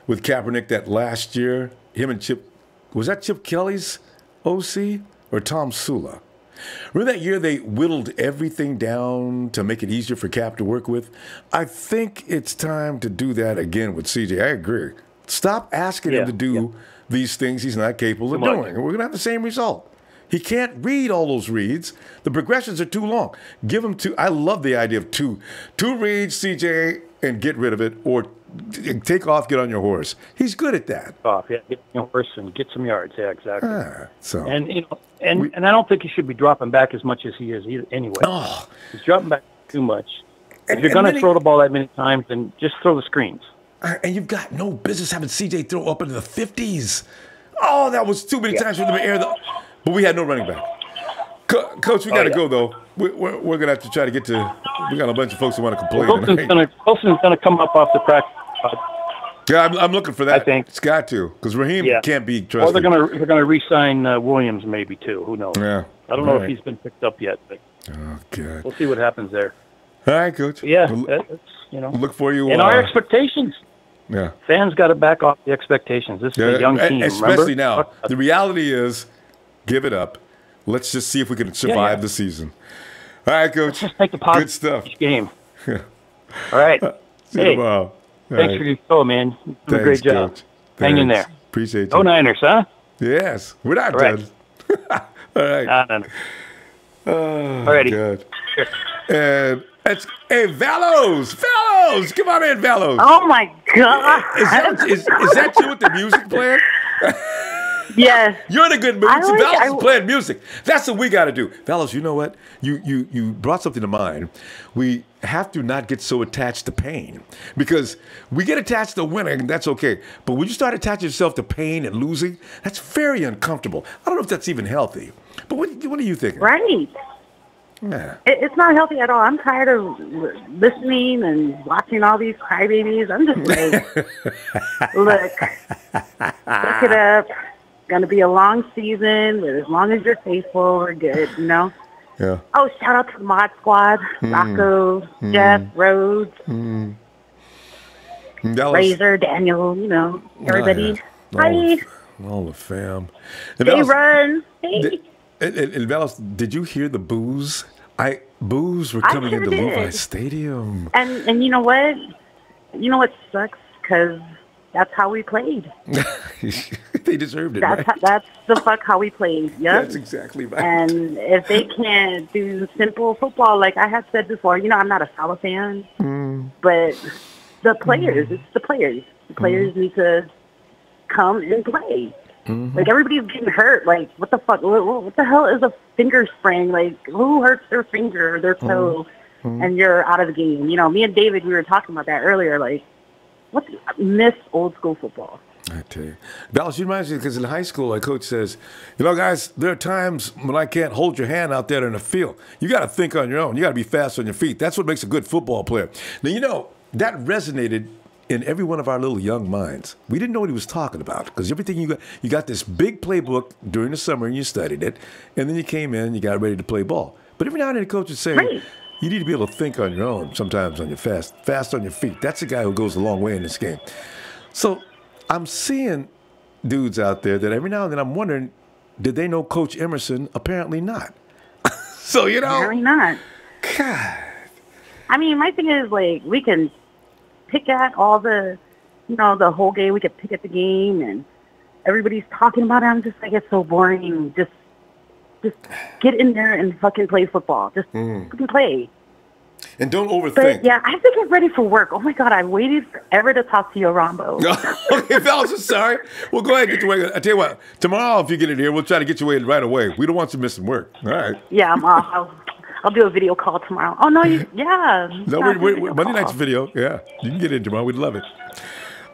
Kaepernick that last year? Him and Chip, was that Chip Kelly's OC or Tom Sula? Remember that year they whittled everything down to make it easier for Cap to work with? I think it's time to do that again with CJ. I agree. Stop asking him to do these things he's not capable of doing. And we're going to have the same result. He can't read all those reads. The progressions are too long. Give him two. I love the idea of two reads, CJ, and get rid of it, or take off, get on your horse. He's good at that.
Get on your horse and get some yards. Yeah, exactly.
And
I don't think he should be dropping back as much as he is either, anyway. He's dropping back too much. If you're going to throw the ball that many times, then just throw the screens.
And you've got no business having CJ throw up into the 50s. Oh, that was too many times for them to air but we had no running back. Coach, we got to go, though. We're going to have to try to get to – we got a bunch of folks who want to complain.
Wilson's going to come up off the practice squad.
Yeah, I'm looking for that.
I think
it's got to, because Raheem can't be trusted.
Or they're going to re-sign Williams maybe too. Who knows?
Yeah.
I don't know if he's been picked up yet, but
God.
We'll see what happens there.
All right, Coach.
Yeah,
look for you.
And our expectations.
Yeah.
Fans got to back off the expectations. This is a young team,
especially
remember?
now. The reality is, give it up. Let's just see if we can survive the season. All right, Coach.
Let's just take the
good stuff.
Each game. All right.
See you tomorrow.
Thanks for your show, man. You did a great job.
Coach.
Hang in there.
Appreciate you.
Go Niners, huh?
Yes. We're not done. All right.
No.
Oh,
Alrighty.
God. And it's Valos. Come on in, Valos.
Oh, my God.
Is that you with the music playing?
Yes.
You're in a good mood. Valos is playing music. That's what we got to do. Valos, you know what? You brought something to mind. We have to not get so attached to pain, because we get attached to winning, that's okay. But when you start attaching yourself to pain and losing, that's very uncomfortable. I don't know if that's even healthy. But what are you thinking?
Right.
Yeah.
It's not healthy at all. I'm tired of listening and watching all these crybabies. I'm just like, look it up. Going to be a long season, but as long as you're faithful, we're good,
Yeah.
Oh, shout out to the Mod Squad, Rocco, Jeff, Rhodes, Razor, Daniel, everybody.
Hi. All the fam.
They run. Hey.
And Vallis, did you hear the boos? Boos were coming into Levi Stadium.
And you know what? You know what sucks? Because that's how we played.
They deserved it,
That's the fuck how we played. Yep.
That's exactly right.
And if they can't do simple football, like I had said before, I'm not a Salah fan, but the players, it's the players. The players need to come and play. Like, everybody's getting hurt. Like, what the fuck? What the hell is a finger sprain? Like, who hurts their finger or their toe and you're out of the game? Me and David, we were talking about that earlier. Like, miss old school football.
I tell you. Dallas, you reminds me, because in high school, a coach says, guys, there are times when I can't hold your hand out there in the field. You got to think on your own. You got to be fast on your feet. That's what makes a good football player. Now, that resonated in every one of our little young minds. We didn't know what he was talking about, because everything you got this big playbook during the summer and you studied it, and then you came in and you got ready to play ball. But every now and then the coach would say, you need to be able to think on your own, sometimes on your fast on your feet. That's a guy who goes a long way in this game. So I'm seeing dudes out there that every now and then I'm wondering, did they know Coach Emerson? Apparently not. So,
Apparently not.
God.
I mean, my thing is, like, we can pick at all the, the whole game. We could pick at the game, and everybody's talking about it. I'm just like, it's so boring. Just get in there and fucking play football. Just fucking play.
And don't overthink.
But, yeah, I have to get ready for work. Oh, my God, I waited forever to talk to you, Ronbo.
Okay, fellas, I'm sorry. Well, go ahead and get your way. I tell you what, tomorrow, if you get in here, we'll try to get you away right away. We don't want you missing work. All right.
Yeah, I'm off. I'll do a video call tomorrow. Oh, no,
No, Monday night's video. Yeah, you can get in tomorrow. We'd love it.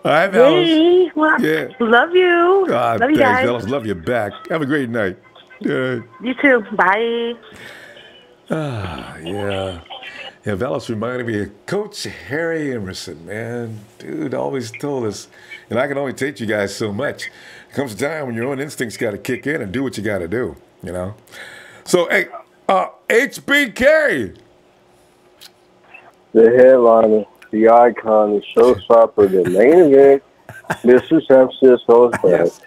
All right, fellas.
Hey, well, love you. Love you guys.
Fellas, love you back. Have a great night.
You too. Bye.
Yeah. Yeah, Vallis reminded me of Coach Harry Emerson, man. Dude always told us, and I can only teach you guys so much. There comes a time when your own instincts got to kick in and do what you got to do, So, hey, HBK.
The headliner, the icon, the showstopper, the main event, Mr. San Francisco's best.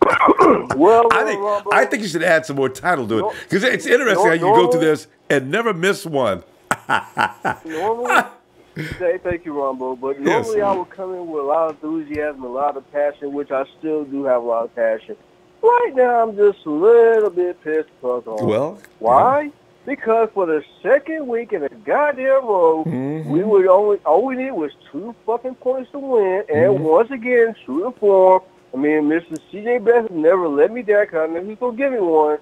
I think you should add some more title to it, because it's interesting how you go through this and never miss one.
Normally, thank you, Ronbo. But normally I would come in with a lot of enthusiasm, a lot of passion, which I still do have a lot of passion. Right now, I'm just a little bit pissed off.
Well,
why? Because for the second week in a goddamn row, we would all we needed was 2 fucking points to win, and once again, true to form. I mean, Mr. CJ Beathard never let me down because I know he's gonna give me one.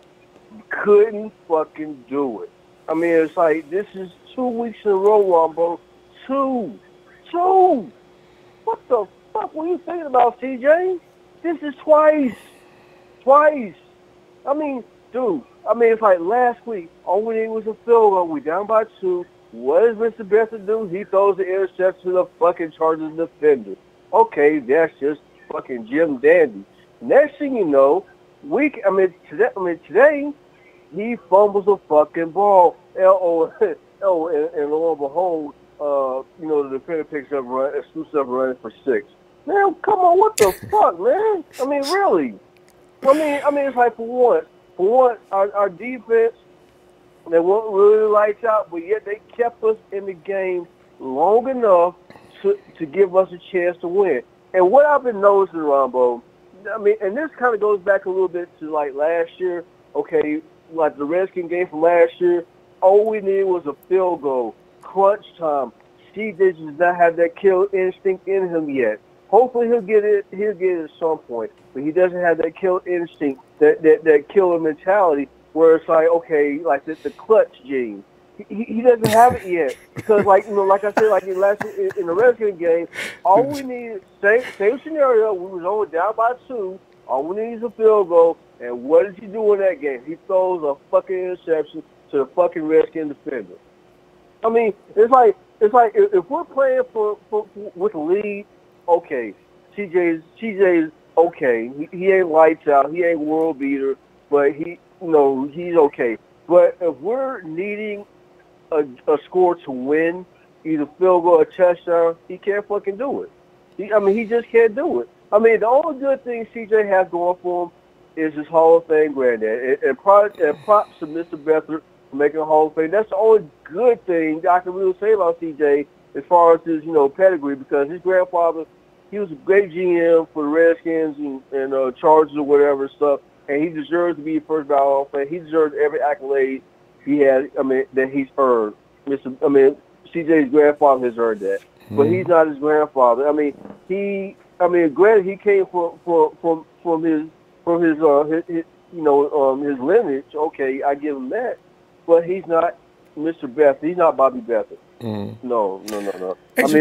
Couldn't fucking do it. I mean, it's like, this is 2 weeks in a row, Ronbo. 2. What the fuck were you thinking about, CJ? This is twice. I mean, dude, it's like last week, all we needed was a field goal. We down by 2. What does Mr. Beathard do? He throws the interception to the fucking Chargers defender. Okay, that's just fucking Jim Dandy. Next thing you know, today, he fumbles a fucking ball. And lo and behold, the defender picks up scoops up running for 6. Man, come on, what the fuck, man? I mean, really? I mean, it's like, for one, our defense, they weren't really lights out, but yet they kept us in the game long enough to give us a chance to win. And what I've been noticing, Ronbo, I mean, and this kind of goes back a little bit to, like, last year, okay, like the Redskins game from last year, all we needed was a field goal, crunch time. CJ does not have that kill instinct in him yet. Hopefully he'll get it at some point, but he doesn't have that kill instinct, that killer mentality where it's like, okay, like the clutch gene. He doesn't have it yet because, like I said, like in the Redskins game, all we needed, same scenario, we was only down by 2. All we need is a field goal, and what does he do in that game? He throws a fucking interception to the fucking Redskin defender. I mean, it's like if we're playing with a lead, okay, CJ's okay. He ain't lights out. He ain't world beater, but he's okay. But if we're needing a score to win, either field goal or touchdown, he can't fucking do it. He just can't do it. I mean, the only good thing CJ has going for him is his Hall of Fame granddad. And props to Mr. Beathard for making a Hall of Fame. That's the only good thing that I can really say about CJ as far as his, pedigree, because his grandfather, he was a great GM for the Redskins and Chargers or whatever stuff, and he deserves to be first ballot Hall of Fame. He deserves every accolade he has, that he's earned. CJ's grandfather has earned that, but he's not his grandfather. Granted, he came from his lineage. Okay, I give him that, but he's not Mr. Beathard. He's not Bobby Beathard. No. His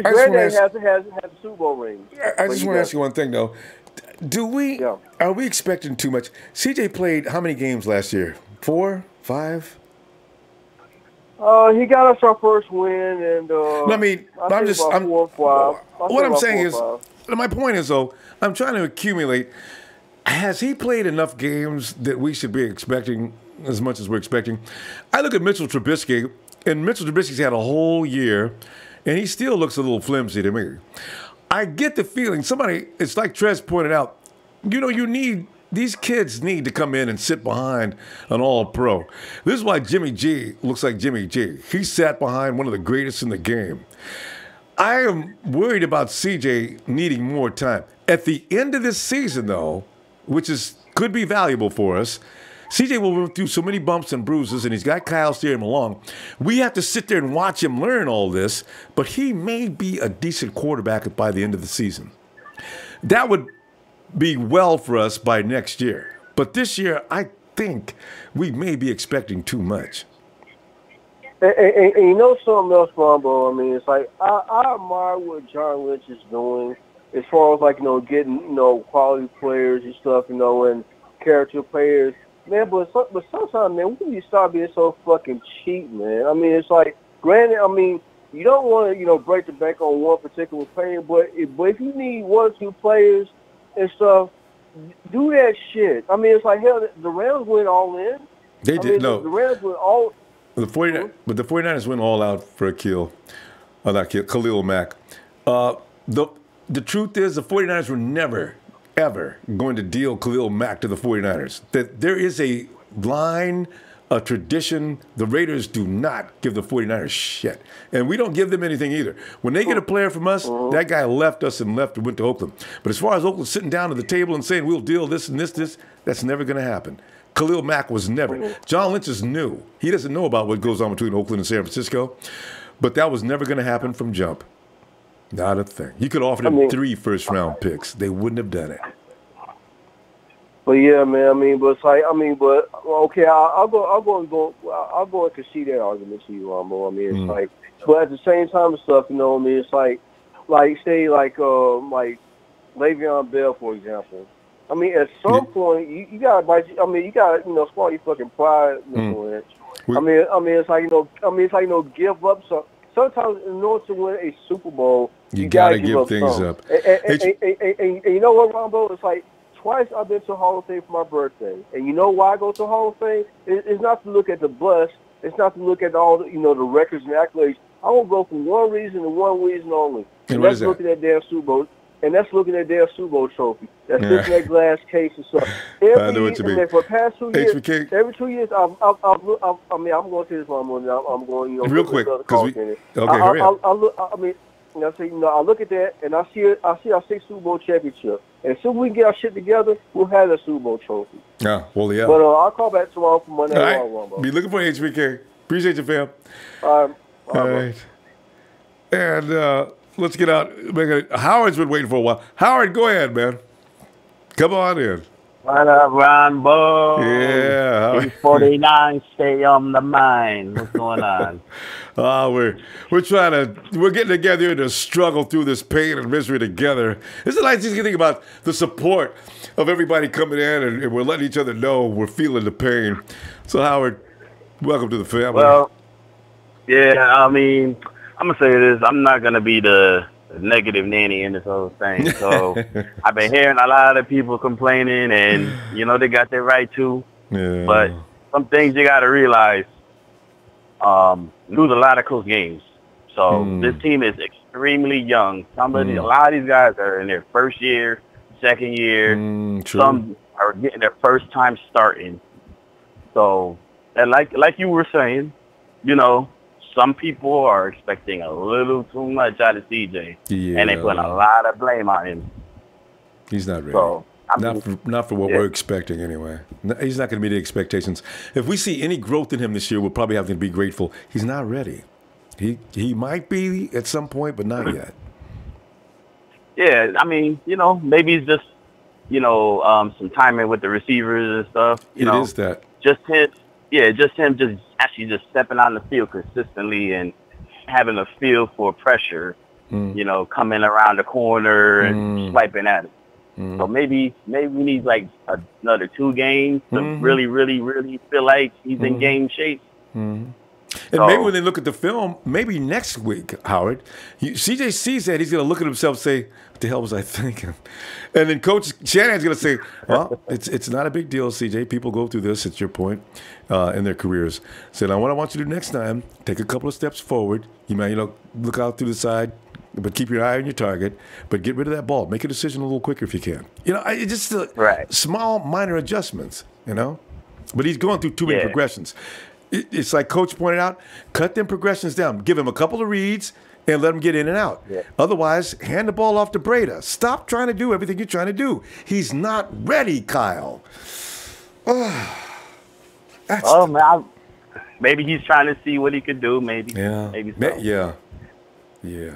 granddad has a Super Bowl ring.
I just want to ask you one thing though. Are we expecting too much? CJ played how many games last year? 4, 5?
He got us our first win, and
what I'm saying is, my point is though, I'm trying to accumulate. Has he played enough games that we should be expecting as much as we're expecting? I look at Mitchell Trubisky, and Mitchell Trubisky's had a whole year, and he still looks a little flimsy to me. I get the feeling it's like Trez pointed out. These kids need to come in and sit behind an all-pro. This is why Jimmy G looks like Jimmy G. He sat behind one of the greatest in the game. I am worried about CJ needing more time. At the end of this season, though, which could be valuable for us, CJ will go through so many bumps and bruises, and he's got Kyle steering him along. We have to sit there and watch him learn all this, but he may be a decent quarterback by the end of the season. That would be well for us by next year. But this year, I think we may be expecting too much.
And you know something else, Ronbo? I mean, it's like I admire what John Lynch is doing as far as getting quality players and stuff, and character players. Man, but sometimes, man, we need to stop being so fucking cheap, man. I mean, it's like, granted, you don't want to break the bank on one particular player, but if you need 1 or 2 players and stuff, do that shit. I mean, it's like, hell, the Rams went all in.
They did.
The Rams went all.
But the 49ers went all out for Khalil Mack. The truth is, the 49ers were never, ever going to deal Khalil Mack to the 49ers. That there is a line, a tradition. The Raiders do not give the 49ers shit. And we don't give them anything either. When they get a player from us, that guy left us and went to Oakland. But as far as Oakland sitting down at the table and saying, we'll deal this and this, that's never going to happen. Khalil Mack was never. John Lynch is new. He doesn't know about what goes on between Oakland and San Francisco. But that was never going to happen from jump. Not a thing. You could offer them 3 first-round picks. They wouldn't have done it.
But yeah, man. But it's like, okay, I'll go and concede that argument to you, Ronbo. It's like, but at the same time and stuff, it's like say Le'Veon Bell, for example. At some point, you gotta bite. You gotta, swallow your fucking pride, Mr. Lynch. It's like, give up some. Sometimes, in order to win a Super Bowl,
you gotta give things up.
And you know what, Ronbo? It's like, twice I've been to Hall of Fame for my birthday. And you know why I go to Hall of Fame? It's not to look at the bust. It's not to look at all the, the records and accolades. I will go for one reason and one reason only. And that's looking at damn Super Bowl. And that's looking at their Super Bowl trophy. That's looking at that glass case and stuff.
I know what you mean.
For the past 2 years, every 2 years, I'm going to this one. I'm going,
real quick, because
hurry up. I look at that and I see our 6th Super Bowl championship. And as soon as we can get our shit together, we'll have a Super Bowl trophy.
Yeah, well, yeah.
But I'll call back tomorrow for Monday.
All right. Be looking for HBK. Appreciate you, fam.
All
right. And let's get out. Howard's been waiting for a while. Howard, go ahead, man. Come on in.
What up, Ronbo?
Yeah.
49, stay on the mind. What's going on?
We're getting together to struggle through this pain and misery together. It's a nice thing about the support of everybody coming in, and we're letting each other know we're feeling the pain. So, Howard, welcome to the family.
Well, yeah, I'm going to say this. I'm not going to be the negative nanny in this whole thing. So I've been hearing a lot of people complaining, and, they got their right to.
Yeah.
But some things you got to realize, lose a lot of close games. So this team is extremely young. A lot of these guys are in their first year, second year. Some are getting their first time starting. So, and like you were saying, you know, some people are expecting a little too much out of CJ, and they put a lot of blame on him.
He's not ready.
So,
not for what we're expecting anyway. He's not going to meet the expectations. If we see any growth in him this year, we'll probably have to be grateful. He's not ready. He might be at some point, but not yet.
Yeah, I mean, you know, maybe it's just, you know, some timing with the receivers and stuff. You know,
is that.
Just him just actually just stepping on the field consistently and having a feel for pressure, you know, coming around the corner and swiping at it. So maybe we need like another 2 games to really, really, really feel like he's in game shape.
And maybe when they look at the film, maybe next week, Howard, CJ sees that, he's going to look at himself and say, what the hell was I thinking? And then Coach Shanahan's going to say, well, it's not a big deal, CJ. People go through this, it's your point, in their careers. So now what I want you to do next time, take a couple of steps forward. You might, you know, look out through the side, but keep your eye on your target, but get rid of that ball. Make a decision a little quicker if you can. You know, it's just small, minor adjustments, you know? But he's going through too many progressions. It's like Coach pointed out, cut them progressions down. Give him a couple of reads and let him get in and out. Otherwise, hand the ball off to Breda. Stop trying to do everything you're trying to do. He's not ready, Kyle.
Maybe he's trying to see what he could do. Maybe. Maybe so.
Yeah.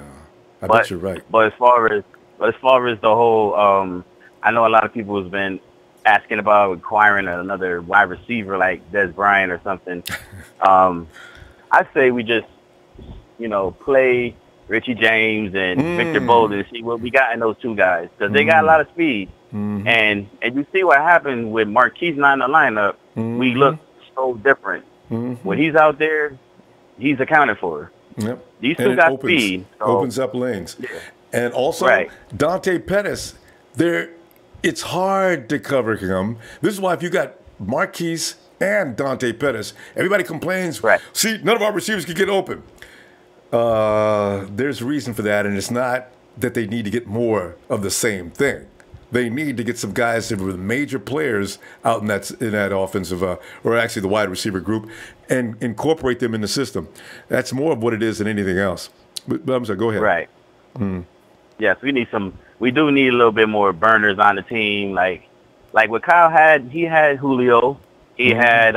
I bet you're right.
But as far as the whole, I know a lot of people has been asking about acquiring another wide receiver like Des Bryant or something. I say we just, you know, play Richie James and Victor Bolden and see what we got in those 2 guys, because they got a lot of speed. And you see what happened with Marquise not in the lineup. We look so different. When he's out there, he's accounted for.
Yep.
These 2 got speed. So.
Opens up lanes. And also, Dante Pettis, it's hard to cover him. This is why if you got Marquise and Dante Pettis, everybody complains, see, none of our receivers can get open. There's a reason for that, and it's not that they need to get more of the same thing. They need to get some guys that were major players out in that offensive, or actually the wide receiver group, and incorporate them in the system. That's more of what it is than anything else. But I'm sorry, go ahead.
Right. Yes, we do need a little bit more burners on the team. Like what Kyle had, he had Julio. He had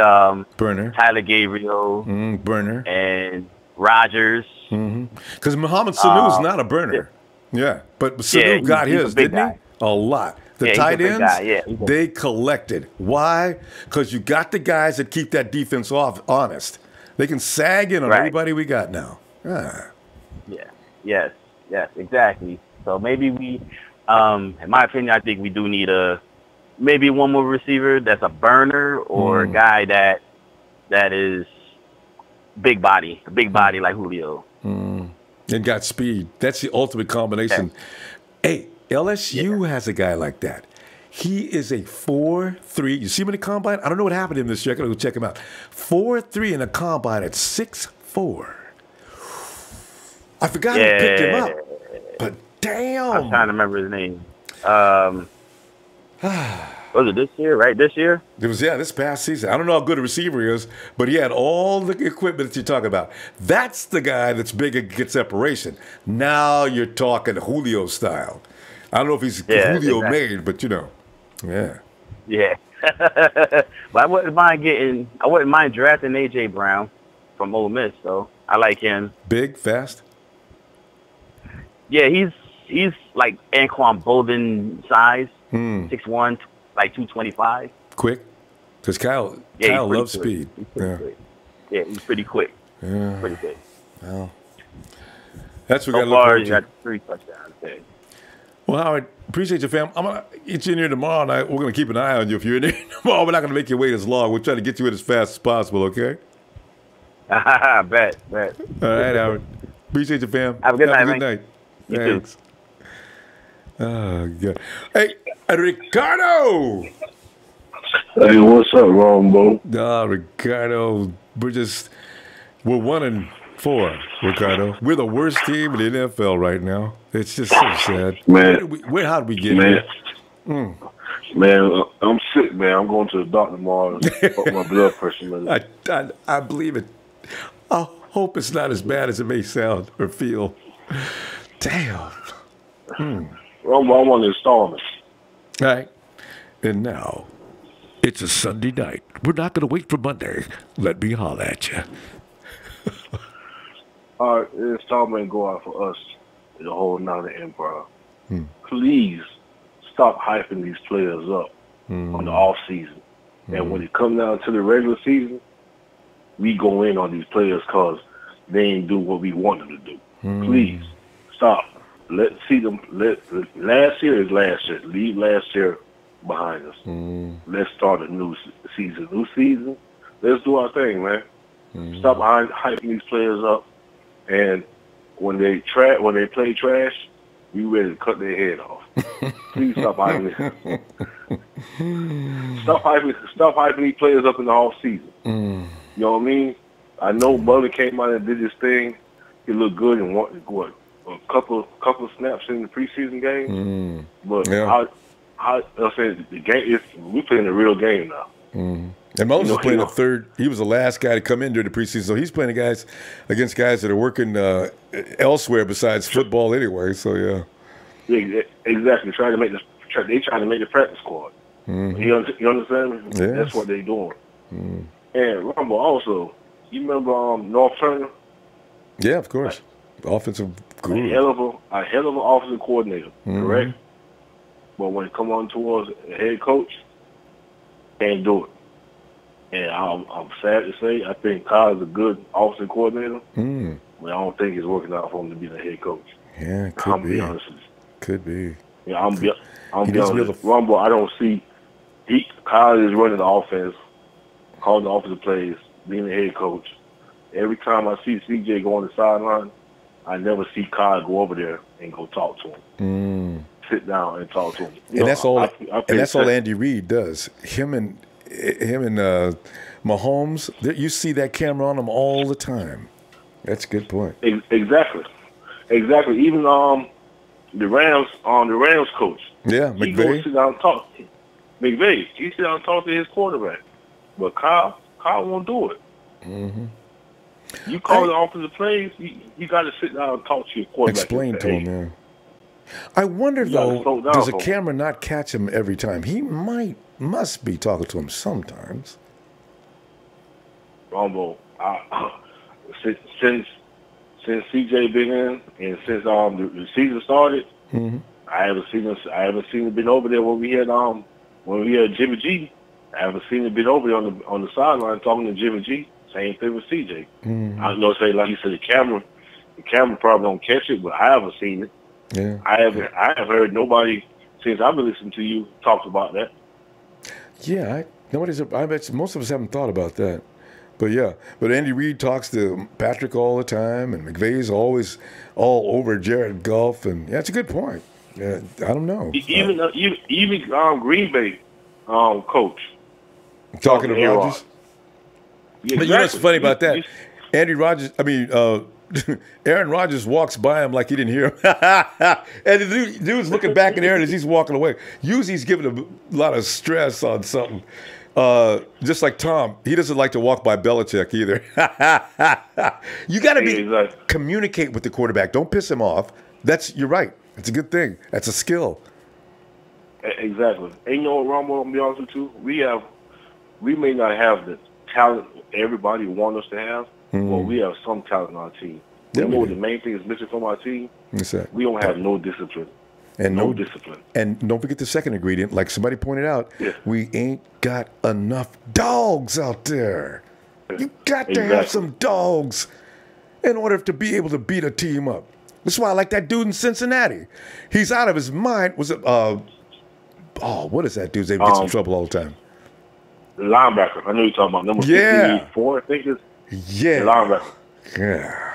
Burner.
Tyler Gabriel.
Burner.
And Rogers.
Because Mohamed Sanu is not a burner. But Sanu got his, didn't he? A lot. The tight ends, they collected. Why? Because you got the guys that keep that defense honest. They can sag in on everybody we got now.
Yes, exactly. So maybe we, in my opinion, I think we do need maybe one more receiver that's a burner, or a guy that is big body like Julio.
And got speed. That's the ultimate combination. Hey, LSU has a guy like that. He is a 4.3. You see him in the combine? I don't know what happened to him this year. I gotta go check him out. 4.3 in the combine at 6'4". I forgot who picked him up. But damn.
I'm trying to remember his name. Was it this year, right? This year?
It was, this past season. I don't know how good a receiver he is, but he had all the equipment that you're talking about. That's the guy that's big and gets separation. Now you're talking Julio style. I don't know if he's Julio made, but you know.
But I wouldn't mind drafting AJ Brown from Ole Miss, so I like him.
Big, fast?
Yeah, he's like Anquan Bolden size, 6'1", like 225.
Quick? Because Kyle loves speed.
He's pretty quick.
Pretty quick. Well, that's what
we got to look forward to. You got 3 touchdowns.
Well, Howard, appreciate you, fam. I'm going to get you in here tomorrow night. We're going to keep an eye on you. If you're in there tomorrow, we're not going to make you wait as long. We'll try to get you in as fast as possible, okay?
Bet.
All right, Howard. Appreciate you, fam.
Have a good night. You
Thanks. Too. Oh, God. Hey, Ricardo!
Hey, what's up, Ronbo?
Ricardo, we're 1-4 4, Ricardo. We're the worst team in the NFL right now. It's just so sad.
Man.
How did we get
Man.
here?
Man, I'm sick, man. I'm going to the doctor tomorrow to fuck my blood pressure.
I believe it. I hope it's not as bad as it may sound or feel. Damn.
I'm on installments.
All right. And now, it's a Sunday night. We're not going to wait for Monday. Let me holler at you.
All right, the installment go out for us, the whole Nine Empire. Please stop hyping these players up on the off season. And when it comes down to the regular season, we go in on these players because they ain't do what we want them to do. Please stop. Let's see them. Last year is last year. Leave last year behind us. Let's start a new season. New season. Let's do our thing, man. Stop hyping these players up. And when they play trash, we ready to cut their head off. Please stop hyping. Stop hyping these players up in the off season. You know what I mean? I know Butler came out and did his thing. He looked good and what a couple snaps in the preseason game. But I said the game we playing a real game now.
And Moses was playing the third. He was the last guy to come in during the preseason, so he's playing against guys that are working elsewhere besides football anyway. So yeah,
exactly. They trying to make the practice squad. You understand? Yeah. That's what they're doing. And Ronbo also, you remember Norv Turner?
Yeah, of course. Offensive guru.
A hell of an offensive coordinator, correct? But when it come on towards a head coach, can't do it. And I'm sad to say, I think Kyle is a good offensive coordinator, but I don't think it's working out for him to be the head coach.
Yeah, could be.
Be honest with you.
Could be.
Yeah, I'm be honest. Ronbo, I don't see. Kyle is running the offense, calling the offensive plays, being the head coach. Every time I see CJ go on the sideline, I never see Kyle go over there and go talk to him. Sit down and talk to him.
And that's all. And that's all Andy Reid does. Him and Mahomes. You see that camera on him all the time. That's a good point.
Exactly. Even the Rams coach.
Yeah,
McVay. He goes sit down and talk. McVay. He sit down and talk to his quarterback. But Kyle won't do it. You call the offensive plays, you got to sit down and talk to your quarterback.
Explain to him, man. I wonder, though, does a camera not catch him every time? He must be talking to him sometimes.
Ronbo, since CJ been in and since the season started, I haven't seen him been over there when we had Jimmy G. I haven't seen him been over there on the sideline talking to Jimmy G. Same thing with CJ. I know, say like you said, the camera probably don't catch it, but I haven't seen it.
Yeah,
I haven't heard nobody since I've been listening to you talk about that.
Yeah, I bet most of us haven't thought about that. But yeah, Andy Reid talks to Patrick all the time, and McVay's always all over Jared Goff, and yeah, it's a good point. Yeah, I don't know.
Even Green Bay coach
talking to Rodgers. Yeah, but you know what's funny about that? Aaron Rodgers walks by him like he didn't hear him. And the dude's looking back at Aaron as he's walking away. Usually he's giving a lot of stress on something. Just like Tom, he doesn't like to walk by Belichick either. You got to communicate with the quarterback. Don't piss him off. You're right. It's a good thing. That's a skill.
Exactly. And you know what, Ronbo, I'm be honest with you, we may not have the talent everybody wants us to have, but we have some talent on our team. You know what the main thing is missing from our team?
What's that?
We don't have no discipline.
And no discipline. And don't forget the second ingredient, like somebody pointed out, we ain't got enough dogs out there. You got to have some dogs in order to be able to beat a team up. That's why I like that dude in Cincinnati. He's out of his mind. Was it what is that dude's name? Gets in trouble all the time.
Linebacker. I know you're talking about number 54, I think it's linebacker. Yeah.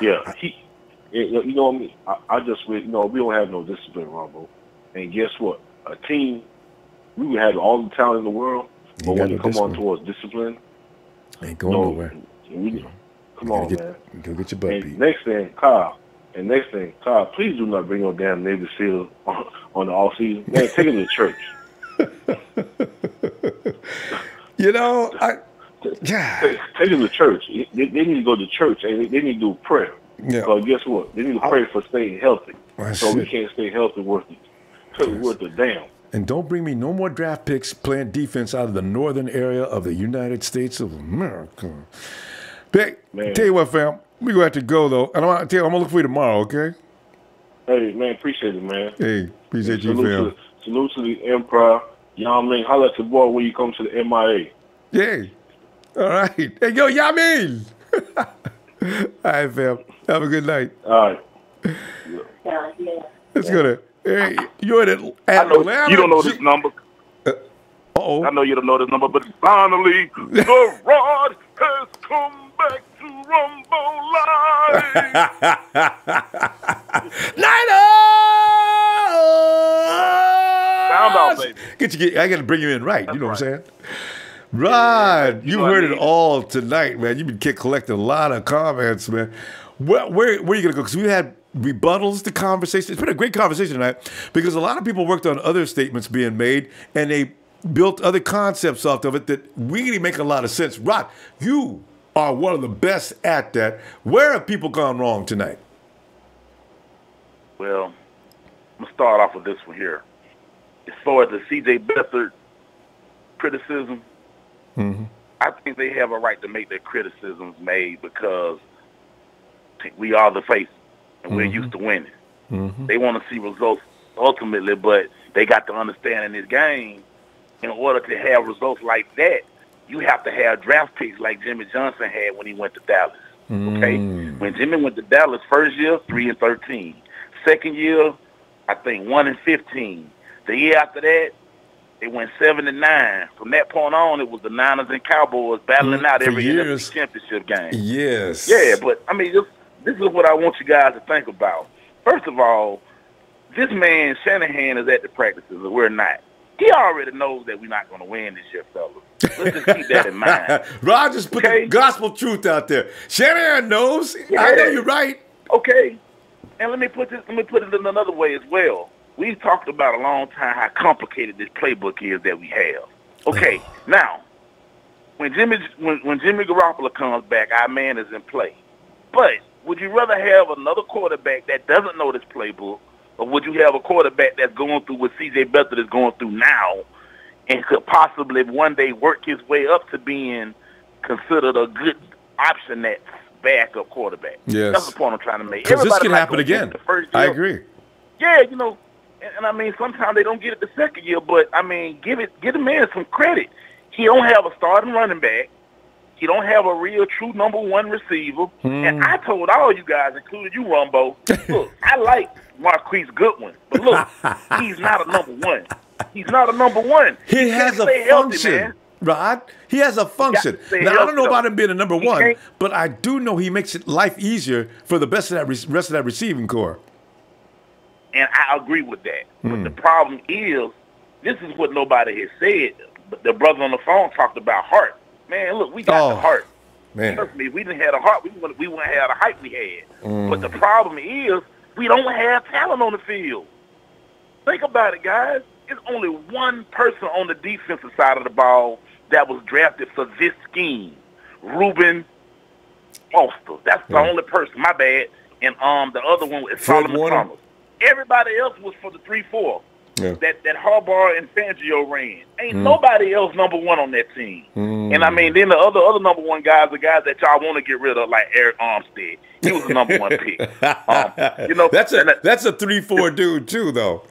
You know what I mean? I just, we don't have no discipline, Ronbo. And guess what? A team, we would have all the talent in the world, but when you come on towards discipline,
ain't going nowhere.
Come on, man.
Go get your butt beat.
Next thing, Kyle, please do not bring your damn Navy SEAL on the off season. Man, take him to church.
You know,
take him to church. They need to go to church and they need to do prayer.
Yeah.
So guess what? They need to pray for staying healthy.
That's
so we
it.
can't stay healthy worth the damn.
And don't bring me no more draft picks playing defense out of the northern area of the United States of America. Beck, tell you what, fam, we gonna have to go though, and I'm gonna look for you tomorrow, okay?
Hey, man, appreciate it, man.
Hey, appreciate you, fam.
Salute to the Emperor. Yao Ming, holla at your boy when you come to the MIA.
Yeah. All right. Hey, yo, Yao Ming. All right, fam. Have a good night.
All right.
Let's go to. Hey, you're at
I know
Atlanta.
you don't know this number.
Uh-oh.
I know you don't know this number, but finally the rod has come back to Ronbo Live. Sound off, baby.
I got to bring you in right. You know what I'm saying? Rod, you've heard it all tonight, man. You've been collecting a lot of comments, man. Where are you going to go? Because we had rebuttals to conversation. It's been a great conversation tonight because a lot of people worked on other statements being made and they built other concepts off of it that really make a lot of sense. Rod, you are one of the best at that. Where have people gone wrong tonight?
Well, I'm going to start off with this one here. As far as the C.J. Beathard criticism, I think they have a right to make their criticisms made because we are the face and we're used to winning. They want to see results ultimately, but they got to understand in this game, in order to have results like that, you have to have draft picks like Jimmy Johnson had when he went to Dallas. Okay? When Jimmy went to Dallas, first year, 3-13. Second year, I think 1-15. The year after that, they went 7-9. From that point on, it was the Niners and Cowboys battling out every NFC championship game.
Yes.
Yeah, but I mean, this is what I want you guys to think about. First of all, this man Shanahan is at the practices, and we're not. He already knows that we're not going to win this year, fellas. Let's just keep that in mind.
Rod just put the gospel truth out there. Shanahan knows. Yeah. I know you're right.
Okay. And let me put it in another way as well. We've talked about a long time how complicated this playbook is that we have. Okay, now, when Jimmy Garoppolo comes back, our man is in play. But would you rather have another quarterback that doesn't know this playbook, or would you have a quarterback that's going through what C.J. Beathard is going through now and could possibly one day work his way up to being considered a good option at backup quarterback?
Yes.
That's the point I'm trying to make.
Because this can happen again. I agree.
Yeah, you know, and I mean, sometimes they don't get it the second year, but I mean, give the man some credit. He don't have a starting running back. He don't have a real true number one receiver. And I told all you guys, including you, Ronbo, look, I like Marquise Goodwin, but look, he's not a number one. He's not a number one.
He has a function, healthy, Rod. He has a function. Now, I don't know about him being a number one, but I do know he makes it life easier for the rest of that receiving core.
And I agree with that. But the problem is, this is what nobody has said. The brother on the phone talked about heart. Man, look, we got the heart.
Man.
Trust me, if we didn't have the heart, we wouldn't have the hype we had. But the problem is, we don't have talent on the field. Think about it, guys. There's only one person on the defensive side of the ball that was drafted for this scheme. Reuben Foster. That's the only person. My bad. And the other one was Solomon Thomas. Everybody else was for the 3-4 that Harbaugh and Fangio ran. Ain't nobody else number one on that team. And I mean, then the other number one guys, the guys that y'all want to get rid of, like Eric Armstead. He was the number one pick. You know,
that's a 3-4 dude too, though.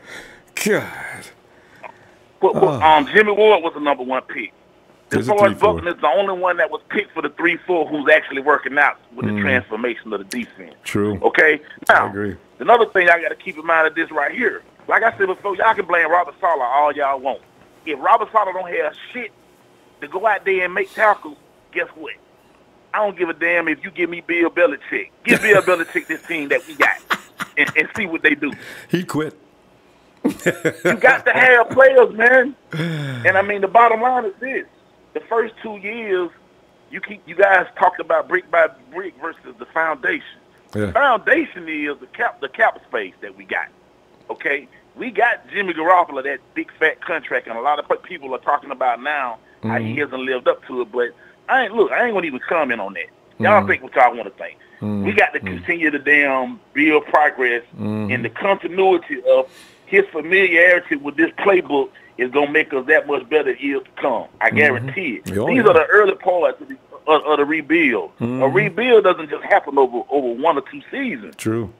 God.
But Jimmy Ward was the number one pick. As far as Buckner is the only one that was picked for the 3-4 who's actually working out with the transformation of the defense.
True.
Okay? Now,
I agree.
Another thing I got to keep in mind of this right here. Like I said before, y'all can blame Robert Saleh all y'all want. If Robert Saleh don't have shit to go out there and make tackles, guess what? I don't give a damn if you give me Bill Belichick. Give Bill Belichick this team that we got and see what they do.
He quit.
You got to have players, man. And I mean, the bottom line is this. The first 2 years, you guys talked about brick by brick versus the foundation.
Yeah.
The foundation is the cap space that we got. Okay, we got Jimmy Garoppolo, that big fat contract, and a lot of people are talking about now how he hasn't lived up to it. But I ain't gonna even comment on that. Y'all think what y'all want to think. We got to continue to damn build progress, and the continuity of his familiarity with this playbook is gonna make us that much better years to come. I guarantee it.
Oh,
These are the early parts of the rebuild. A rebuild doesn't just happen over 1 or 2 seasons.
True.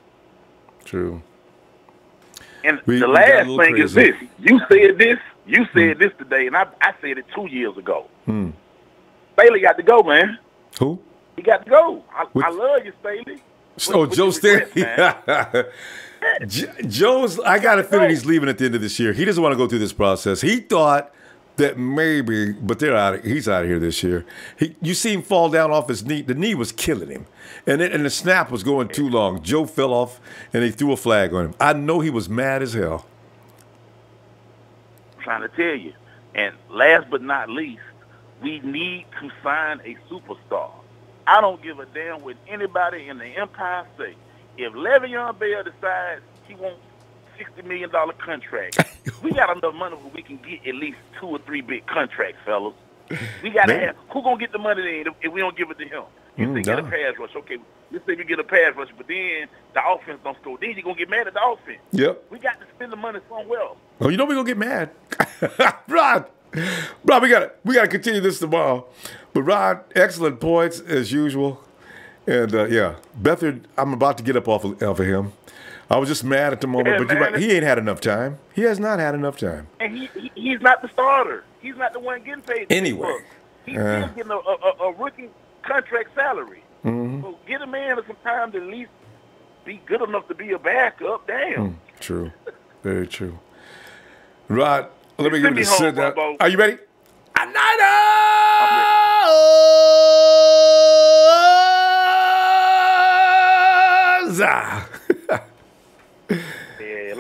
And the last thing is this. You said this today, and I said it 2 years ago. Staley got to go, man.
Who?
He got to go. I love you, Staley.
Oh, Joe Staley. Joe's, I got a feeling he's leaving at the end of this year. He doesn't want to go through this process. He thought that maybe, but he's out of here this year. You see him fall down off his knee. The knee was killing him. And the snap was going too long. Joe fell off, and they threw a flag on him. I know he was mad as hell.
I'm trying to tell you. And last but not least, we need to sign a superstar. I don't give a damn what anybody in the Empire say. If Le'Veon Bell decides he wants $60 million contract, we got enough money where we can get at least 2 or 3 big contracts, fellas. We got to have, who going to get the money then if we don't give it to him? You say get a pass rush. Okay, let's say we get a pass rush, but then the offense don't score. Then you're going to get mad at the offense.
Yep.
We got to spend the money somewhere else.
Oh, you know we're going to get mad. Rod, we got to continue this tomorrow. But Rod, excellent points as usual. And, Beathard, I'm about to get up off of him. I was just mad at the moment, but you're right. He ain't had enough time. He has not had enough time.
And he's not the starter. He's not the one getting paid.
Anyway.
He's still getting a rookie contract salary. So get a man some time to at least be good enough to be a backup. Damn.
True. Very true. Rod, let me give you the sit down. Are you ready?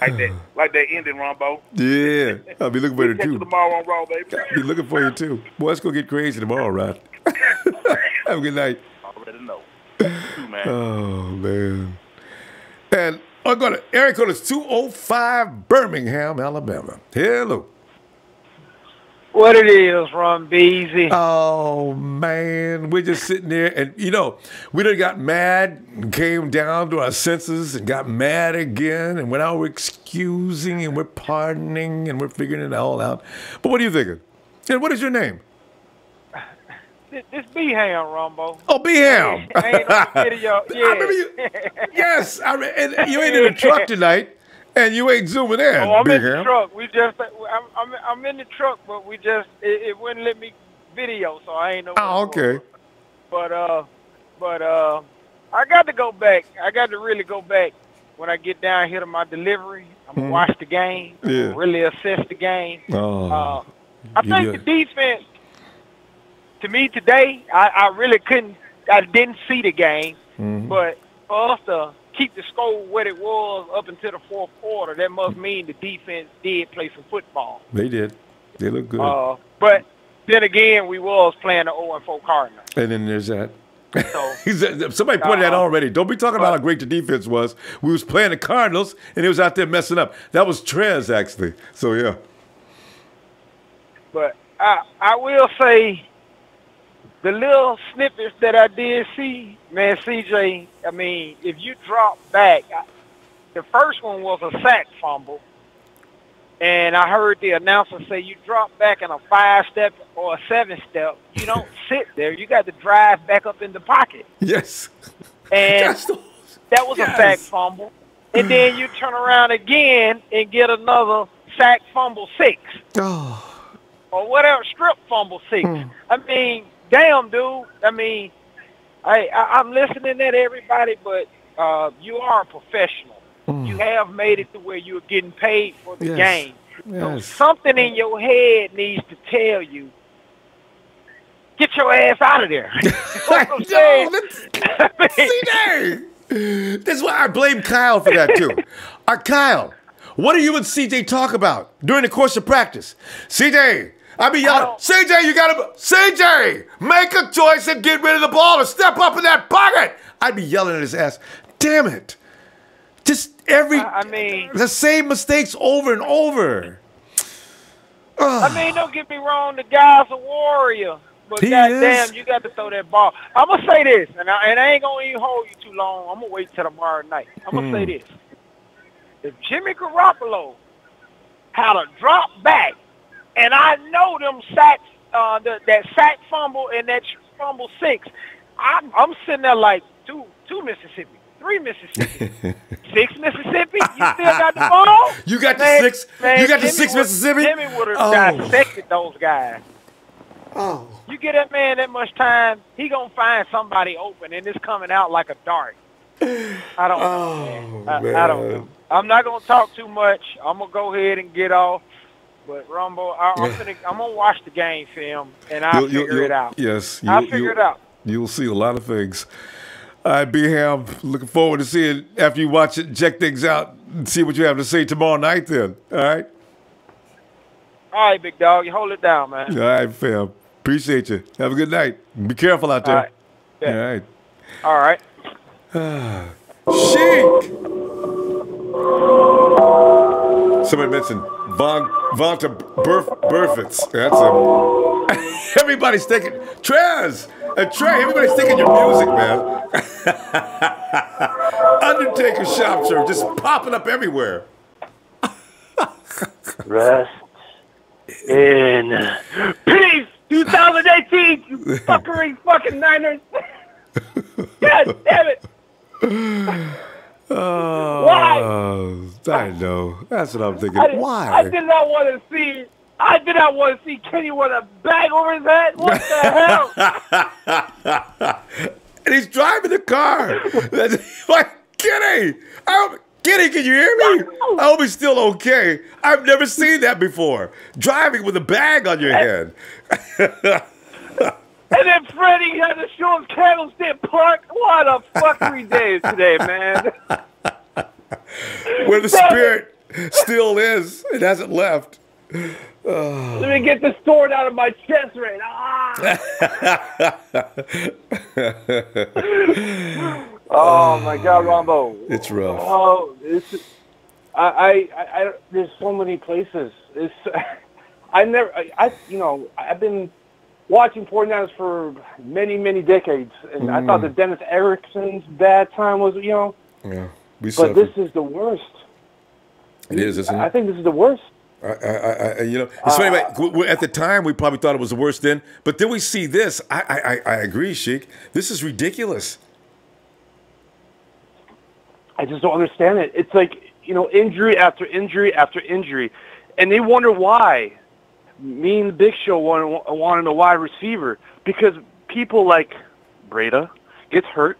Yeah, like that ending, Ronbo.
Yeah, I'll be looking for you
catch
too.
You tomorrow on Raw, baby.
I'll be looking for you too. Boy, it's gonna get crazy tomorrow, Rod. Have a good night.
Already know. Too, man.
Oh man. And I'm gonna area code is 205 Birmingham, Alabama. Hello.
What it is, Ron Beasy.
Oh, man. We're just sitting there. And, we done got mad and came down to our senses and got mad again. And now we're excusing and we're pardoning and we're figuring it all out. But what are you thinking? And what is your name?
This B-Ham, Ronbo.
Oh, B-Ham.
Ain't no video. Yeah.
I remember you. Yes. And you ain't in the truck tonight. And you ain't zooming in.
Oh, I'm in the
Ham.
truck. I'm in the truck, but it wouldn't let me video, so I ain't know.
Oh, okay.
But I got to go back. I got to really go back when I get down here to my delivery. I'm gonna watch the game.
Yeah.
Really assess the game.
Oh.
I think the defense. To me today, I really couldn't. I didn't see the game, but for us to keep the score what it was up until the fourth quarter, that must mean the defense did play some football.
They did. They look good.
But then again, we was playing the 0-4 Cardinals.
And then there's that.
So,
somebody pointed that already. Don't be talking about how great the defense was. We was playing the Cardinals, and it was out there messing up. That was Trez, actually. So, yeah.
But I will say the little snippets that I did see, man, CJ, I mean, if you drop back, the first one was a sack fumble. And I heard the announcer say you drop back in a 5-step or a 7-step. You don't sit there. You got to drive back up in the pocket.
Yes.
And that was a sack fumble. And then you turn around again and get another sack fumble 6.
Oh.
Or whatever, strip fumble 6. I mean, damn, dude. I mean, I'm listening at everybody, but you are a professional. You have made it to where you're getting paid for the game. So something in your head needs to tell you, get your ass out of there.
See there. That's why I blame Kyle for that, too. Kyle, What do you and CJ talk about during the course of practice? CJ, I be yelling, CJ, make a choice and get rid of the ball and step up in that pocket. I'd be yelling at his ass. Damn it. Just the same mistakes over and over.
I mean, don't get me wrong, the guy's a warrior. But goddamn, you got to throw that ball. I'm going to say this, and I ain't going to even hold you too long. I'm going to wait till tomorrow night. I'm going to say this. If Jimmy Garoppolo had a drop back, and I know them sacks, that sack fumble and that fumble 6, I'm sitting there like 2 Mississippi, 3 Mississippi, 6 Mississippi. You still got the ball?
You got the 6. You got the 6 Mississippi.
Jimmy would have dissected those guys.
Oh.
You get that man that much time, he gonna find somebody open, and it's coming out like a dart. I don't know. I don't know. I'm not gonna talk too much. I'm gonna go ahead and get off. But Ronbo, I'm gonna watch the game film, and I'll figure it out.
Yes,
I'll figure it out.
You'll see a lot of things. All right, B-Ham, looking forward to seeing after you watch it, check things out, and see what you have to say tomorrow night. Then, all right.
All right, big dog. You hold it down, man.
All right, fam. Appreciate you. Have a good night. Be careful out there.
All right. Yeah.
All right. Sheik. Somebody mentioned Vonta Burfitz. That's him. Everybody's thinking Trez and Trey. Everybody's thinking your music, man. Undertaker shop shirt just popping up everywhere.
Rest in peace. 2018, you fucking Niners. God damn it. Why?
I know. That's what I'm thinking. Why?
I did not want to see Kenny with a bag over his head. What the hell?
And he's driving the car. Like, Kenny! Kenny, can you hear me? I hope he's still okay. I've never seen that before. Driving with a bag on your head.
And then Freddie had to show him Candlestick Park. What a fuckery day today, man.
Where the spirit still is. It hasn't left.
Let me get the sword out of my chest right now. Oh my God, Ronbo.
It's rough.
Oh, there's so many places. I've been watching 49ers for many, many decades, and I thought that Dennis Erickson's bad time was,
Yeah,
but this is the worst.
It is, isn't it?
I think this is the worst.
It's funny. At the time, we probably thought it was the worst then, but then we see this. I agree, Sheik. This is ridiculous.
I just don't understand it. It's like, injury after injury after injury, and they wonder why. Me and the Big Show wanted a wide receiver because people like Breda gets hurt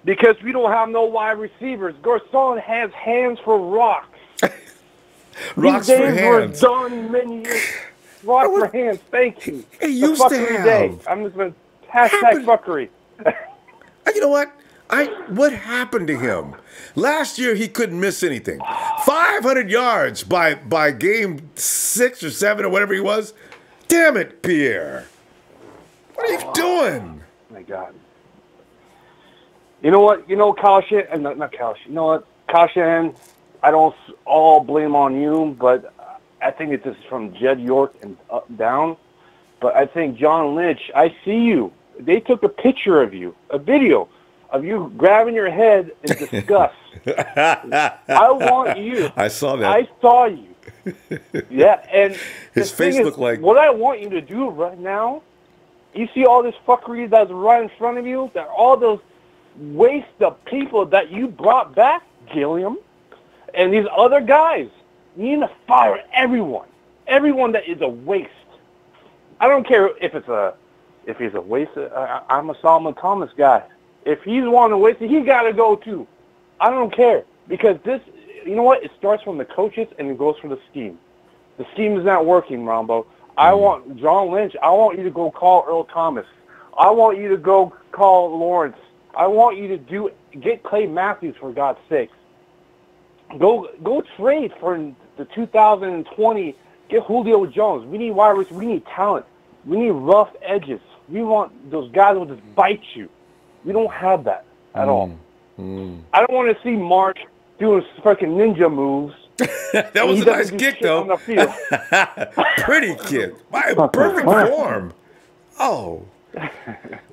because we don't have no wide receivers. Garcon has hands for rocks.
Rocks
These
for
days
hands.
were done many years. Rocks for hands. Thank you.
It used to have.
Day. I'm just going to hashtag fuckery.
You know what? What happened to him? Last year, he couldn't miss anything. 500 yards by game 6 or 7 or whatever he was. Damn it, Pierre. What are you doing?
Oh, my God. You know what? Kyle Shanahan, not Kyle Shanahan. You know what? Kyle Shanahan, I don't all blame on you, but I think it's just from Jed York and down. But I think John Lynch, I see you. They took a picture of you, a video of you grabbing your head in disgust. I want you.
I saw that.
I saw you. Yeah, and
his face looked like...
What I want you to do right now, you see all this fuckery that's right in front of you, that all those waste of people that you brought back, Gilliam, and these other guys, you need to fire everyone. Everyone that is a waste. I don't care if he's a waste. I'm a Solomon Thomas guy. If he's one to waste it, he got to go too. I don't care because this, you know what? It starts from the coaches and it goes from the scheme. The scheme is not working, Ronbo. I want John Lynch. I want you to go call Earl Thomas. I want you to go call Lawrence. I want you to get Clay Matthews for God's sakes. Go trade for the 2020. Get Julio Jones. We need wide receivers. We need talent. We need rough edges. We want those guys who will just bite you. We don't have that at all. I don't want to see Mark doing fucking ninja moves.
That was a nice kick, though.
On the field.
Pretty kick. Perfect form. Oh.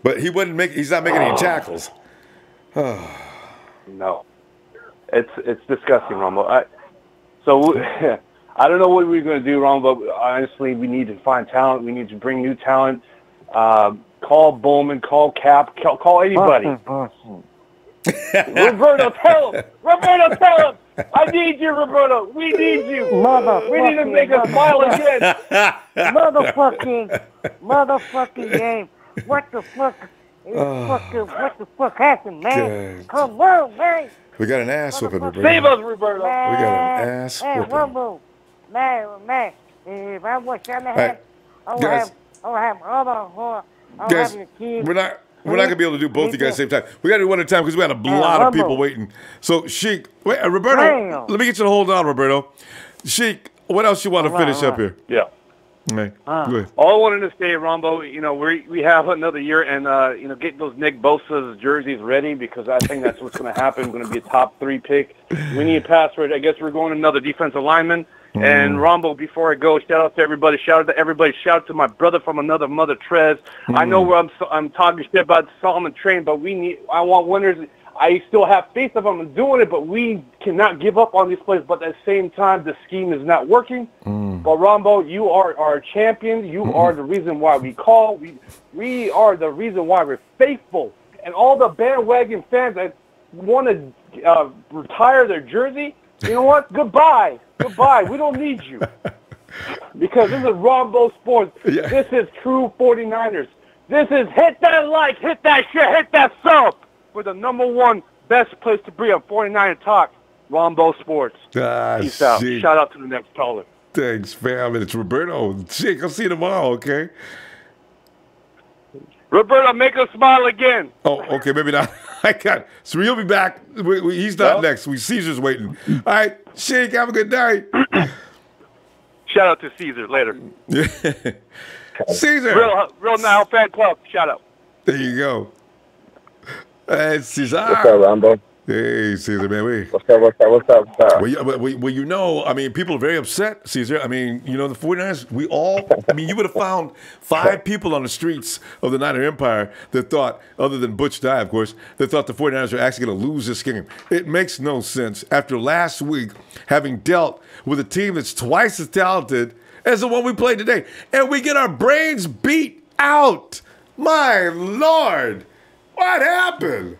But he's not making any tackles.
No. It's disgusting, Ronbo. I don't know what we're going to do, Ronbo, but honestly, we need to find talent. We need to bring new talent. Call Bowman, call Cap, call anybody. Roberto, tell him! Roberto, tell him! I need you, Roberto! We need you! We need to make us smile again!
Motherfucking game. What the fuck? What the fuck happened, man?
Good.
Come on, man!
We got an ass whooping, Roberto.
Save us, Roberto!
We got an ass
Man,
whooping.
Ronbo. Man. If I was Shannon, I would
guys.
have other
Guys, we're not going to be able to do both of you guys at the same time. We got to do one at a time because we got a lot of people waiting. So, Sheik, wait, Roberto, let me get you to hold on, Roberto. Sheik, what else you want to finish up here?
Yeah.
Okay, good.
All I wanted to say, Ronbo, we have another year, and get those Nick Bosa's jerseys ready because I think that's what's going to happen. We're going to be a top 3 pick. We need a pass rush. I guess we're going another defensive lineman. And Ronbo, before I go, shout out to everybody. Shout out to my brother from another mother, Trez. I know where I'm talking shit about Solomon Train, but I want winners. I still have faith of them doing it, but we cannot give up on these plays. But at the same time, the scheme is not working. But Ronbo, you are our champion. You are the reason why we call. We are the reason why we're faithful. And all the bandwagon fans that want to retire their jersey, you know what? Goodbye. We don't need you. Because this is Ronbo Sports. Yeah. This is true 49ers. This is hit that like, hit that share, hit that sub for the #1 best place to be on 49er Talk, Ronbo Sports. Peace out. Shout out to the next caller.
Thanks, fam. It's Roberto. Sheik, I'll see you tomorrow, okay?
Roberto, make us smile again.
Oh, okay, maybe not. So he'll be back. He's not next. Caesar's waiting. All right, Sheik, have a good night.
Shout out to Caesar later.
Caesar.
Real Now Fan Club. Shout out.
There you go. Hey, Caesar.
What's up, Ronbo?
Hey, Caesar, man.
What's up?
Well, people are very upset, Caesar. I mean, the 49ers, you would have found 5 people on the streets of the Niner Empire that thought, other than Butch Dye, of course, that thought the 49ers were actually going to lose this game. It makes no sense after last week having dealt with a team that's twice as talented as the one we played today. And we get our brains beat out. My Lord. What happened?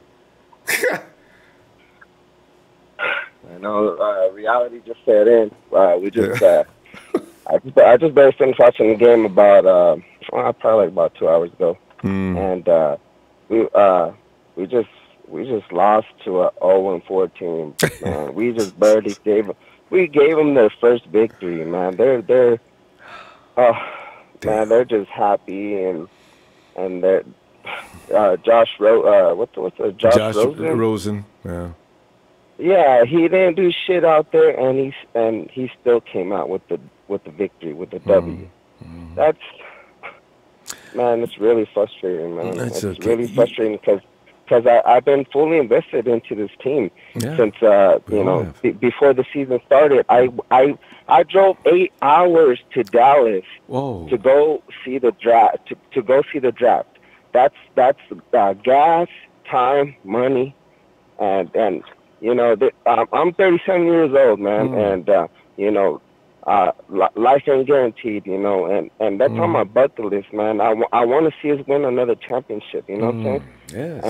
I know reality just set in. We just, I just barely finished watching the game about probably about 2 hours ago, and we just lost to a 0-4 team. Man. We just barely gave them their first victory. Man, they're just happy and they're Josh
Rosen. Yeah.
Yeah, he didn't do shit out there, and he still came out with the victory, with the W. That's, man, it's really frustrating, man. It's really frustrating because I've been fully invested into this team since before the season started. I drove 8 hours to Dallas to go see the draft. To go see the draft. That's gas, time, money, and I'm 37 years old, man, and life ain't guaranteed, and that's on my bucket list, man. I want to see us win another championship, you know what I'm saying? Yes.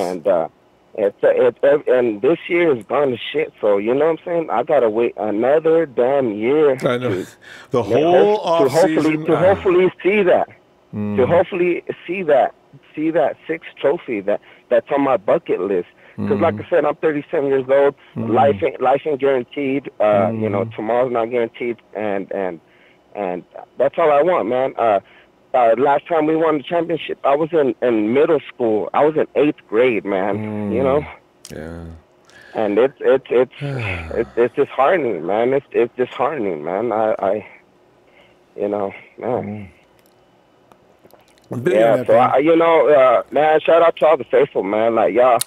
And this year is gone to shit, so you know what I'm saying? I gotta wait another damn year.
I know. The whole offseason.
To hopefully see that. To hopefully see that 6th trophy that's on my bucket list. Because like I said, I'm 37 years old. Life ain't guaranteed. Tomorrow's not guaranteed, and that's all I want, man. Last time we won the championship, I was in middle school. I was in 8th grade, man. Yeah. And it's disheartening, man. It's disheartening, man. I you know, man. Yeah, so man, shout out to all the faithful, man. Like y'all,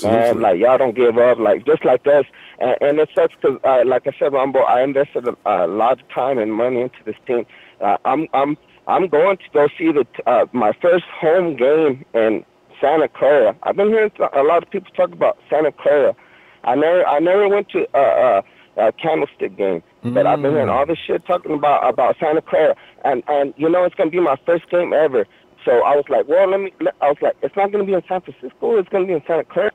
man, like y'all don't give up, like just like us. And it sucks because, like I said, Ronbo, I invested a lot of time and money into this team. I'm going to go see my first home game in Santa Clara. I've been hearing a lot of people talk about Santa Clara. I never went to a Candlestick game, but I've been hearing all this shit talking about Santa Clara, and it's gonna be my first game ever. So I was like, well, it's not gonna be in San Francisco, it's gonna be in Santa Clara,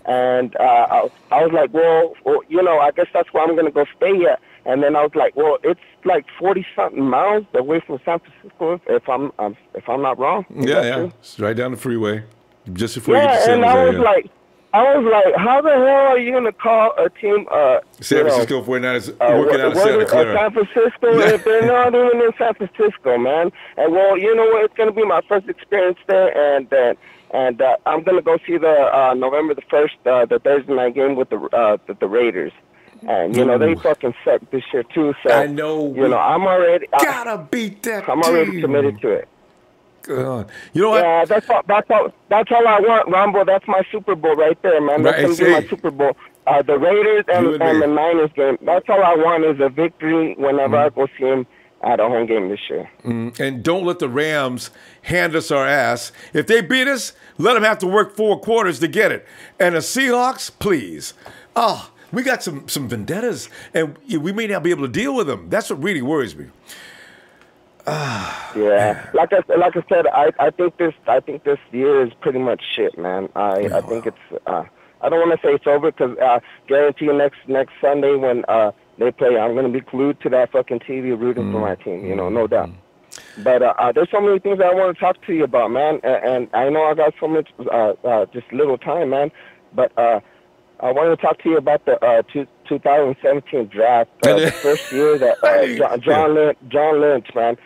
and I was like, well, I guess that's where I'm gonna go stay at. And then I was like, well, it's like 40-something miles away from San Francisco, if I'm not wrong.
Yeah, it's right down the freeway, just before you get to San
Jose. I was like, how the hell are you going to call a team
San Francisco 49ers working out of Santa Clara?
San Francisco if they're not even in San Francisco, man? And well, you know what? It's going to be my first experience there, and I'm going to go see the November the 1st, the Thursday night game with the Raiders. And they fucking suck this year too. So
I know.
I'm already
gotta beat that.
I'm already committed to it.
You know what?
Yeah, that's all I want, Ronbo. That's my Super Bowl right there, man. That's gonna be my Super Bowl. The Raiders and the Niners game. That's all I want is a victory whenever I go see them at a home game this year.
And don't let the Rams hand us our ass. If they beat us, let them have to work 4 quarters to get it. And the Seahawks, please. We got some vendettas, and we may not be able to deal with them. That's what really worries me.
Yeah, like I said, I think this year is pretty much shit, man. I think it's. I don't want to say it's over because guarantee you next Sunday when they play, I'm gonna be glued to that fucking TV rooting for my team. No doubt. But there's so many things I want to talk to you about, man. And I know I got so much just little time, man. But I want to talk to you about the 2017 draft, the first year that John Lynch, man,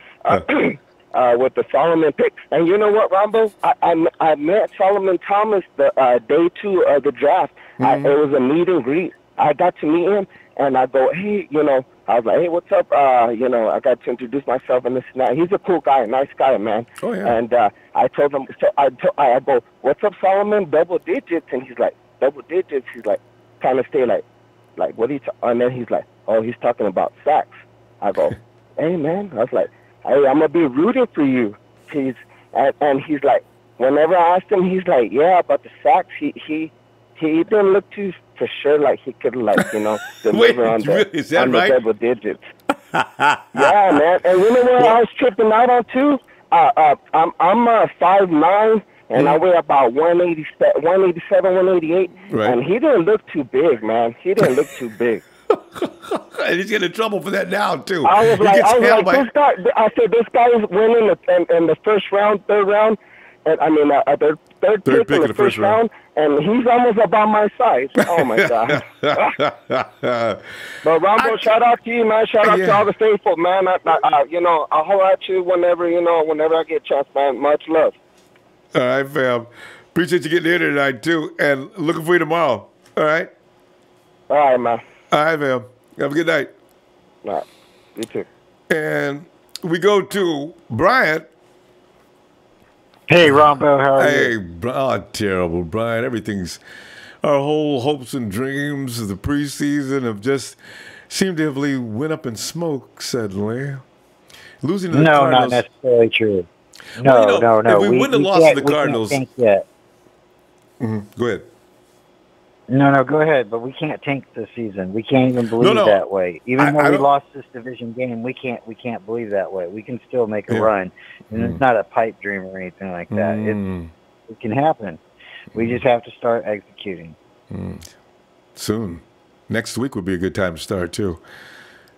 with the Solomon pick. And you know what, Ronbo? I met Solomon Thomas the day 2 of the draft. It was a meet and greet. I got to meet him, and I go, hey, I was like, hey, what's up? I got to introduce myself and this and that. He's a cool guy, nice guy, man.
Oh, yeah.
And I told him, so I go, what's up, Solomon? Double digits. And he's like, double digits. He's like, kind of stay like what are you and then he's like, oh, he's talking about sacks. I go, hey, man. I was like, hey, I'm going to be rooting for you. And he's like, whenever I asked him, he's like, yeah, about the sacks, he didn't look too for sure like he could deliver on the double digits. Yeah, man. And you know what I was tripping out on too? I'm 5'9", and I weigh about 187, 188.
Right.
And he didn't look too big, man. He didn't look too big.
And he's getting in trouble for that now too.
I was like, this guy. I said, this guy is winning in the first round, third round, and I mean, the third pick in the first round, and he's almost about my size. Oh my god! But Ronbo, shout out to you, man. Shout out to all the faithful, man. I'll holler at you whenever I get a chance, man. Much love.
All right, fam. Appreciate you getting in here tonight too, and looking for you tomorrow. All right.
All right, man.
All right, fam. Have a good night.
All right. You too.
And we go to Bryant.
Hey, Ronbo, how are you?
Hey, terrible, Brian. Everything's, our whole hopes and dreams of the preseason have just seemed to have went up in smoke suddenly. Losing to the Cardinals.
Not necessarily true. No.
If we wouldn't have lost to the Cardinals.
We can't tank yet.
Go ahead.
No, go ahead. But we can't tank the season. We can't even believe that way. Even though we lost this division game, we can't believe that way. We can still make a run, and it's not a pipe dream or anything like that. It can happen. We just have to start executing.
Soon. Next week would be a good time to start too.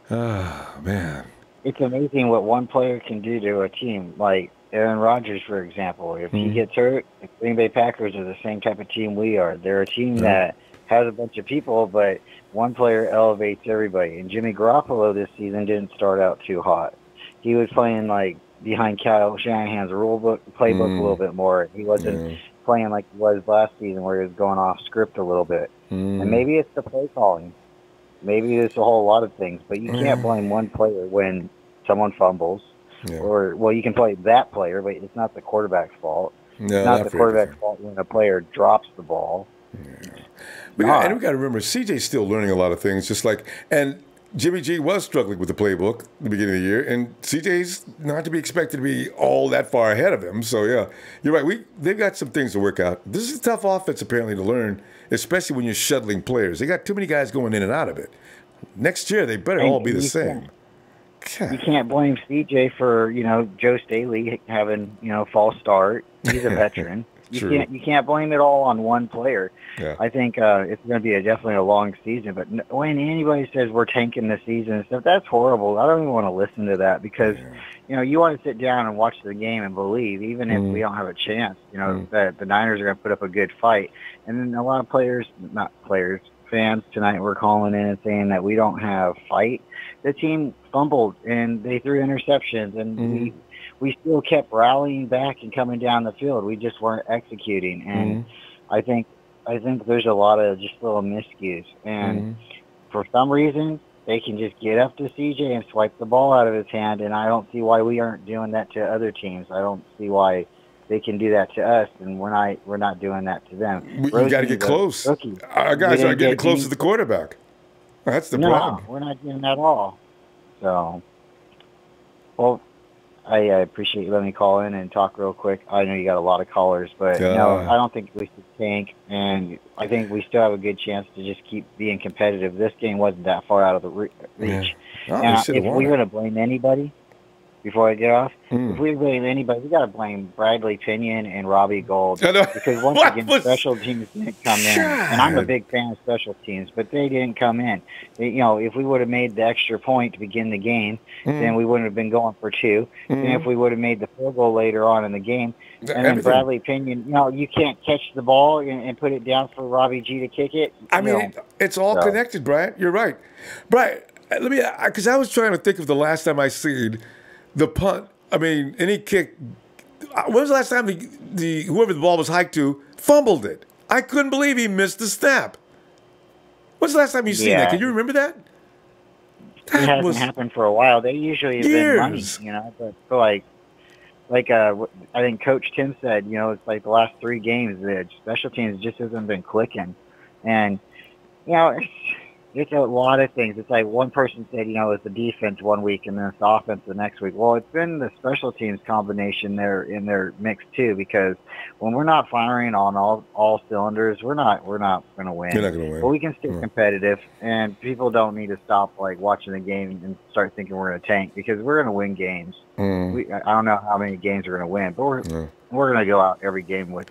Man.
It's amazing what one player can do to a team. Like Aaron Rodgers, for example. If he gets hurt, the Green Bay Packers are the same type of team we are. They're a team that has a bunch of people, but one player elevates everybody. And Jimmy Garoppolo this season didn't start out too hot. He was playing behind Kyle Shanahan's playbook a little bit more. He wasn't playing like he was last season where he was going off script a little bit. And maybe it's the play calling. Maybe it's a whole lot of things. But you can't blame one player when someone fumbles. Or, well, you can blame that player, but it's not the quarterback's fault.
No,
it's not the quarterback's fault when a player drops the ball.
We got to remember, CJ's still learning a lot of things, just like, and Jimmy G was struggling with the playbook at the beginning of the year, and CJ's not to be expected to be all that far ahead of him. So, yeah, you're right. They've got some things to work out. This is a tough offense, apparently, to learn, especially when you're shuttling players. They got too many guys going in and out of it. Next year, they better all be the same.
You can't blame CJ for, Joe Staley having, false start. He's a veteran. You can't blame it all on one player.
Yeah.
I think it's going to be definitely a long season. But when anybody says we're tanking the season and stuff, that's horrible. I don't even want to listen to that because, you want to sit down and watch the game and believe, even if we don't have a chance, that the Niners are going to put up a good fight. And then a lot of fans tonight were calling in and saying that we don't have fight. The team fumbled and they threw interceptions, and we still kept rallying back and coming down the field. We just weren't executing, and I think there's a lot of just little miscues. And for some reason, they can just get up to CJ and swipe the ball out of his hand, and I don't see why we aren't doing that to other teams. I don't see why they can do that to us, and we're not doing that to them.
You got to get close. Our guys aren't getting close to the quarterback. That's the problem.
No, we're not doing that at all. So, well, I appreciate you letting me call in and talk real quick. I know you got a lot of callers, but no, I don't think we should tank, and I think we still have a good chance to just keep being competitive. This game wasn't that far out of the reach. And if we're going to blame anybody, before I get off, if we blame anybody, we got to blame Bradley Pinion and Robbie Gold because once again, special teams didn't come in, and I'm a big fan of special teams, but they didn't come in. If we would have made the extra point to begin the game, then we wouldn't have been going for two. And if we would have made the field goal later on in the game, and then Bradley Pinion, you can't catch the ball and put it down for Robbie G to kick it.
It's all connected, Brian. You're right, Brian. Because I was trying to think of the last time I seen the punt. Any kick. When was the last time whoever the ball was hiked to fumbled it? I couldn't believe he missed the snap. When's the last time you seen that? Can you remember that?
It hasn't happened for a while. They usually have been money, but I think Coach Tim said, it's like the last 3 games the special teams just hasn't been clicking, and it's a lot of things. It's like one person said, it's the defense one week and then it's the offense the next week. Well, it's been the special teams combination there in their mix too, because when we're not firing on all cylinders, we're not going to win.
You're not going to win.
But we can stay competitive, and people don't need to stop watching the game and start thinking we're going to tank, because we're going to win games. I don't know how many games we're going to win, but we're going to go out every game with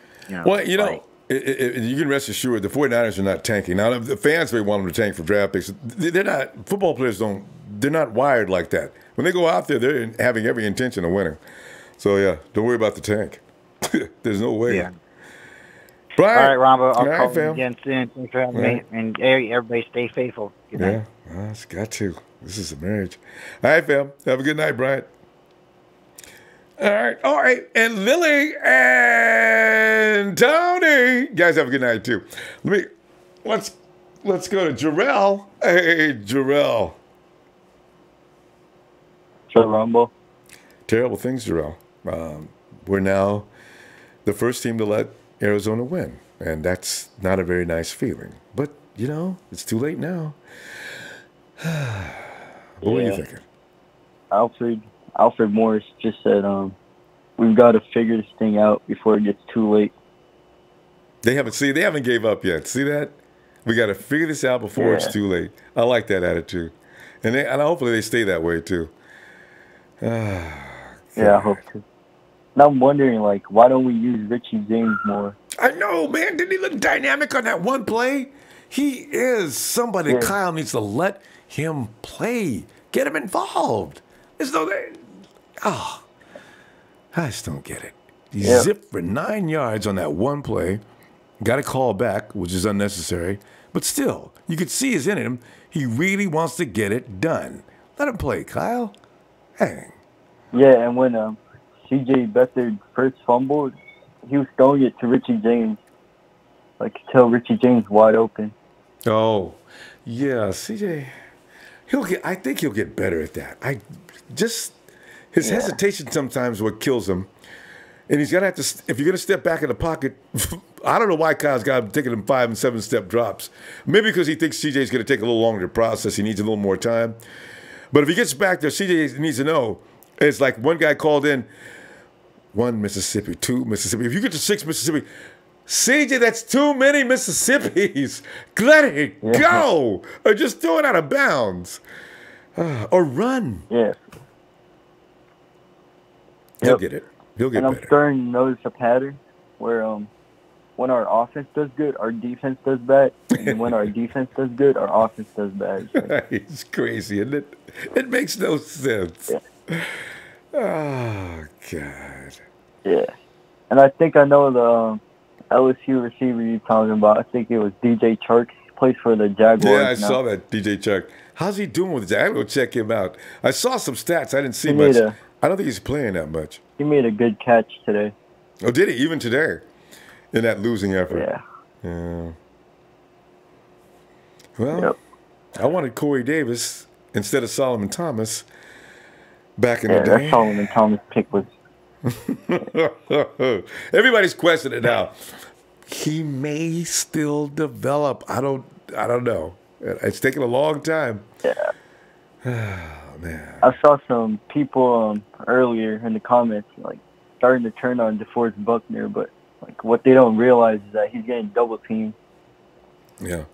you can rest assured the 49ers are not tanking. Now, the fans may want them to tank for draft picks. They're not. Football players they're not wired like that. When they go out there, they're having every intention of winning. So, don't worry about the tank. There's no way.
Yeah.
Brian.
All right, Ronbo. I'll call
fam.
you again soon. Thanks for having me. And everybody stay faithful. Good night.
It's got to. This is a marriage. All right, fam. Have a good night, Brian. All right, and Lily and Tony, guys, have a good night too. Let's go to Jarrell. Hey, Jarrell.
So, Ronbo.
Terrible things, Jarrell. We're now the first team to let Arizona win, and that's not a very nice feeling. But it's too late now. What were you thinking?
Alfred Morris just said, we've got to figure this thing out before it gets too late.
They haven't gave up yet. See that? We got to figure this out before it's too late. I like that attitude. And hopefully they stay that way too.
I hope so. And I'm wondering, why don't we use Richie James more?
I know, man. Didn't he look dynamic on that one play? He is somebody Kyle needs to let him play. Get him involved. There's no... I just don't get it. He zipped for 9 yards on that one play. Got a call back, which is unnecessary. But still, you could see it's in him. He really wants to get it done. Let him play, Kyle. Hang.
Yeah, and when C.J. Beathard first fumbled, he was throwing it to Richie James. To tell Richie James wide open.
Oh, yeah, CJ. I think he'll get better at that. His hesitation sometimes what kills him. And he's gonna have to. If you're gonna step back in the pocket, I don't know why Kyle's got him taking him 5 and 7 step drops. Maybe because he thinks CJ's gonna take a little longer to process. He needs a little more time. But if he gets back there, CJ needs to know. It's like one guy called in 1 Mississippi, 2 Mississippi. If you get to 6 Mississippi, CJ, that's too many Mississippis. Let it go, or just throw it out of bounds, or run.
Yeah.
He'll get it. He'll get
and
better.
I'm starting to notice a pattern where when our offense does good, our defense does bad. And when our defense does good, our offense does bad.
It's crazy, isn't it? It makes no sense.
Yeah.
Oh, God.
Yeah. And I think I know the LSU receiver you're talking about. I think it was DJ Chark. He plays for the Jaguars.
Yeah, I saw that, DJ Chark. How's he doing with the Jaguars? I'm going to check him out. I saw some stats. I didn't see much. I don't think he's playing that much.
He made a good catch today.
Oh, did he? Even today? In that losing effort?
Yeah.
Well, I wanted Corey Davis instead of Solomon Thomas back in the day.
That Solomon Thomas pick was...
Everybody's questioning it now. He may still develop. I don't know. It's taken a long time.
Yeah.
Oh, man.
I saw some people earlier in the comments starting to turn on DeForest Buckner, but what they don't realize is that he's getting double teamed.
Yeah.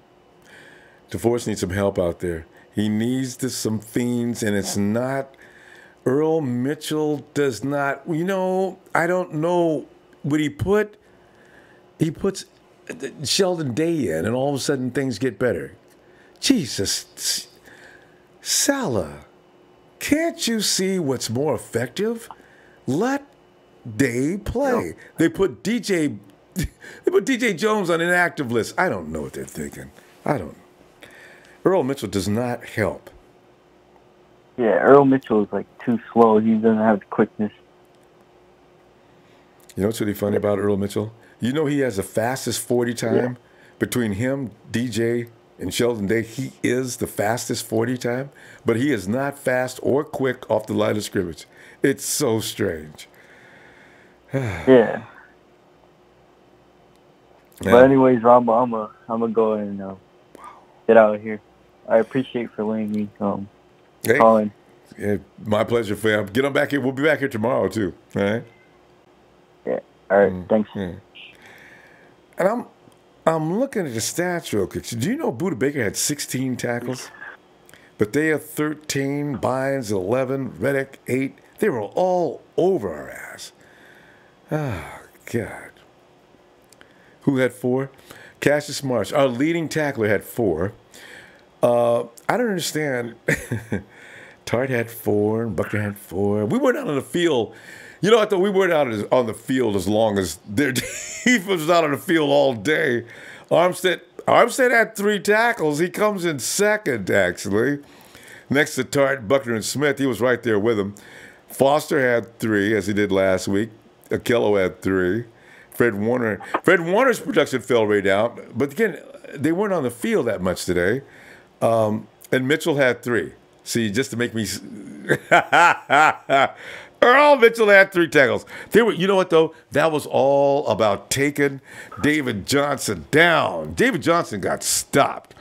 DeForest needs some help out there. He needs some fiends, and it's not. Earl Mitchell does not. I don't know what he put. He puts Sheldon Day in, and all of a sudden things get better. Jesus, Salah, can't you see what's more effective? Let Day play. They put DJ Jones on an inactive list. I don't know what they're thinking. I don't. Earl Mitchell does not help.
Yeah, Earl Mitchell is too slow. He doesn't have the quickness.
You know what's really funny about Earl Mitchell? You know he has the fastest 40 time between him, DJ, and Sheldon Day. He is the fastest 40 time, but he is not fast or quick off the line of scrimmage. It's so strange.
Yeah. But anyways, Ronbo, I'm gonna go and get out of here. I appreciate for letting me calling.
Yeah, my pleasure, fam. Get on back here. We'll be back here tomorrow too. All right.
Yeah. All right. Thanks.
And I'm looking at the stats real quick. Do you know Buda Baker had 16 tackles? But they had 13, Bynes 11, Reddick 8. They were all over our ass. Oh, God. Who had 4? Cassius Marsh, our leading tackler, had 4. I don't understand. Tart had 4, and Buckner had 4. We weren't out on the field. You know, I thought we weren't out on the field as long as their defense was out on the field all day. Armstead had 3 tackles. He comes in second, actually. Next to Tart, Buckner, and Smith. He was right there with him. Foster had 3, as he did last week. Akello had 3. Fred Warner's production fell right down. But again, they weren't on the field that much today. And Mitchell had 3. See, just to make me... Earl Mitchell had 3 tackles. You know what, though? That was all about taking David Johnson down. David Johnson got stopped,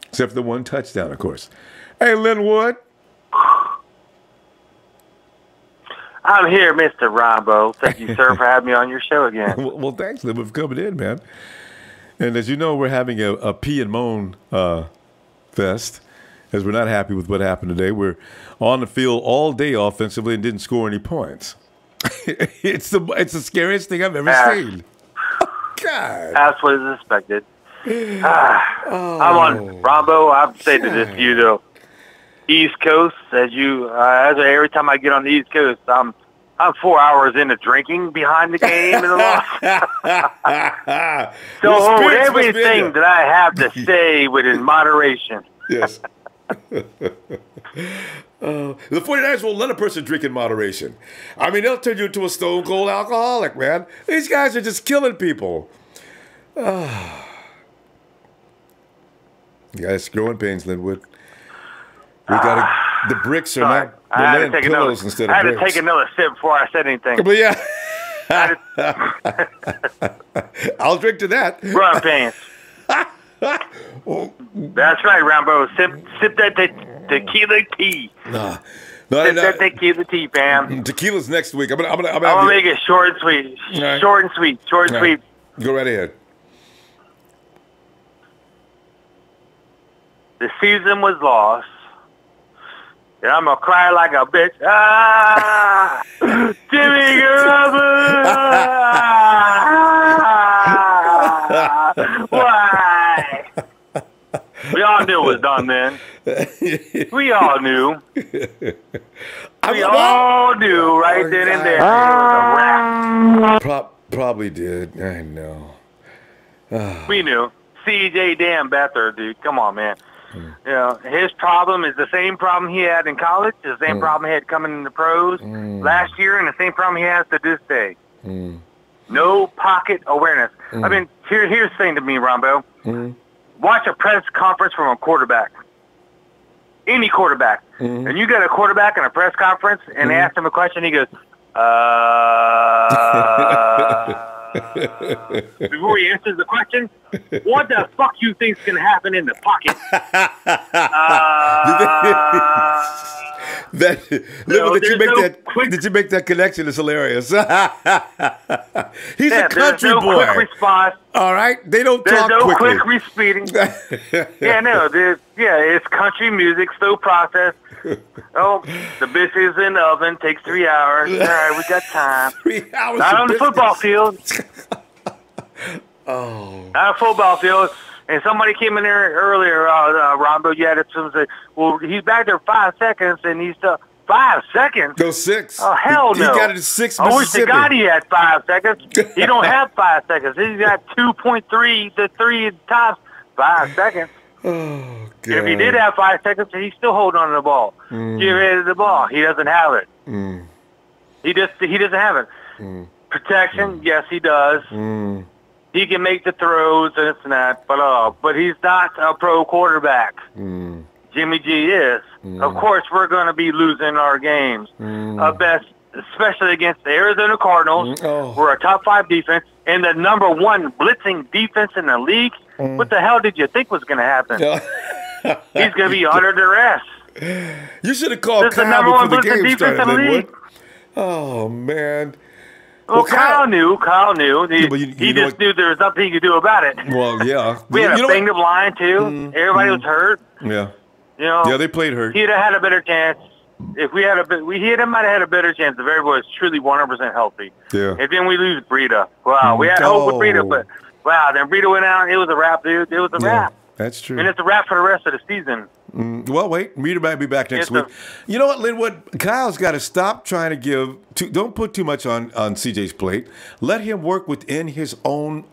except for the 1 touchdown, of course. Hey, Linwood.
I'm here, Mr. Ronbo. Thank you, sir, for having me on your show again.
Well, thanks, Linwood, for coming in, man. And as you know, we're having a pee and moan fest, as we're not happy with what happened today. We're on the field all day offensively and didn't score any points. It's the scariest thing I've ever seen. God.
That's what is expected. I'm on Ronbo. I've said to this, East Coast, as every time I get on the East Coast, I'm 4 hours into drinking behind the game in the loss. So hold everything that I have to say within moderation.
Yes. The 49ers won't let a person drink in moderation. I mean, they'll turn you into a stone cold alcoholic, man. These guys are just killing people. Yeah, it's growing pains, Linwood. We got the bricks are
Sorry.
not they're laying pillows instead of
I had
bricks.
to take another sip before I said anything.
But yeah. I'll drink to that.
Growing pains. That's right, Rambo. Sip that tequila tea.
No,
Sip that tequila tea, fam.
Tequila's next week. I'm
gonna make it short and sweet.
Right.
Short and sweet. Short and sweet.
Go right ahead.
The season was lost. And I'm gonna cry like a bitch. Ah, Jimmy Garoppolo. Why? We all knew it was done, man. We all knew. We all knew right then and there. It was a wrap.
Probably did. I know.
We knew. CJ damn Beathard, dude. Come on, man. You know, his problem is the same problem he had in college, the same problem he had coming in the pros last year, and the same problem he has to this day. No pocket awareness. I mean, here's the thing to me, Ronbo. Watch a press conference from a quarterback. Any quarterback. And you got a quarterback in a press conference and they ask him a question, he goes, before he answers the question, what the fuck you think's gonna happen in the pocket?
Did you make that connection? It's hilarious. He's a country boy.
Quick response.
All right, they don't talk
quickly.
quickly.
Quick respeeding. It's country music, slow process. Oh, the biscuits in the oven takes 3 hours. All right, we got time.
3 hours.
Not on the football field.
Oh.
Not a football field. And somebody came in there earlier, Ronbo, you had it to say, well, he's back there 5 seconds, and he's 5 seconds?
No, 6.
Oh, hell no.
He got it at 6
I wish to
Mississippi.
God he had 5 seconds. He don't have 5 seconds. He's got 2.3 to 3 tops. 5 seconds.
Oh, God.
If he did have 5 seconds, he's still holding on to the ball. Get rid of the ball. He doesn't have it. He doesn't have it. Protection, yes, he does. He can make the throws and this and that, but he's not a pro quarterback. Jimmy G is. Of course, we're going to be losing our games. Best, especially against the Arizona Cardinals. We're a top 5 defense and the number 1 blitzing defense in the league. What the hell did you think was going to happen? He's going to be under duress.
You should have called Kyle before the game started, Linwood. Oh, man.
Well, Kyle knew. He just knew there was nothing he could do about it.
Well, yeah.
We had a banged up line, too. Everybody was hurt.
Yeah.
You know,
yeah, they played hurt.
He'd have had a better chance. If we had he might have had a better chance if everybody was truly 100% healthy.
Yeah.
And then we lose Breida. Wow, we had hope with Breida, but wow, then Breida went out. It was a wrap, dude. It was a wrap.
That's true.
And it's a wrap for the rest of the season.
Well, wait. Breida might be back next week. You know what, Linwood? Kyle's got to stop trying to don't put too much on CJ's plate. Let him work within his own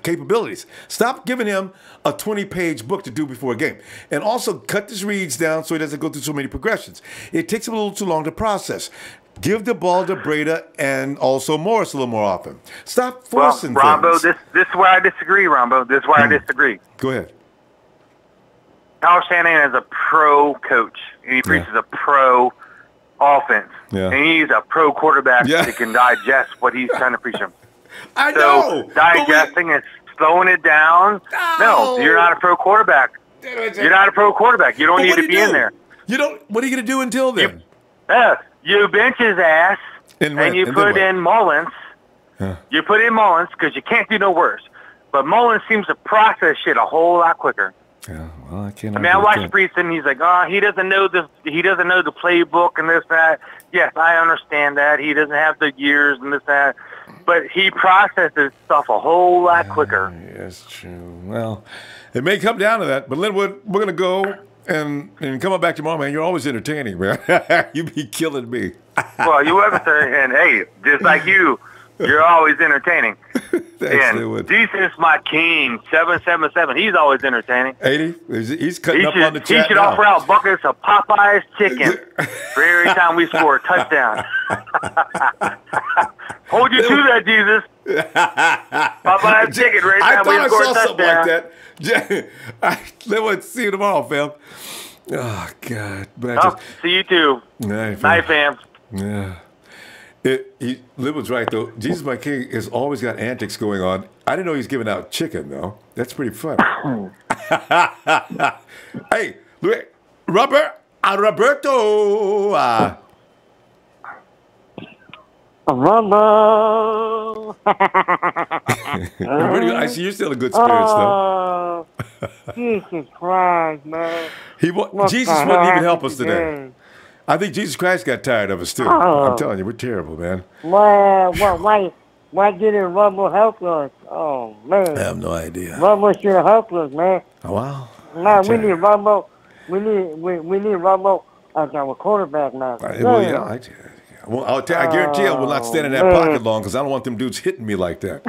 capabilities. Stop giving him a 20-page book to do before a game. And also cut his reads down so he doesn't go through so many progressions. It takes him a little too long to process. Give the ball to Breida and also Morris a little more often. Stop forcing things.
Ronbo, this is where I disagree, Ronbo. This is where I disagree.
Go ahead.
Kyle Shanahan is a pro coach, and he preaches a pro offense.
Yeah.
And he's a pro quarterback that can digest what he's trying to preach him.
I know.
Digesting and slowing it down. No, you're not a pro quarterback. You're not a pro quarterback. You don't need to be in there.
You don't. What are you going to do until then?
You bench his ass, and you put in Mullins. You put in Mullins because you can't do no worse. But Mullins seems to process shit a whole lot quicker.
Yeah, well, I can't.
I mean, I watched Breeson. He's like, he doesn't know the playbook and this that. Yes, I understand that. He doesn't have the years and this that, but he processes stuff a whole lot quicker.
Yes, true. Well, it may come down to that. But Linwood, we're gonna go and come on back tomorrow, man. You're always entertaining, man. You be killing me.
Well, you ever say, and hey, just like you're always entertaining. And defense, my king, 777. He's always entertaining.
80. He's cutting up on the chat.
He should offer out buckets of Popeye's chicken for every time we score a touchdown. Hold you to that, Jesus. Popeye's chicken every time we score a touchdown. I saw
something like that. Let's see you tomorrow, fam. Oh, God.
See you too. Night, fam.
Yeah. Lib was right, though. Jesus, my king, has always got antics going on. I didn't know he's giving out chicken, though. That's pretty fun. Hey, Roberto.
Ronbo.
I see you're still in good spirits, though.
Jesus Christ, man.
Jesus wouldn't even help us today. I think Jesus Christ got tired of us, too. I'm telling you, we're terrible, man.
Why didn't Ronbo help us? Oh, man.
I have no idea.
Ronbo should have helped us, man.
Oh, wow.
Man, we need Ronbo. We need Ronbo as our quarterback now.
I guarantee I will not stand in that pocket long because I don't want them dudes hitting me like that.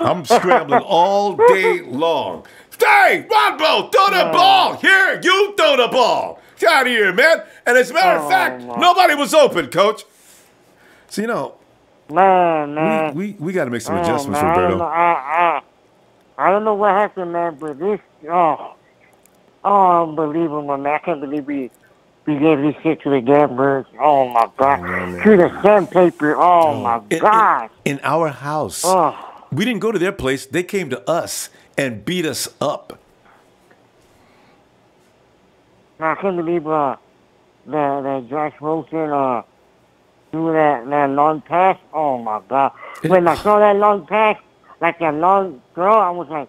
I'm scrambling all day long. Hey, Ronbo, throw the ball. Here, you throw the ball. Get out of here, man. And as a matter of fact, nobody was open, Coach. So,
man.
We got to make some adjustments, Roberto.
I don't know what happened, man, but this, unbelievable, man. I can't believe we gave this shit to the gamblers. Oh, my God. To the sandpaper. Oh, my God.
In our house. We didn't go to their place. They came to us and beat us up.
I can't believe that Josh Wilson threw that long pass. Oh, my God. When I saw that long pass, like that long throw, I was like,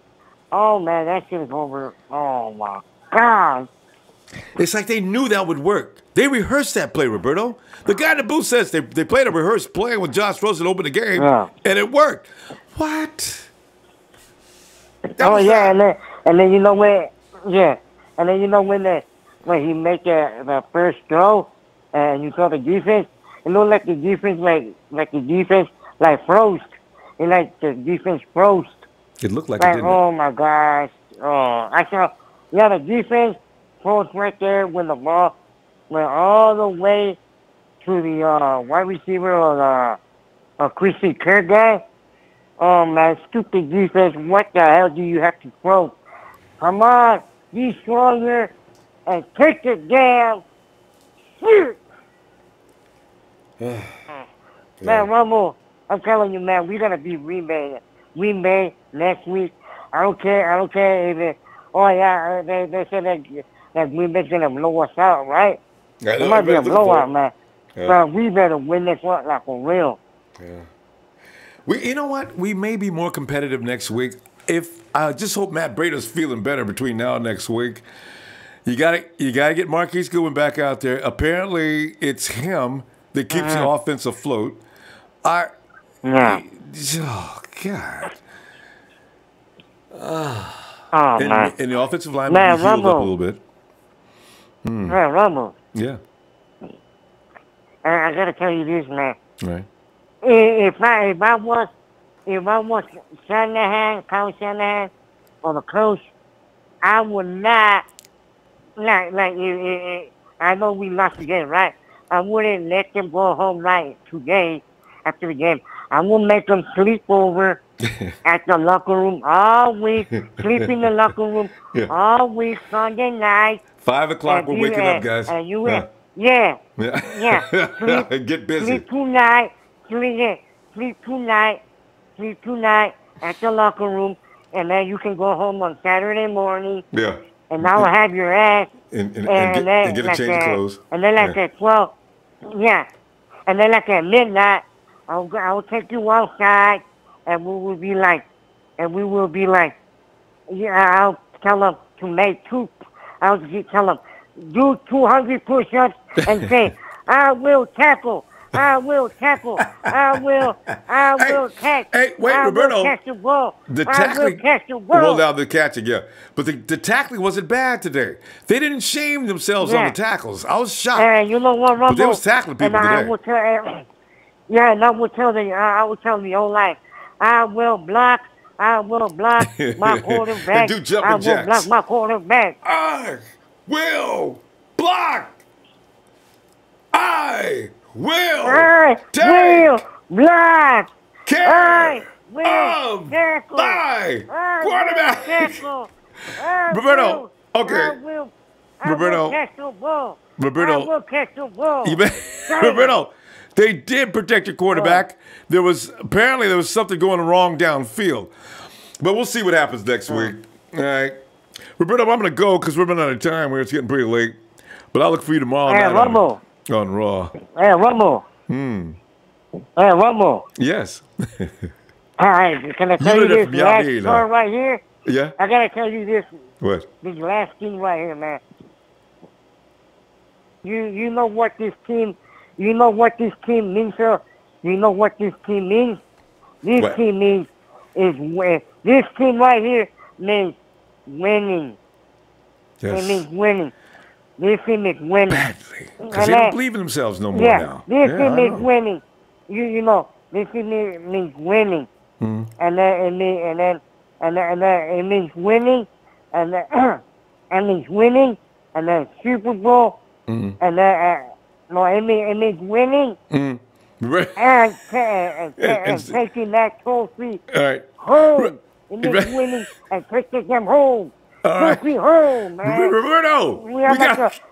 oh, man, that shit is over. Oh, my God.
It's like they knew that would work. They rehearsed that play, Roberto. The guy in the booth says they played a rehearsed play when Josh Rosen opened the game, and it worked. What?
And then you know when, and then you know when he make the first throw, and you saw the defense, it looked like the defense froze. It like the defense froze.
It looked like it didn't.
Oh my gosh! Oh, I saw. Yeah, the defense froze right there when the ball went all the way to the wide receiver or Christian Kirk guy. Oh, man, stupid defense. What the hell do you have to throw? Come on, be stronger and take the damn shoot. Man, Ronbo, I'm telling you, man, we're going to be remade next week. I don't care if it, they said that Green Bay's going to blow us out, right?
Yeah,
it might be a blowout, man. Yeah. But we better win this one like for real.
Yeah. You know what? We may be more competitive next week. I just hope Matt Brady's feeling better between now and next week. You gotta get Marquise Goodwin back out there. Apparently, it's him that keeps the offense afloat. Oh God. And the offensive line will be healed up a little bit.
Ronbo.
Yeah.
I gotta tell you this, man.
Right.
If I was Shanahan, Kyle Shanahan, or the coach, I would not I know we lost the game, right? I wouldn't let them go home right today after the game. I will make them sleep over at the locker room all week, sleep in the locker room all week, Sunday night.
5 o'clock, we're waking up, guys.
And you
yeah. Get busy.
Sleep tonight at the locker room, and then you can go home on Saturday morning.
Yeah.
And I will have your ass.
And get a change of clothes.
And then at 12, and then at midnight, I will take you outside, and we will be like, I'll tell them to make I'll tell them, do 200 push-ups and say, I will tackle. I will tackle. I will catch.
Hey, wait, Roberto.
Catch the ball.
The tackling.
Catch the ball.
Well, now the catching, yeah. But the tackling wasn't bad today. They didn't shame themselves on the tackles. I was shocked.
You know what, Ronbo?
But they was tackling people today.
Yeah, and I will tell the O-line, I will block my quarterback.
And do jumping jacks.
I will block my quarterback.
I will block. I will
block.
Care
of
my quarterback. Roberto, okay. Roberto,
catch the ball.
Roberto,
I will catch the ball.
Roberto, they did protect your quarterback. There was something going wrong downfield. But we'll see what happens next week. All right. Roberto, I'm going to go because we're running out of time. It's getting pretty late. But I'll look for you tomorrow night on Raw.
Hey, Ronbo. Hey, Ronbo.
Yes.
All right. Can I tell you this last part right here?
Yeah.
I got to tell you this.
What?
This last thing right here, man. You know what this team means, sir? You know what this team means? This team means this team right here means winning.
Yes.
It means winning. This team is winning.
Badly. Because they don't believe in themselves no more now.
This team is winning. You know, this team means winning.
Mm.
And then it means winning, and it means winning, and then Super Bowl, and then it means winning, and taking that trophy home. It means winning and taking them home. Trophy home, man.
Roberto,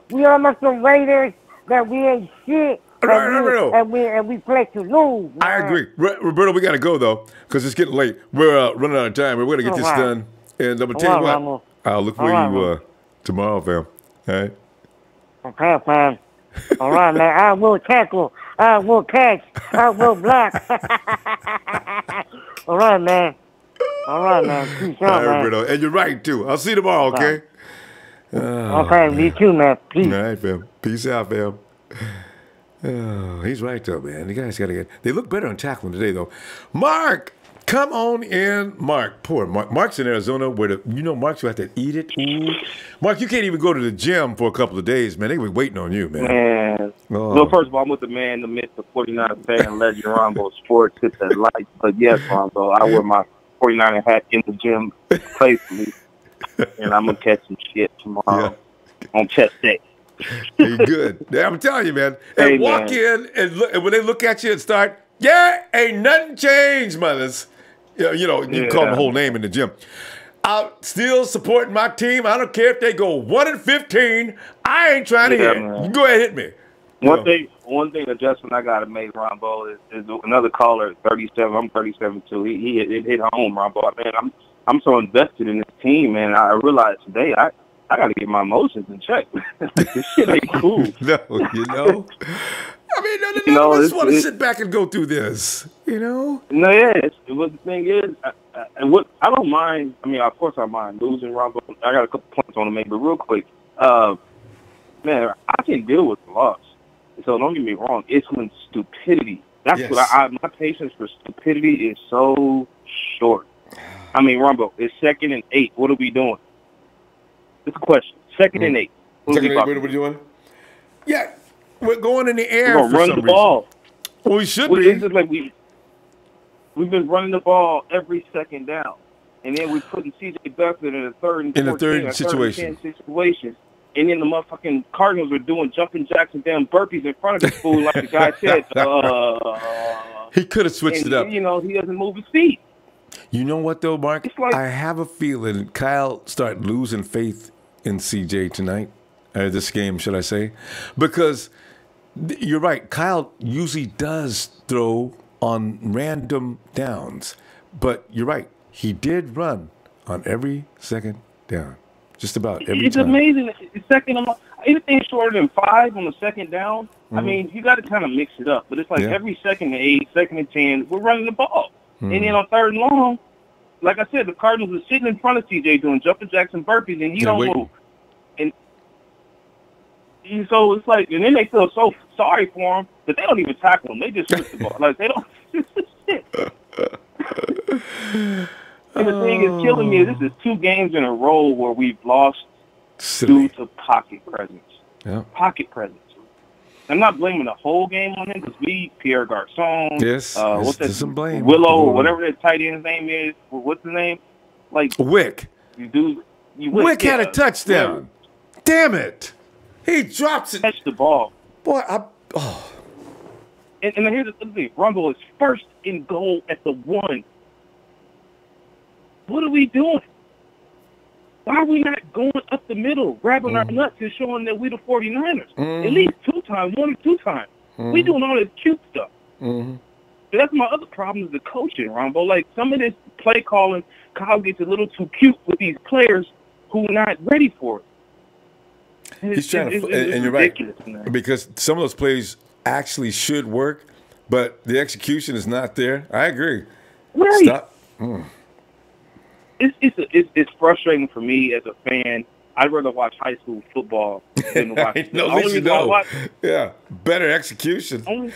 we are like the Raiders that we ain't shit. And we play to lose. Man.
I agree. Roberto, we got to go, though, because it's getting late. We're running out of time. We're going to get this done. And I'm going to tell you what,
Ramos.
I'll look for you tomorrow, fam. All right?
Okay, fam. All right, man. I will tackle. I will catch. I will block. All right, man. All right, man. Peace out, man.
Roberto. And you're right, too. I'll see you tomorrow, okay?
Okay, me too, man. Peace.
All right, fam. Peace out, fam. Oh, he's right, though, man. You guys got to get... They look better on tackling today, though. Mark, come on in. Mark, poor Mark. Mark's in Arizona where Mark's going to have to eat it. Ooh. Mark, you can't even go to the gym for a couple of days, man. They're going to be waiting on you, man.
Man. Well, first of all, I'm with the man, the myth, the 49 fan, legend, Ronbo Sports, hit that light. But yes, Ronbo, I wear my 49er hat in the gym playfully, and I'm going to catch some shit tomorrow on chest day.
You're good. I'm telling you, man. And walk in and look, and when they look at you and start, ain't nothing changed, mothers. You call them the whole name in the gym. I'm still supporting my team. I don't care if they go 1-15. I ain't trying to hear it. You go ahead and hit me.
One thing adjustment I got to make, Ronbo, is another caller at 37. I'm 37 too. He hit home, Ronbo. Man, I'm so invested in this team, man. I realized today I got to get my emotions in check. This shit ain't cool.
No, I mean, none of us want to sit back and go through this, No,
what the thing is, I don't mind. I mean, of course I mind losing, Ronbo. I got a couple points on to make, but real quick, man, I can deal with the loss. So don't get me wrong. It's when stupidity. That's what my patience for stupidity is so short. I mean, Ronbo, it's 2nd and 8. What are we doing? It's a question. 2nd and 8.
What are we doing? Yeah, we're going in the air.
We're going to run the ball.
Well, we should be.
It's just like we've been running the ball every second down, and then we're putting C.J. Beathard in a third and
situation.
And then the motherfucking Cardinals are doing jumping jacks and damn burpees in front of this fool, like the guy said.
He could have switched it up.
He doesn't move his feet.
You know what, though, Mark? I have a feeling Kyle started losing faith in CJ tonight, this game, should I say. Because you're right, Kyle usually does throw on random downs. But you're right, he did run on every second down. Just about every time.
It's amazing. Anything shorter than 5 on the second down, I mean, you got to kind of mix it up. But it's like every 2nd and 8, 2nd and 10, we're running the ball. And then on 3rd and long, like I said, the Cardinals are sitting in front of TJ doing jumping jacks and burpees, and he don't move. And so it's like, and then they feel so sorry for him that they don't even tackle him. They just switch the ball. Like, they don't. Shit. And the thing is killing me is this is 2 games in a row where we've lost due to pocket presence.
Yeah.
Pocket presence.
I'm not blaming the whole game on him because Pierre Garçon.
Yes.
What's that?
Some blame.
Willow, whatever that tight end's name is. What's his name? Like
Wick.
Wick
had a touchdown. Damn it! He drops it.
Catch the ball.
Boy,
And here's the thing. Ronbo is first in goal at the 1. What are we doing? Why are we not going up the middle, grabbing our nuts and showing that we the 49ers? At least 2 times, 1 or 2 times. We doing all this cute stuff. That's my other problem is the coaching, Ronbo. Like, some of this play calling, Kyle gets a little too cute with these players who are not ready for it.
He's trying to, and you're right, because some of those plays actually should work, but the execution is not there. I agree.
Right.
Stop.
It's frustrating for me as a fan. I'd rather watch high school football than watch.
Yeah, better execution.
Only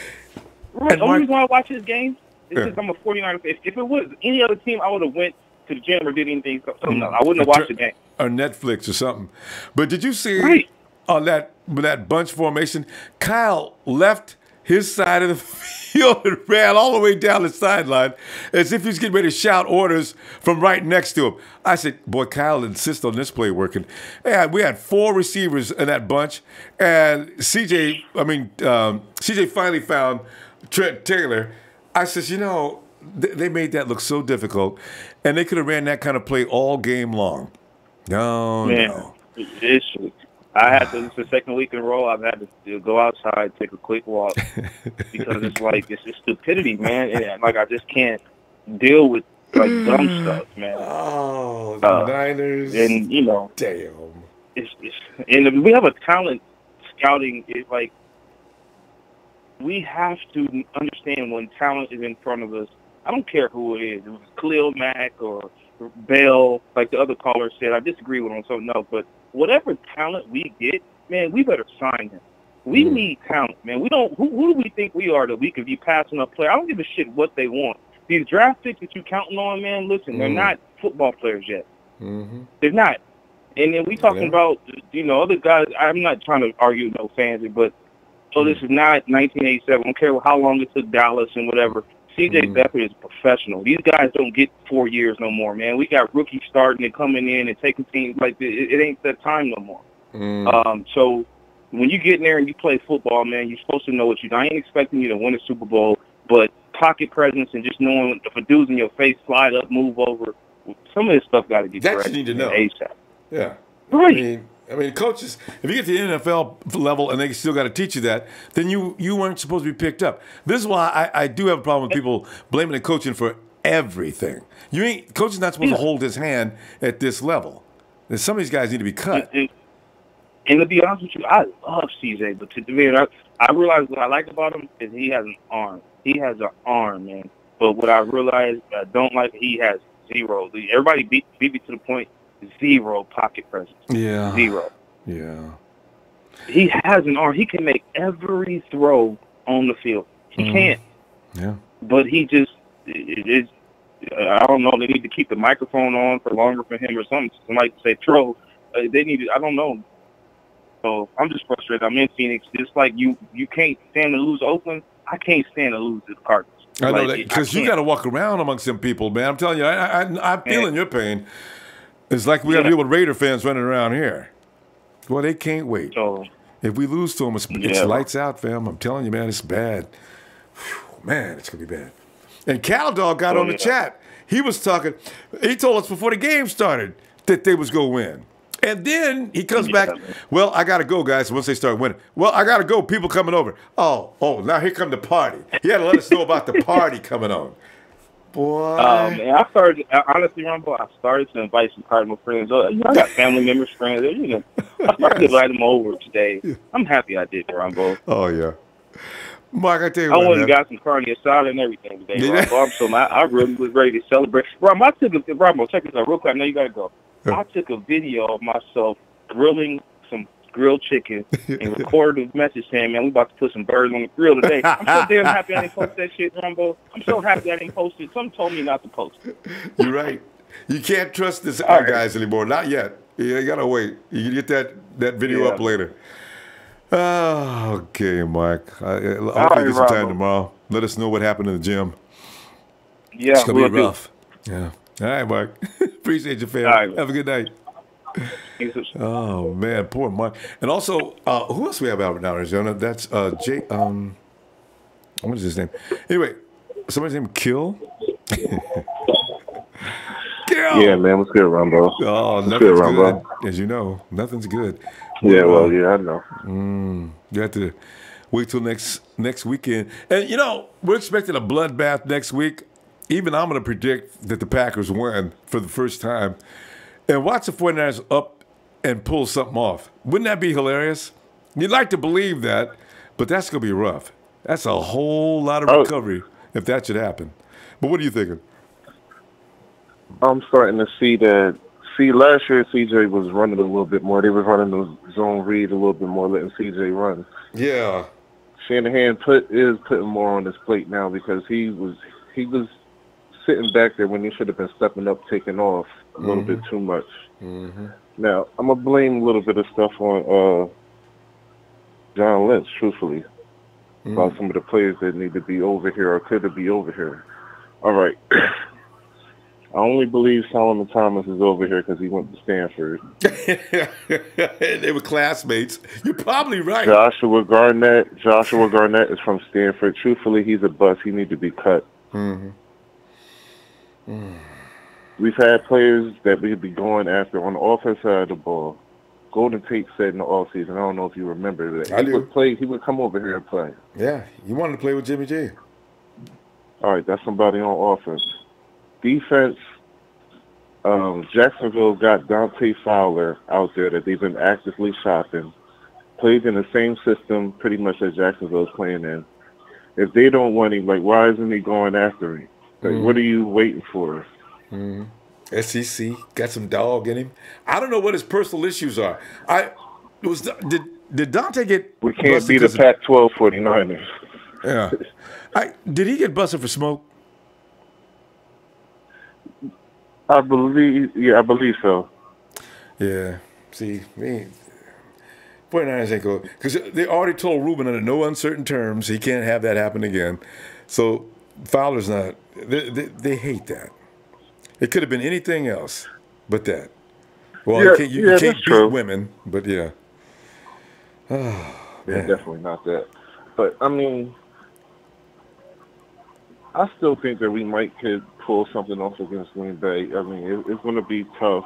reason why I watch this game is because I'm a 49er fan. If it was any other team, I would have went to the gym or did anything. I wouldn't have watched the game.
Or Netflix or something. But did you see on that bunch formation, Kyle left his side of the field and ran all the way down the sideline as if he was getting ready to shout orders from right next to him. I said, boy, Kyle insists on this play working. And we had 4 receivers in that bunch, and CJ finally found Trent Taylor. I says, they made that look so difficult, and they could have ran that kind of play all game long. No.
It's the second week in a row I've had to go outside, take a quick walk, because it's just stupidity, man. And I just can't deal with dumb stuff, man.
Oh, the Niners.
And
damn.
And we have a talent scouting. It's like we have to understand when talent is in front of us. I don't care who it is. It was Khalil Mack or Bell, like the other caller said. I disagree with him, so no. But whatever talent we get, man, we better sign him. We need talent, man. We don't. Who do we think we are that we could be passing up players? I don't give a shit what they want. These draft picks that you counting on, man. Listen, they're not football players yet. They're not. And then we talking about other guys. I'm not trying to argue no fans, but this is not 1987. I don't care how long it took Dallas and whatever. C.J. Beathard is a professional. These guys don't get 4 years no more, man. We got rookies starting and coming in and taking teams like this. It ain't that time no more. So when you get in there and you play football, man, you're supposed to know what you do. I ain't expecting you to win a Super Bowl, but pocket presence and just knowing if a dude's in your face, slide up, move over, some of this stuff got to get corrected.
That you need to know.
ASAP.
Yeah.
Right.
I mean, coaches, if you get to the NFL level and they still got to teach you that, then you weren't supposed to be picked up. This is why I do have a problem with people blaming the coaching for everything. Coach's not supposed to hold his hand at this level. And some of these guys need to be cut.
And to be honest with you, I love CJ, but I realize what I like about him is he has an arm. He has an arm, man. But what I realized I don't like, he has zero. Everybody beat me to the point. 0 pocket presence.
Yeah.
0.
Yeah.
He has an arm. He can make every throw on the field. He can't.
Yeah.
But he just I don't know. They need to keep the microphone on for longer for him or something. Somebody say throw. They need to. I don't know. So I'm just frustrated. I'm in Phoenix. Just like you can't stand to lose Oakland. I can't stand to lose to the Cardinals.
I know that because you got to walk around amongst them people, man. I'm telling you, I'm feeling your pain. It's like we got to deal with Raider fans running around here. Well, they can't wait. If we lose to them, it's lights out, fam. I'm telling you, man, it's bad. Whew, man, it's going to be bad. And Cal Dog got on the chat. He was talking. He told us before the game started that they was going to win. And then he comes back. Well, I got to go, guys, once they start winning. Well, I got to go. People coming over. Oh, now here come the party. He had to let us know about the party coming on. Boy.
And I started, honestly, Ronbo, I started to invite some Cardinal friends. I got family members, friends. I started to invite them over today. I'm happy I did, Ronbo.
Oh, yeah. Mark, I tell you
what,
I
went and got some carne asada and everything today, Ronbo. I really was ready to celebrate. Ronbo, check this out real quick. I know you got to go. I took a video of myself grilling some grilled chicken and recorded a message saying, man, we about to put some birds on the grill today. I'm so damn happy I didn't post that shit, Ronbo. I'm so happy I didn't post it. Someone told me not to post it.
You're right. You can't trust this guys anymore. Not yet. You got to wait. You can get that video up later. Okay, Mike. Hopefully
right,
get some time
Ronbo.
tomorrow. Let us know what happened in the gym.
Yeah,
It's going to
we'll
be
do.
rough. Yeah. All right, Mark. Appreciate you, fam.
All right.
Have a good night. Oh, man. Poor Mark. And also, who else we have out now in Arizona? That's Jay. What is his name? Anyway, somebody's name Kill. Kill!
Yeah, man. What's good, Ronbo?
Oh,
What's
nothing's
good,
good.
Ronbo?
As you know, nothing's good.
Yeah, well, yeah, I know.
You have to wait till next weekend. And, you know, we're expecting a bloodbath next week. Even I'm going to predict that the Packers win for the first time. And watch the 49ers up and pull something off. Wouldn't that be hilarious? You'd like to believe that, but that's going to be rough. That's a whole lot of recovery if that should happen. But what are you thinking?
I'm starting to see that. See, last year CJ was running a little bit more. They were running the zone read a little bit more, letting CJ run.
Yeah.
Shanahan is putting more on his plate now because he was sitting back there when he should have been stepping up, taking off a little bit too much. Now, I'm going to blame a little bit of stuff on John Lynch, truthfully, about some of the players that need to be over here or could be over here. All right. I only believe Solomon Thomas is over here because he went to Stanford.
They were classmates. You're probably right.
Joshua Garnett is from Stanford. Truthfully, he's a bust. He needs to be cut. We've had players that we'd be going after on the offensive side of the ball. Golden Tate said in the offseason, I don't know if you remember that. He would come over here and play.
Yeah, you wanted to play with Jimmy G.
All right, that's somebody on offense. Defense, Jacksonville got Dante Fowler out there that they've been actively shopping. Plays in the same system pretty much that Jacksonville's playing in. If they don't want him, like, why isn't he going after him? Like, what are you waiting for?
SEC got some dog in him. I don't know what his personal issues are. Did Dante get?
We can't beat the Pac-12 49ers.
Yeah. Did he get busted for smoke?
I believe so.
Yeah. See, 49ers ain't going because they already told Ruben under no uncertain terms he can't have that happen again. So Fowler's not. They hate that. It could have been anything else but that. Well, you can't beat women, but yeah. Oh,
yeah, definitely not that. But I mean, I still think that we could pull something off against Green Bay. I mean, it's going to be tough.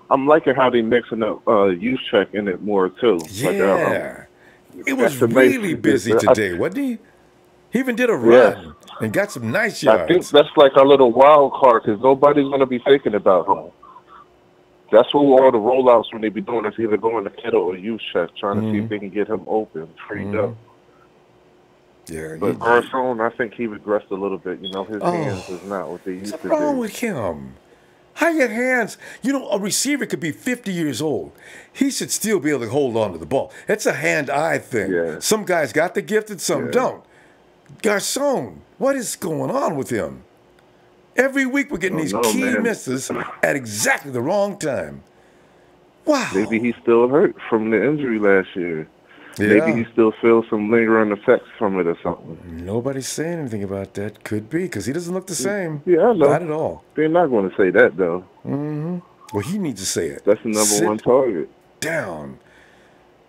I'm liking how they mixing up Juszczyk in it more too.
Yeah, it was really busy today, wasn't he? He even did a run and got some nice yards.
I think that's like our little wild card because nobody's going to be thinking about him. That's what all the rollouts when they be doing is either going to Kittle or Juszczyk, trying to see if they can get him open, freed up.
Yeah,
but Garcon, I think he regressed a little bit. You know, his hands is not what they used to be.
What's wrong with him? How your hands? You know, a receiver could be 50 years old. He should still be able to hold on to the ball. It's a hand-eye thing. Yeah. Some guys got the gift and some don't. Garcon, what is going on with him? Every week we're getting these key misses at exactly the wrong time. Wow.
Maybe he's still hurt from the injury last year.
Yeah.
Maybe he still feels some lingering effects from it or something.
Nobody's saying anything about that. Could be, because he doesn't look the same.
Yeah, I know.
Not at all.
They're not going to say that, though.
Well, he needs to say it.
That's the number one target.
Down.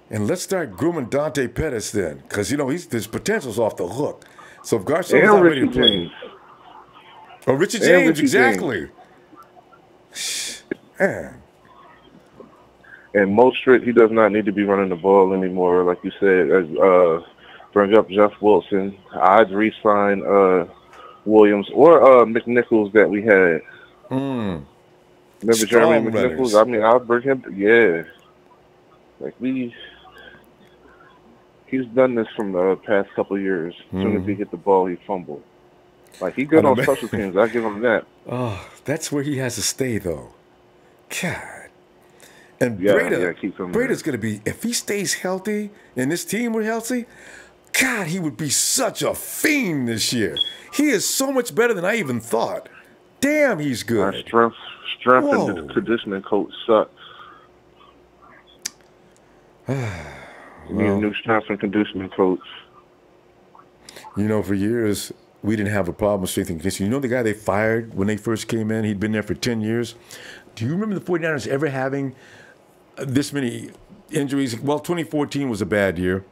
And let's start grooming Dante Pettis then, because, you know, his potential's off the hook. So if Garcon's not ready to play. Oh, Richard James, exactly. Man.
And Mostert, he does not need to be running the ball anymore. Like you said, bring up Jeff Wilson. I'd re-sign Williams or McNichols that we had. Remember Jeremy McNichols? I mean, I'll bring him. Yeah. Like he's done this from the past couple of years. As soon as he hit the ball, he fumbled. Like, he good on special teams. I give him that.
Oh, that's where he has to stay, though. God. And Breda's going to be, if he stays healthy and this team were healthy, God, he would be such a fiend this year. He is so much better than I even thought. Damn, he's good.
Our strength and the conditioning coach sucks.
We need a new Wisconsin conditioning coach.
You know, for years, we didn't have a problem with strength and conditioning. You know the guy they fired when they first came in? He'd been there for 10 years. Do you remember the 49ers ever having this many injuries? Well, 2014 was a bad year.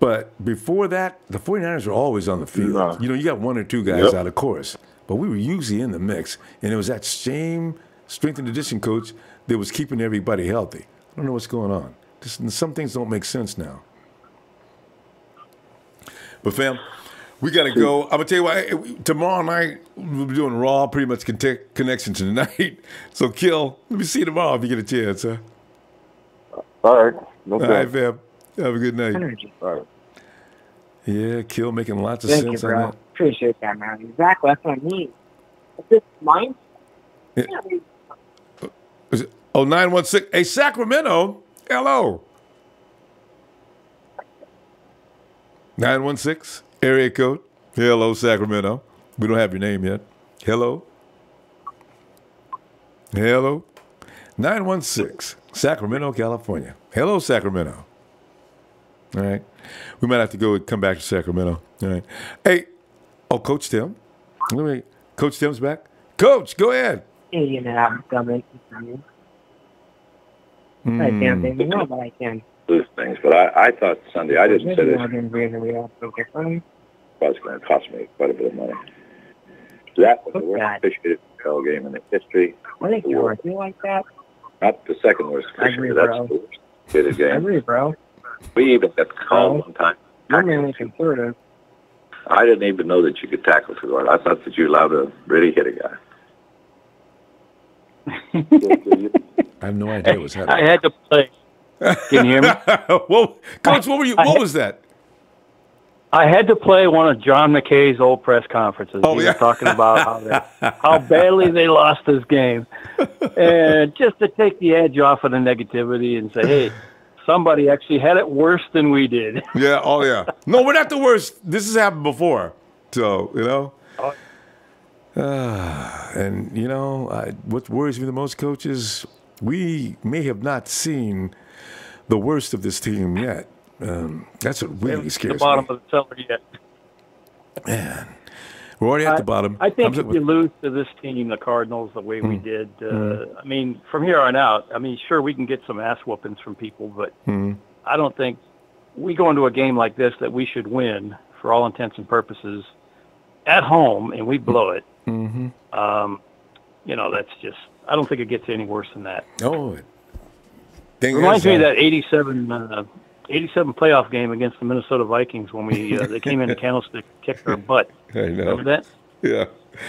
But before that, the 49ers were always on the field. You know, you got one or two guys out of course. But we were usually in the mix. And it was that same strength and conditioning coach that was keeping everybody healthy. I don't know what's going on. Some things don't make sense now. But, fam, we got to go. I'm going to tell you what, tomorrow night, we'll be doing Raw, pretty much connection tonight. So, Kill, let me see you tomorrow if you get a chance, huh?
All right. No
All right, fam. Have a good night.
Energy. All right.
Yeah, Kill making lots of
Thank
sense
you, bro.
on that.
Appreciate that, man. Exactly. That's what I need. Is this mine?
Yeah. Is it, 916. Hey, Sacramento. Hello. 916, area code. Hello, Sacramento. We don't have your name yet. Hello. Hello. 916, Sacramento, California. Hello, Sacramento. All right. We might have to go and come back to Sacramento. All right. Hey, Coach Tim. Coach Tim's back. Coach, go ahead.
Hey, you know, I'm coming from you. I can't think of no, but I can.
Those things, but I thought Sunday, I didn't say this.
I didn't really
was going to cost me quite a bit of money. That was the worst officiated NFL game in the history.
I think you were like that.
Not the second worst officiated, that's the worst officiated game.
I agree, bro.
We even got called one time.
You're mainly conservative.
I didn't even know that you could tackle too hard. I thought that you allowed to really hit a guy.
I have no idea what's happening.
I had to play. Can you hear me?
Well, Coach, what was that?
I had to play one of John McKay's old press conferences. He was talking about how badly they lost this game. And just to take the edge off of the negativity and say, hey, somebody actually had it worse than we did.
Yeah, oh yeah. No, we're not the worst. This has happened before. So, you know. And, you know, what worries me the most, Coach, is we may have not seen the worst of this team yet. That's what really scares me.
The bottom of the cellar yet.
Man, we're already at the bottom.
I think if you lose to this team, the Cardinals, the way we did, I mean, from here on out, I mean, sure, we can get some ass whoopings from people, but I don't think we go into a game like this that we should win for all intents and purposes at home, and we blow it. You know, that's just, I don't think it gets any worse than that.
Oh,
it reminds me of that 87 playoff game against the Minnesota Vikings when we they came in and Candlestick kicked our butt.
I know.
Remember that?
Yeah.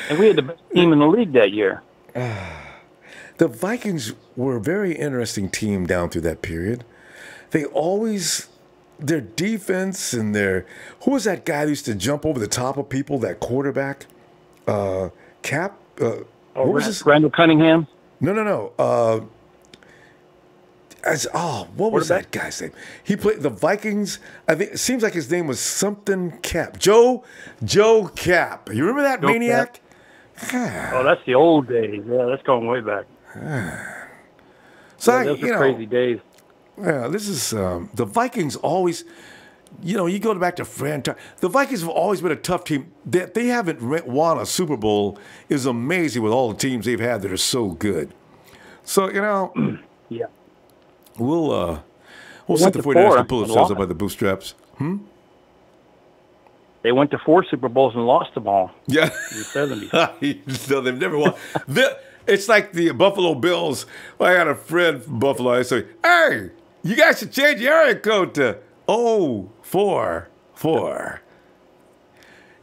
And we had the best team in the league that year.
The Vikings were a very interesting team down through that period. They always, their defense and who was that guy that used to jump over the top of people, that quarterback? Cap? What was his?
Randall Cunningham?
No. What was that guy's name? He played the Vikings. I think it seems like his name was something Cap. Joe Cap. You remember that maniac?
Oh, that's the old days. Yeah, that's going way back.
So
those are crazy days.
Yeah, this is the Vikings always. You know, you go back to franchise. The Vikings have always been a tough team. They haven't won a Super Bowl is amazing with all the teams they've had that are so good. So, you know,
yeah,
we'll set the 49ers to pull themselves up by the bootstraps.
They went to 4 Super Bowls and lost them all.
Yeah.
In the 70s.
So they've never won. It's like the Buffalo Bills. I got a friend from Buffalo. I say, hey, you guys should change your area code to 044.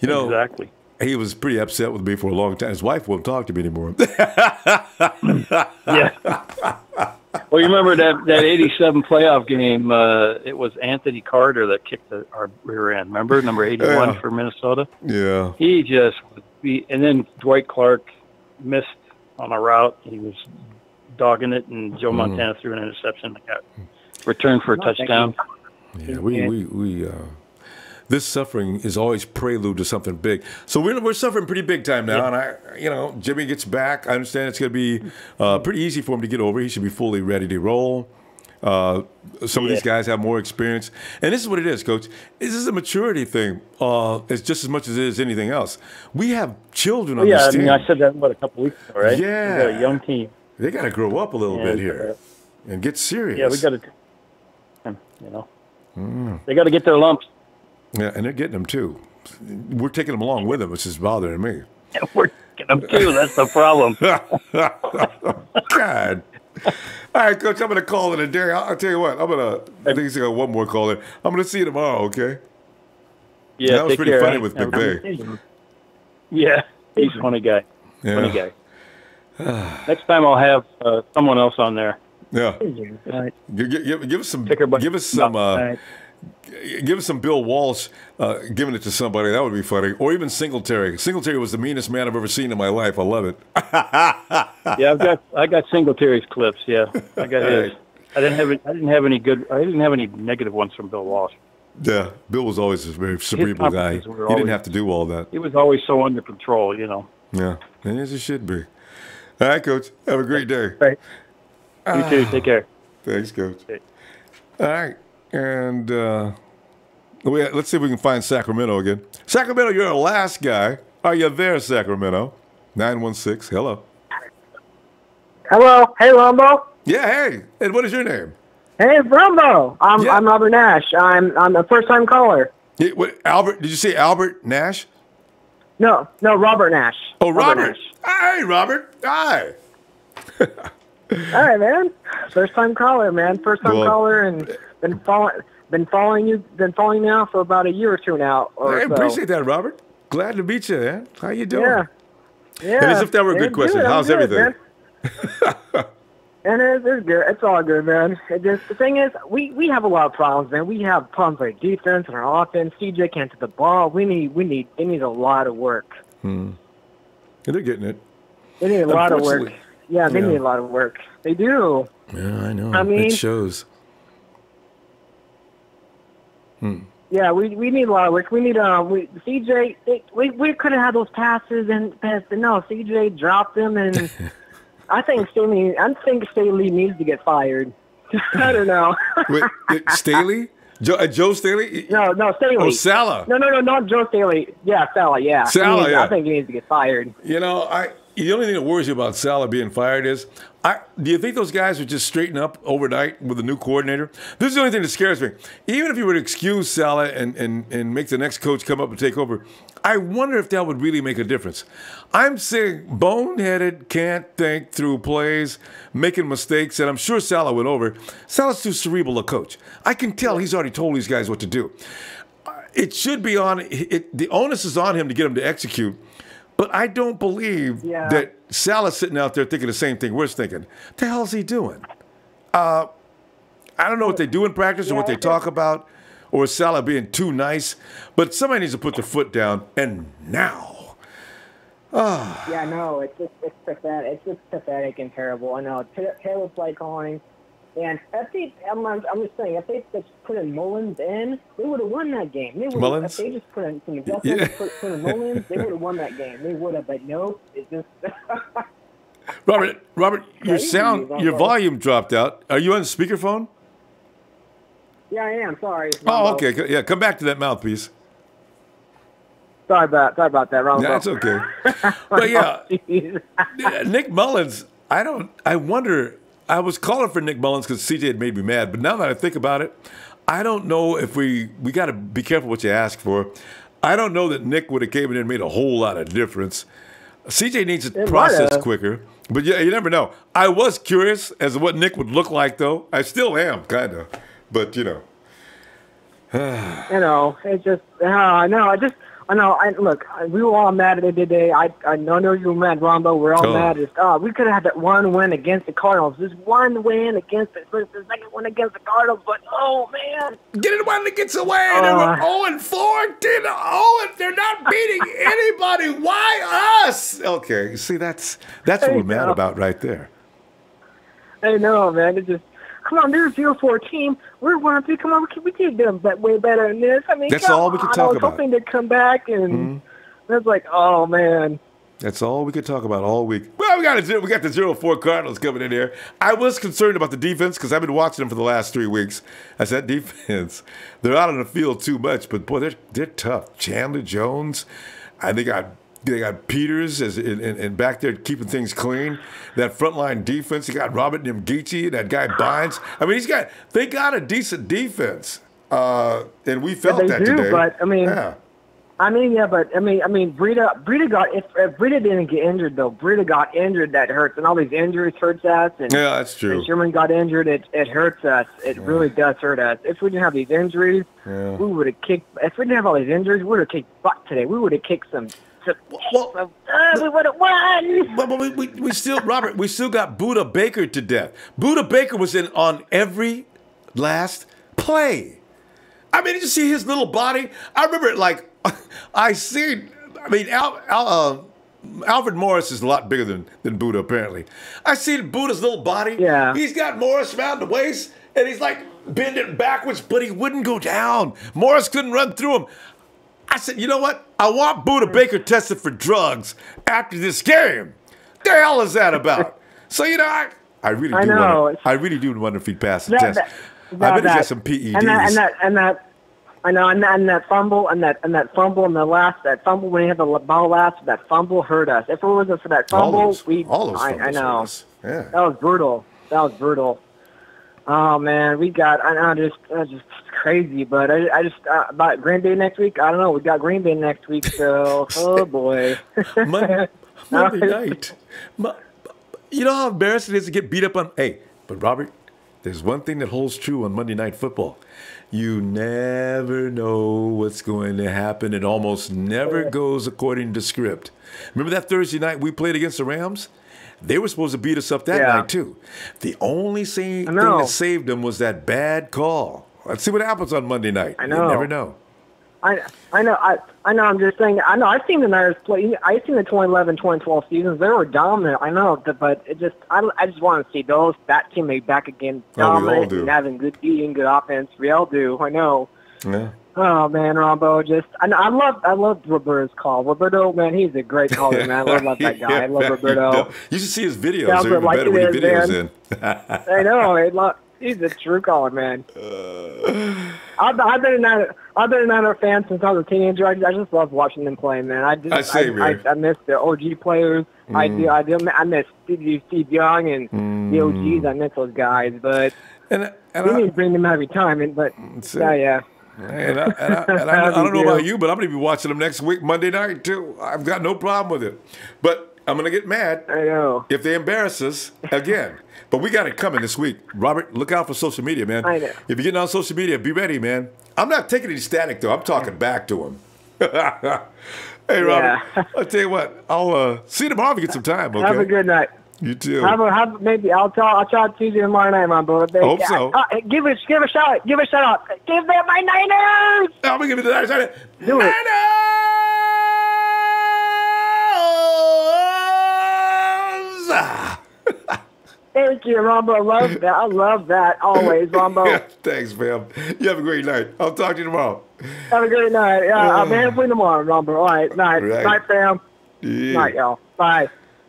You know,
exactly.
He was pretty upset with me for a long time. His wife won't talk to me anymore.
Yeah. Well, you remember that 87 playoff game, it was Anthony Carter that kicked our rear end. Remember? Number 81 for Minnesota?
Yeah.
He just and then Dwight Clark missed on a route. He was dogging it, and Joe Montana threw an interception that got returned for a touchdown.
Yeah, we this suffering is always prelude to something big. So we're suffering pretty big time now, and Jimmy gets back. I understand it's going to be pretty easy for him to get over. He should be fully ready to roll. Some of these guys have more experience. And this is what it is, Coach. This is a maturity thing. It's just as much as it is anything else. We have children on this team.
I said that, a couple weeks ago, right?
Yeah.
We got a young team.
They got to grow up a little bit here and get serious.
Yeah, we got to, they got to get their lumps.
Yeah, and they're getting them, too. We're taking them along with them, which is bothering me.
We're getting them, too. That's the problem.
God. All right, Coach, I'm going to call it a day. I'll tell you what. I think he's got one more call in. I'm going to see you tomorrow, okay?
Yeah,
that was pretty funny with McVay.
Yeah, he's a funny guy. Funny guy. Next time I'll have someone else on there.
Yeah. Give us some. Give us some Bill Walsh giving it to somebody. That would be funny. Or even Singletary. Singletary was the meanest man I've ever seen in my life. I love it.
Yeah, I got Singletary's clips. Yeah, I got his. I didn't have any negative ones from Bill Walsh.
Yeah, Bill was always a very cerebral guy. He didn't have to do all that.
He was always so under control,
Yeah, and as it should be. All right, Coach. Have a great day.
Right. You too. Take care.
Thanks, Coach. Okay. All right. And let's see if we can find Sacramento again. Sacramento, you're our last guy. Are you there, Sacramento? 916. Hello.
Hello. Hey, Ronbo.
Yeah, hey. And what is your name?
Hey, Ronbo. I'm Robert Nash. I'm a first-time caller.
Yeah, Albert? Did you say Albert Nash?
No, Robert Nash.
Oh, Robert. Hi, Robert. Hi.
All right, man. First-time caller, man. First-time caller, and been following you now for about a year or two now.
I appreciate that, Robert. Glad to meet you, man. How you doing?
Yeah.
And as if that were a good question, how's everything?
And it's good. It's all good, man. The thing is, we have a lot of problems, man. We have problems with our defense and our offense. CJ can't hit the ball. They need a lot of work.
And they're getting it.
They need a lot of work. Yeah, they need a lot of work. They do.
Yeah, I know.
I mean,
it shows.
Yeah, we need a lot of work. We need CJ. We could have had those passes, but no, CJ dropped them, and I think Staley needs to get fired. I don't know.
Wait, Staley? Joe Staley?
No, Staley.
Oh, Salah.
No, not Joe Staley. Yeah, Salah. Yeah.
Salah.
I think he needs to get fired.
The only thing that worries you about Salah being fired is, do you think those guys would just straighten up overnight with a new coordinator? This is the only thing that scares me. Even if you were to excuse Salah and make the next coach come up and take over, I wonder if that would really make a difference. I'm saying boneheaded, can't think through plays, making mistakes, and I'm sure Salah went over. Salah's too cerebral a coach. I can tell he's already told these guys what to do. It should be the onus is on him to get them to execute. But I don't believe that Salah's sitting out there thinking the same thing we're thinking. What the hell is he doing? I don't know what they do in practice or what they talk about, or Salah being too nice. But somebody needs to put their foot down, and now.
Yeah, no, it's pathetic. It's just pathetic and terrible. I know. Terrible play calling. And I'm just saying, if they just put in Mullins in, they would have won that game. If they just put in some adjustments, put in Mullins, they would have won that game. They would have, but no, it just.
Robert, your volume dropped out. Are you on speakerphone?
Yeah, I am. Sorry.
Oh, okay. Yeah, come back to that mouthpiece.
Sorry about that, Ronbo.
That's okay. But yeah, Nick Mullins. I wonder. I was calling for Nick Mullins because CJ had made me mad. But now that I think about it, I don't know if we got to be careful what you ask for. I don't know that Nick would have came in and made a whole lot of difference. CJ needs to process quicker. But yeah, you never know. I was curious as to what Nick would look like, though. I still am, kind of. But,
it's just, look, we were all mad at it today. I know you were mad, Ronbo. We're all mad. We could have had that one win against the Cardinals. Just one win against the second one against the Cardinals. But, oh, man.
Get it one that gets away. They were 0-4. They're not beating anybody. Why us? Okay, see, that's what we're mad about right there.
I know, man. It just, come on, they're a 0-4 team. We're 1-3. Come on, we can do them way better than this. I mean,
that's all we can talk about.
I was hoping to come back, and it's like, oh, man.
That's all we could talk about all week. Well, we got the 0-4 Cardinals coming in here. I was concerned about the defense because I've been watching them for the last 3 weeks. I said defense, they're out on the field too much, but boy, they're tough. Chandler Jones, they got Peters and back there keeping things clean. That frontline defense, you got Robert Nimgichi, that guy Bynes. I mean, they got a decent defense, and we felt that today.
But I mean.
Yeah.
Breida got if Breida didn't get injured though. Breida got injured, that hurts, and all these injuries hurts us. And,
yeah, that's true.
And Sherman got injured, it hurts us. It really does hurt us. If we didn't have these injuries, we would have kicked. If we didn't have all these injuries, we would have kicked butt today. We would have kicked some. We would have won.
But we still, Robert, we still got Buda Baker to death. Buda Baker was in on every last play. I mean, did you see his little body? I remember it like. Alfred Morris is a lot bigger than Buddha, apparently. I seen Buddha's little body.
Yeah.
He's got Morris around the waist, and he's like bending backwards, but he wouldn't go down. Morris couldn't run through him. I said, you know what? I want Buda Baker tested for drugs after this game. The hell is that about? So, you know, I really do wonder if he'd pass the test. I bet he got some PEDs.
And that fumble and that fumble in the last, that fumble when he had the ball last, that fumble hurt us. If it wasn't for that fumble, I know.
Yeah.
That was brutal. Oh man, just crazy. But I just about Green Bay next week. I don't know. We got Green Bay next week, so oh boy.
Monday night. You know how embarrassing it is to get beat up on. Hey, but Robert, there's one thing that holds true on Monday Night Football. You never know what's going to happen. It almost never goes according to script. Remember that Thursday night we played against the Rams? They were supposed to beat us up that night, too. The only thing that saved them was that bad call. Let's see what happens on Monday night.
I know.
You never know.
I know. I'm just saying. I know. I've seen the Niners play. I've seen the 2011, 2012 seasons. They were dominant. I know, but it just. I just want to see that team back again, dominant and having good offense. We all do. I know.
Yeah.
Oh man, Ronbo, I love Roberto's call. Roberto, man, he's a great caller, man. I love that guy. I love Roberto.
You should see his videos. They're even better when he videos in.
I know. He's a true caller, man. I've been a Niner fan since I was a teenager. I just love watching them play, man. I miss the OG players. I miss Steve Young and the OGs. I miss those guys, but we need to bring them every time. And I
don't know about you, but I'm going to be watching them next week, Monday night too. I've got no problem with it, but I'm going to get mad if they embarrass us again. But we got it coming this week. Robert, look out for social media, man.
I know.
If you're getting on social media, be ready, man. I'm not taking any static, though. I'm talking back to him. Hey, Robert, I'll tell you what. I'll see you tomorrow if you get some time, okay?
Have a good night.
You too.
Maybe I'll try to see you tomorrow night, my boy.
Hope so.
Give a shout out. Give them my Niners.
I'm going to give you the Niners.
Do it. Thank you, Ronbo. I love that always, Ronbo.
Yeah, thanks, fam. You have a great night. I'll talk to you tomorrow.
Have a great night. I'll be halfway tomorrow, Ronbo. All right, night.
Right.
Night, fam.
Yeah.
Night, y'all. Bye.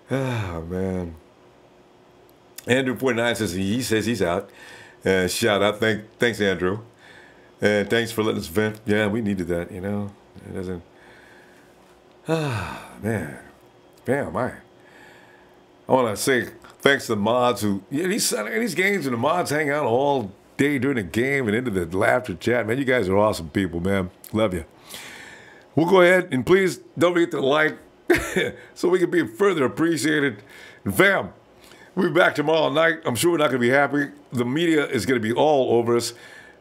Oh, man. Andrew 49 says he's out. Shout out. Thanks, Andrew. And thanks for letting us vent. Yeah, we needed that, you know. It doesn't. Man. Damn, I want to say thanks to the mods who, these games and the mods hang out all day during the game and into the laughter chat. Man, you guys are awesome people, man. Love you. We'll go ahead and please don't forget to like so we can be further appreciated. And fam, we'll be back tomorrow night. I'm sure we're not going to be happy. The media is going to be all over us.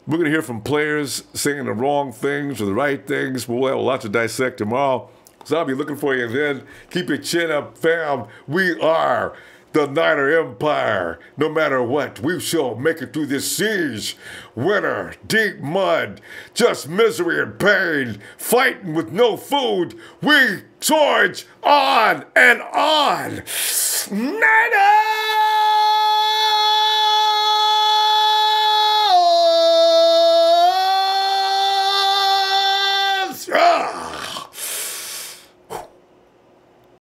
We're going to hear from players saying the wrong things or the right things. We'll have a lot to dissect tomorrow. So I'll be looking for you then. Keep your chin up, fam. We are the Niner Empire. No matter what, we shall make it through this siege. Winter, deep mud, just misery and pain, fighting with no food. We charge on and on. Niner!